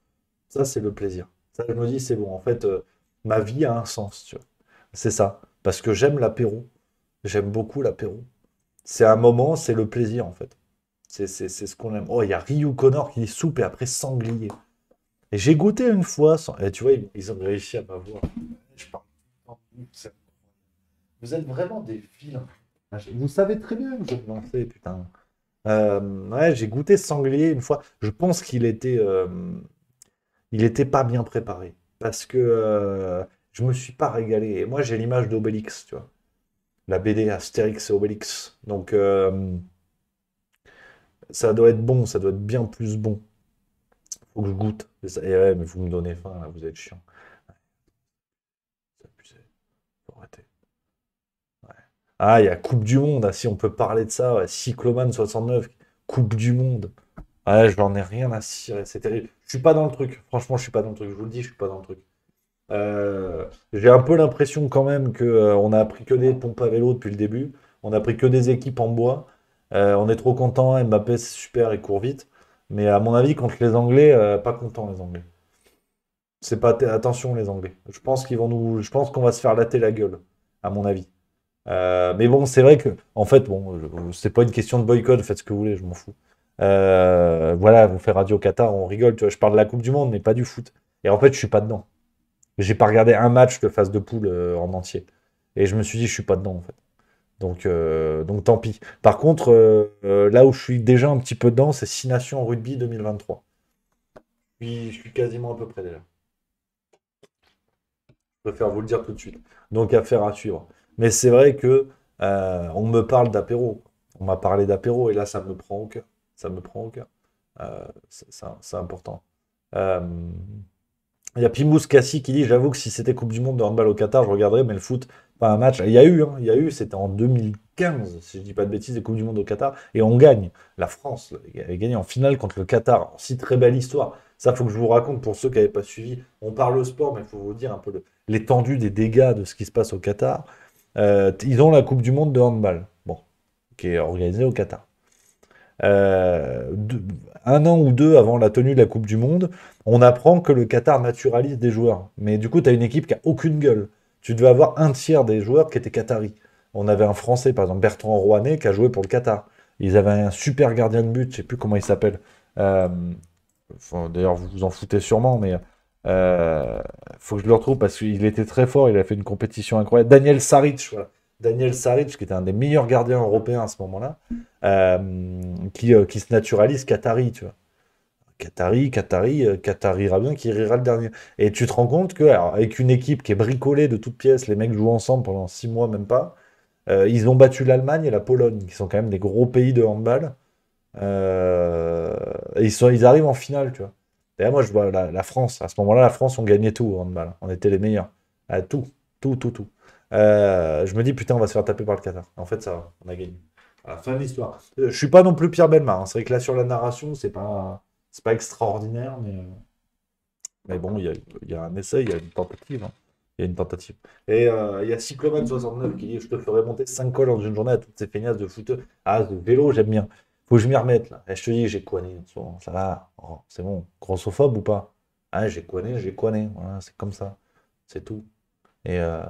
Ça, c'est le plaisir. Ça, je me dis, c'est bon. En fait, ma vie a un sens, tu vois. C'est ça. Parce que j'aime l'apéro. J'aime beaucoup l'apéro. C'est un moment, c'est le plaisir, en fait. C'est ce qu'on aime. Oh, il y a Ryu Connor qui dit soupe et après sanglier. Et j'ai goûté une fois. Et tu vois, ils ont réussi à m'avoir. Je parle. Vous êtes vraiment des vilains. Vous savez très bien que je vais me lancer, putain. Ouais, j'ai goûté sanglier une fois. Je pense il était pas bien préparé. Parce que je me suis pas régalé. Et moi, j'ai l'image d'Obélix, tu vois. La BD Astérix et Obélix. Donc, ça doit être bon, ça doit être bien plus bon. Faut que je goûte. Et ouais, mais vous me donnez faim, là, vous êtes chiant. C'est abusé. Faut arrêter. Ouais. Ah, il y a Coupe du Monde. Ah, si on peut parler de ça, ouais. Cycloman 69, Coupe du Monde. Ouais, j'en ai rien à cirer, c'est terrible. Je suis pas dans le truc. Franchement, je suis pas dans le truc. Je vous le dis, je suis pas dans le truc. J'ai un peu l'impression quand même que on a appris que des pompes à vélo depuis le début. On a pris que des équipes en bois. On est trop content. Mbappé, c'est super, il court vite. Mais à mon avis, contre les Anglais, pas content les Anglais. C'est pas attention les Anglais. Je pense qu'on va se faire latter la gueule, à mon avis. Mais bon, c'est vrai que, en fait, bon, c'est pas une question de boycott. Faites ce que vous voulez, je m'en fous. Voilà, vous faites Radio Qatar, on rigole. Tu vois, je parle de la Coupe du Monde, mais pas du foot. Et en fait, je suis pas dedans. J'ai pas regardé un match de phase de poule en entier. Et je me suis dit, je suis pas dedans, en fait. Donc tant pis. Par contre, là où je suis déjà un petit peu dedans, c'est 6 Nations en rugby 2023. Je suis quasiment à peu près déjà. Je préfère vous le dire tout de suite. Donc affaire à suivre. Mais c'est vrai que on me parle d'apéro. On m'a parlé d'apéro et là, ça me prend au cœur. Ça me prend au cœur. C'est important. Euh, Il y a Pimous Kassi qui dit, j'avoue que si c'était Coupe du Monde de handball au Qatar, je regarderais, mais le foot, pas un match. Il y a eu, hein, il y a eu, c'était en 2015, si je dis pas de bêtises, les Coupes du Monde au Qatar, et on gagne. La France a gagné en finale contre le Qatar. Si très belle histoire. Ça, faut que je vous raconte pour ceux qui n'avaient pas suivi. On parle sport, mais il faut vous dire un peu l'étendue des dégâts de ce qui se passe au Qatar. Ils ont la Coupe du Monde de handball, bon, qui est organisée au Qatar. Euh, deux- un an ou deux avant la tenue de la Coupe du Monde, on apprend que le Qatar naturalise des joueurs. Mais du coup, tu as une équipe qui a aucune gueule. Tu devais avoir un tiers des joueurs qui étaient qataris. On avait un Français, par exemple Bertrand Rouanet, qui a joué pour le Qatar. Ils avaient un super gardien de but, je sais plus comment il s'appelle. Euh, enfin, d'ailleurs, vous vous en foutez sûrement, mais faut que je le retrouve parce qu'il était très fort. Il a fait une compétition incroyable. Daniel Saric, voilà. Daniel Saric, qui était un des meilleurs gardiens européens à ce moment-là, qui se naturalise Qatari, tu vois. Qatari ira bien, qui rira le dernier. Et tu te rends compte que, alors, avec une équipe qui est bricolée de toutes pièces, les mecs jouent ensemble pendant 6 mois, même pas. Ils ont battu l'Allemagne et la Pologne, qui sont quand même des gros pays de handball. Et ils arrivent en finale, tu vois. D'ailleurs, moi, je vois la France. À ce moment-là, la France, on gagnait tout au handball. On était les meilleurs. Tout, tout, tout, tout. Je me dis, putain, on va se faire taper par le Qatar. En fait, ça va, on a gagné. À la fin de l'histoire. Je suis pas non plus Pierre Bellemare, hein. C'est vrai que là, sur la narration, c'est pas extraordinaire, mais bon, il y a un essai, il y a une tentative, hein. Il y a une tentative. Et il y a Cycloman69 qui dit, je te ferai monter 5 cols dans une journée à toutes ces feignasses de footeux. Ah, de vélo, j'aime bien. Faut que je m'y remette, là. Et je te dis, j'ai couané en ce moment. Ça va. Oh, c'est bon. Grossophobe ou pas? Ah, j'ai couané, j'ai couané. Voilà, c'est comme ça. C'est tout. Et, euh,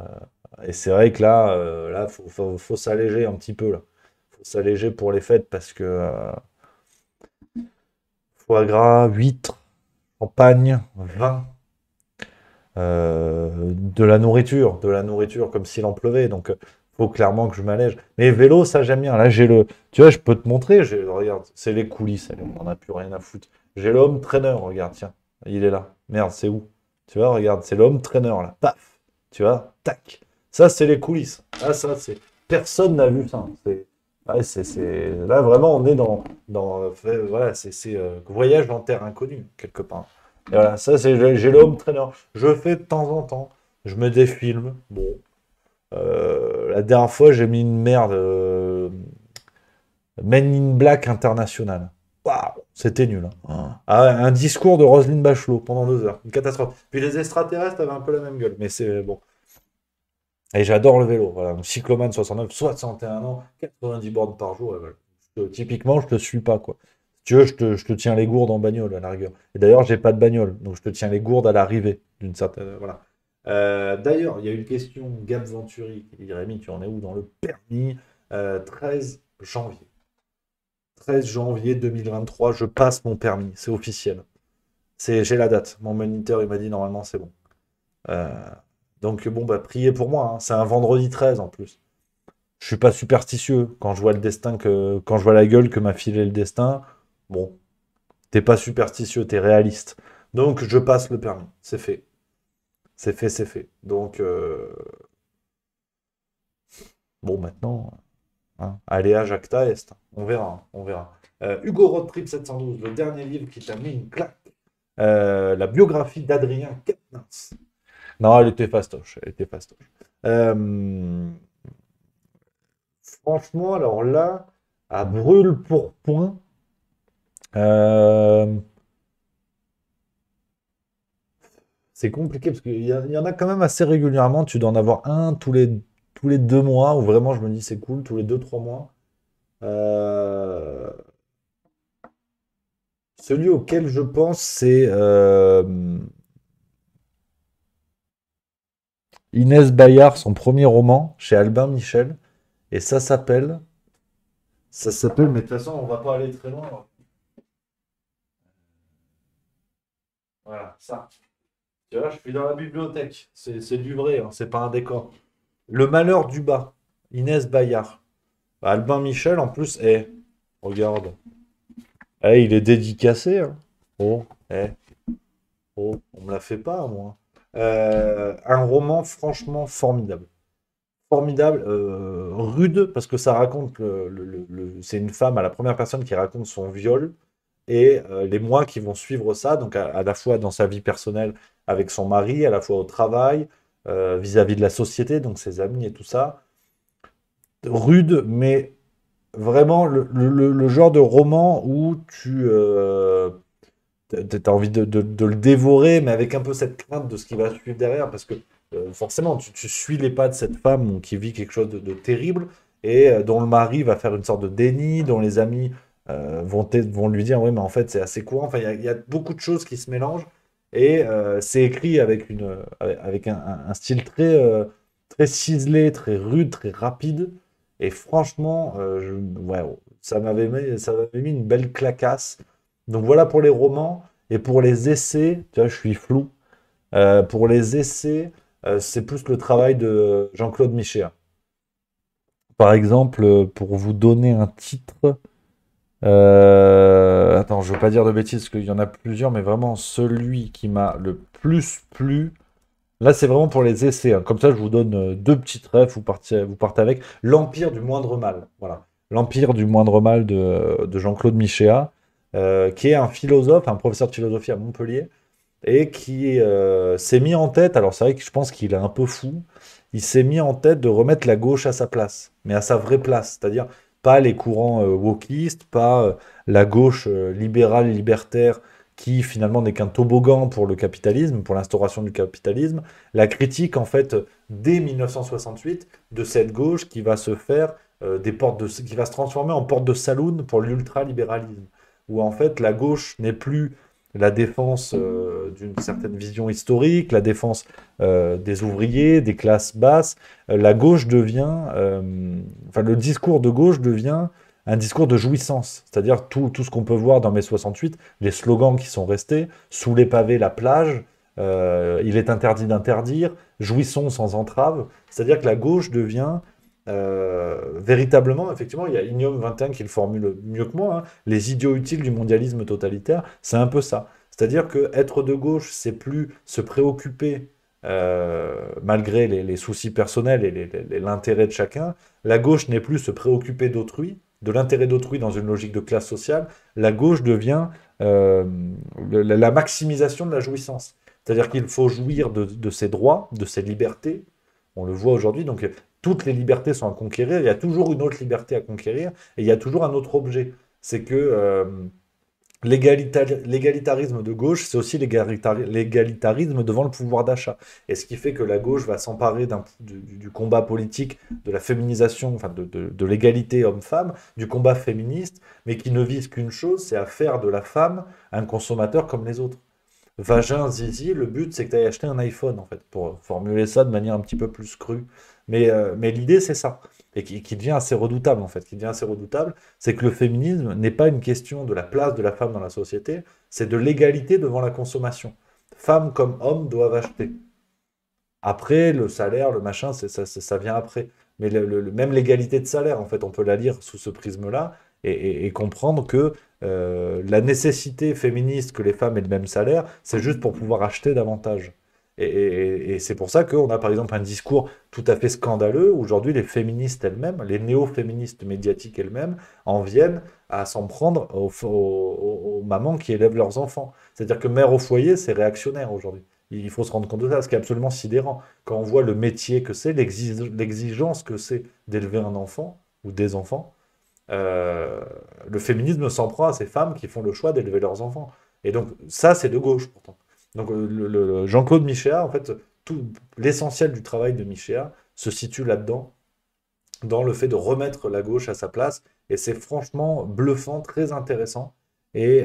et c'est vrai que là, faut s'alléger un petit peu, là. Faut s'alléger pour les fêtes parce que foie gras, huîtres, champagne, vin, de la nourriture comme s'il en pleuvait. Donc, faut clairement que je m'allège. Mais vélo, ça j'aime bien. Là, tu vois, je peux te montrer. Regarde, c'est les coulisses. Allez, on n'en a plus rien à foutre. J'ai l'homme trainer. Regarde, tiens, il est là. Merde, c'est où? Tu vois, regarde, c'est l'homme trainer là. Paf. Tu vois, tac. Ça, c'est les coulisses. Ah, ça, c'est. Personne n'a vu ça. Ouais, Là, vraiment, on est voilà, c'est voyage dans terre inconnue, quelque part. Et voilà, ça, j'ai le home trainer. Je fais de temps en temps. Je me défilme. Bon. La dernière fois, j'ai mis une merde. Men in Black International. Waouh, c'était nul, hein. Ah ouais, un discours de Roselyne Bachelot pendant 2 heures. Une catastrophe. Puis les extraterrestres avaient un peu la même gueule. Mais c'est bon. Et j'adore le vélo. Voilà. Donc, Cycloman 69, 61 ans, 90 bornes par jour. Et voilà. Typiquement, je te suis pas, quoi. Si tu veux, je te tiens les gourdes en bagnole, à la rigueur. Et d'ailleurs, j'ai pas de bagnole. Donc, je te tiens les gourdes à l'arrivée, d'une certaine. Voilà. D'ailleurs, il y a une question, Gab Venturi, qui dit Rémi, tu en es où dans le permis? 13 janvier. 13 janvier 2023, je passe mon permis. C'est officiel. J'ai la date. Mon moniteur, il m'a dit normalement, c'est bon. Euh, donc, bon, bah, priez pour moi, hein. C'est un vendredi 13 en plus. Je suis pas superstitieux quand je vois le destin quand je vois la gueule que m'a filé le destin. Bon, t'es pas superstitieux, t'es réaliste. Donc je passe le permis. C'est fait. C'est fait, c'est fait. Donc bon maintenant, hein, Aléa Jacta Est. On verra, hein, on verra. Hugo Road Trip 712, le dernier livre qui t'a mis une claque. La biographie d'Adrien Quatennens. Non, elle était fastoche. Elle était fastoche. Franchement, alors là, à brûle pour point. Euh, c'est compliqué parce qu'il y en a quand même assez régulièrement. Tu dois en avoir un tous les 2 mois où vraiment je me dis c'est cool, tous les 2, 3 mois. Euh, Celui auquel je pense, c'est Inès Bayard, son premier roman chez Albin Michel. Et ça s'appelle, mais de toute façon, on va pas aller très loin. Voilà, ça. Tu vois, je suis dans la bibliothèque. C'est du vrai, hein, c'est pas un décor. Le malheur du bas, Inès Bayard. Albin Michel, en plus, regarde. Il est dédicacé, hein. Oh, on me la fait pas, moi. Un roman franchement formidable. Formidable, rude, parce que ça raconte c'est une femme à la première personne qui raconte son viol et les mois qui vont suivre ça, donc à la fois dans sa vie personnelle avec son mari, à la fois au travail, vis-à-vis de la société, donc ses amis et tout ça. Rude, mais vraiment le genre de roman où t'as envie de le dévorer, mais avec un peu cette crainte de ce qui va suivre derrière, parce que forcément, tu suis les pas de cette femme qui vit quelque chose de terrible et dont le mari va faire une sorte de déni, dont les amis vont lui dire, oui, mais en fait, c'est assez courant. Enfin, il y a beaucoup de choses qui se mélangent et c'est écrit avec un style très ciselé, très rude, très rapide. Et franchement, ouais, ça m'avait mis une belle clacasse. Donc voilà pour les romans. Et pour les essais, tu vois, je suis flou. Pour les essais, c'est plus le travail de Jean-Claude Michéa. Par exemple, pour vous donner un titre, attends, je veux pas dire de bêtises parce qu'il y en a plusieurs, mais vraiment celui qui m'a le plus plu. Là, c'est vraiment pour les essais, hein. Comme ça, je vous donne deux petites refs, vous partez avec. L'Empire du moindre mal. Voilà. L'Empire du moindre mal de Jean-Claude Michéa, qui est un philosophe, un professeur de philosophie à Montpellier, et qui s'est mis en tête, alors c'est vrai que je pense qu'il est un peu fou, il s'est mis en tête de remettre la gauche à sa place, mais à sa vraie place, c'est-à-dire pas les courants wokistes, pas la gauche libérale, libertaire, qui finalement n'est qu'un toboggan pour le capitalisme, pour l'instauration du capitalisme, la critique en fait dès 1968 de cette gauche qui va se faire qui va se transformer en porte de saloon pour l'ultralibéralisme, où en fait la gauche n'est plus la défense d'une certaine vision historique, la défense des ouvriers, des classes basses. La gauche enfin le discours de gauche devient un discours de jouissance, c'est-à-dire tout ce qu'on peut voir dans mai 68, les slogans qui sont restés, sous les pavés, la plage, il est interdit d'interdire, jouissons sans entrave, c'est-à-dire que la gauche devient véritablement, effectivement, il y a Ignome 21 qui le formule mieux que moi, hein, les idiots utiles du mondialisme totalitaire, c'est un peu ça. C'est-à-dire que être de gauche, c'est plus se préoccuper, malgré les soucis personnels et l'intérêt de chacun. La gauche n'est plus se préoccuper d'autrui, de l'intérêt d'autrui dans une logique de classe sociale. La gauche devient la maximisation de la jouissance. C'est-à-dire qu'il faut jouir de ses droits, de ses libertés. On le voit aujourd'hui. Donc, toutes les libertés sont à conquérir. Il y a toujours une autre liberté à conquérir. Et il y a toujours un autre objet. C'est que l'égalitarisme de gauche, c'est aussi l'égalitarisme devant le pouvoir d'achat. Et ce qui fait que la gauche va s'emparer du combat politique, de la féminisation, enfin de l'égalité homme-femme, du combat féministe, mais qui ne vise qu'une chose, c'est à faire de la femme un consommateur comme les autres. Vagin, zizi, le but c'est que tu ailles acheter un iPhone, en fait, pour formuler ça de manière un petit peu plus crue. Mais l'idée c'est ça, et qui devient assez redoutable, en fait, qui devient assez redoutable, c'est que le féminisme n'est pas une question de la place de la femme dans la société, c'est de l'égalité devant la consommation. Femmes comme hommes doivent acheter. Après, le salaire, le machin, ça vient après. Mais même l'égalité de salaire, en fait, on peut la lire sous ce prisme-là et comprendre que la nécessité féministe que les femmes aient le même salaire, c'est juste pour pouvoir acheter davantage. Et c'est pour ça qu'on a par exemple un discours tout à fait scandaleux. Aujourd'hui, les féministes elles-mêmes, les néo-féministes médiatiques elles-mêmes, en viennent à s'en prendre aux mamans qui élèvent leurs enfants. C'est-à-dire que mère au foyer, c'est réactionnaire aujourd'hui. Il faut se rendre compte de ça, ce qui est absolument sidérant. Quand on voit le métier que c'est, l'exigence que c'est d'élever un enfant ou des enfants, euh, le féminisme s'en prend à ces femmes qui font le choix d'élever leurs enfants. Et donc, ça, c'est de gauche, pourtant. Donc, Jean-Claude Michéa, en fait, tout l'essentiel du travail de Michéa se situe là-dedans, dans le fait de remettre la gauche à sa place. Et c'est franchement bluffant, très intéressant. Et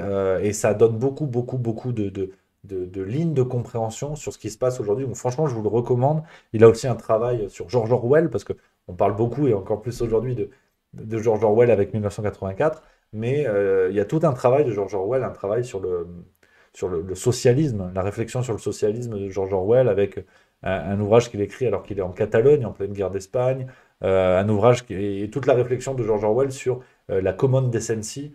ça donne beaucoup, beaucoup, beaucoup de lignes de compréhension sur ce qui se passe aujourd'hui. Donc, franchement, je vous le recommande. Il a aussi un travail sur George Orwell, parce qu'on parle beaucoup, et encore plus aujourd'hui, de George Orwell avec 1984. Mais il y a tout un travail de George Orwell, un travail sur le socialisme, la réflexion sur le socialisme de George Orwell, avec un ouvrage qu'il écrit alors qu'il est en Catalogne, en pleine guerre d'Espagne, un ouvrage et toute la réflexion de George Orwell sur la common decency,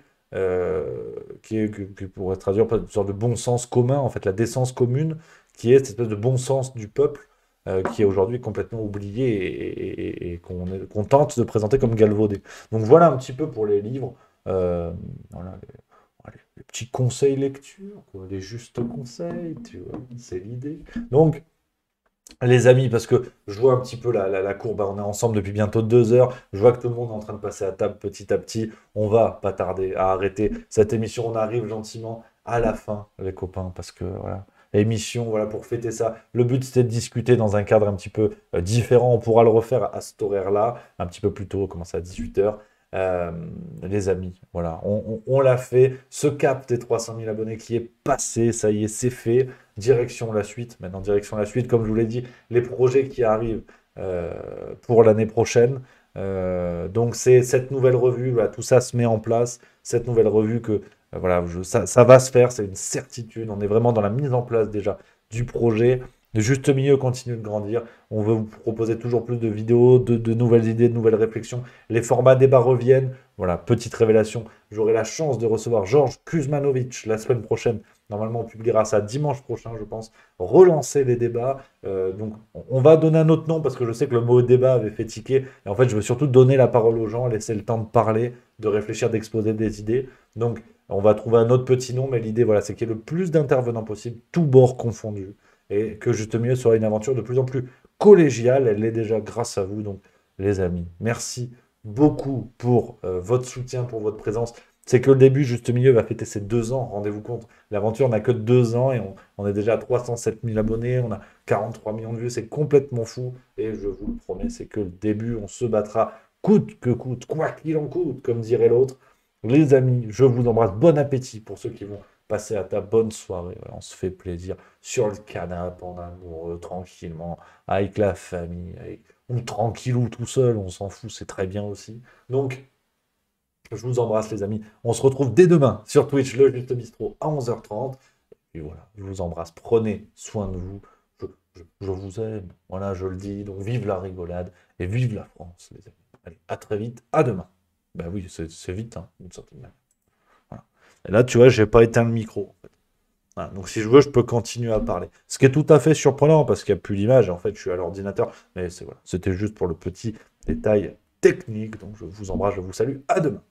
qui pourrait se traduire par une sorte de bon sens commun, en fait, la décence commune, qui est cette espèce de bon sens du peuple, qui est aujourd'hui complètement oublié et qu'on tente de présenter comme galvaudé. Donc voilà un petit peu pour les livres. Voilà, les petits conseils lecture, quoi, les justes conseils, tu vois, c'est l'idée. Donc, les amis, parce que je vois un petit peu la courbe, hein, on est ensemble depuis bientôt 2 heures, je vois que tout le monde est en train de passer à table petit à petit, on va pas tarder à arrêter cette émission, on arrive gentiment à la fin, les copains, parce que voilà, l'émission, voilà, pour fêter ça, le but c'était de discuter dans un cadre un petit peu différent, on pourra le refaire à cet horaire-là, un petit peu plus tôt, commencer à 18 h. Euh, les amis, voilà, on l'a fait, ce cap des 300 000 abonnés qui est passé, ça y est, c'est fait. Direction la suite. Maintenant, direction la suite, comme je vous l'ai dit, les projets qui arrivent pour l'année prochaine. Donc, c'est cette nouvelle revue, voilà, tout ça se met en place. Cette nouvelle revue que voilà, ça va se faire, c'est une certitude. On est vraiment dans la mise en place déjà du projet. Le juste milieu continue de grandir. On veut vous proposer toujours plus de vidéos, de nouvelles idées, de nouvelles réflexions. Les formats débat reviennent. Voilà, petite révélation. J'aurai la chance de recevoir Georges Kuzmanovic la semaine prochaine. Normalement, on publiera ça dimanche prochain, je pense. Relancer les débats. Donc, on va donner un autre nom parce que je sais que le mot débat avait fait tiquer. Et en fait, je veux surtout donner la parole aux gens, laisser le temps de parler, de réfléchir, d'exposer des idées. Donc, on va trouver un autre petit nom, mais l'idée, voilà, c'est qu'il y ait le plus d'intervenants possible, tous bords confondus. Et que Juste Mieux sera une aventure de plus en plus collégiale. Elle l'est déjà grâce à vous. Donc, les amis, merci beaucoup pour votre soutien, pour votre présence. C'est que le début, Juste Milieu va fêter ses 2 ans, rendez-vous compte. L'aventure n'a que 2 ans et on est déjà à 307 000 abonnés, on a 43 millions de vues, c'est complètement fou. Et je vous le promets, c'est que le début, on se battra coûte que coûte, quoi qu'il en coûte, comme dirait l'autre. Les amis, je vous embrasse, bon appétit pour ceux qui vont passer à ta bonne soirée. Voilà, on se fait plaisir sur le canapé, en amoureux, tranquillement, avec la famille, ou tranquillou tout seul, on s'en fout, c'est très bien aussi. Donc, je vous embrasse les amis. On se retrouve dès demain sur Twitch, le Juste Bistrot à 11h30. Et voilà, je vous embrasse. Prenez soin de vous. Je vous aime. Voilà, je le dis. Donc vive la rigolade et vive la France, les amis. Allez, à très vite. À demain. Ben oui, c'est vite, hein, d'une certaine manière. Voilà. Et là, tu vois, j'ai pas éteint le micro. En fait. Voilà, donc si je veux, je peux continuer à parler. Ce qui est tout à fait surprenant parce qu'il n'y a plus d'image. En fait, je suis à l'ordinateur. Mais voilà, c'était juste pour le petit détail technique. Donc je vous embrasse, je vous salue. À demain.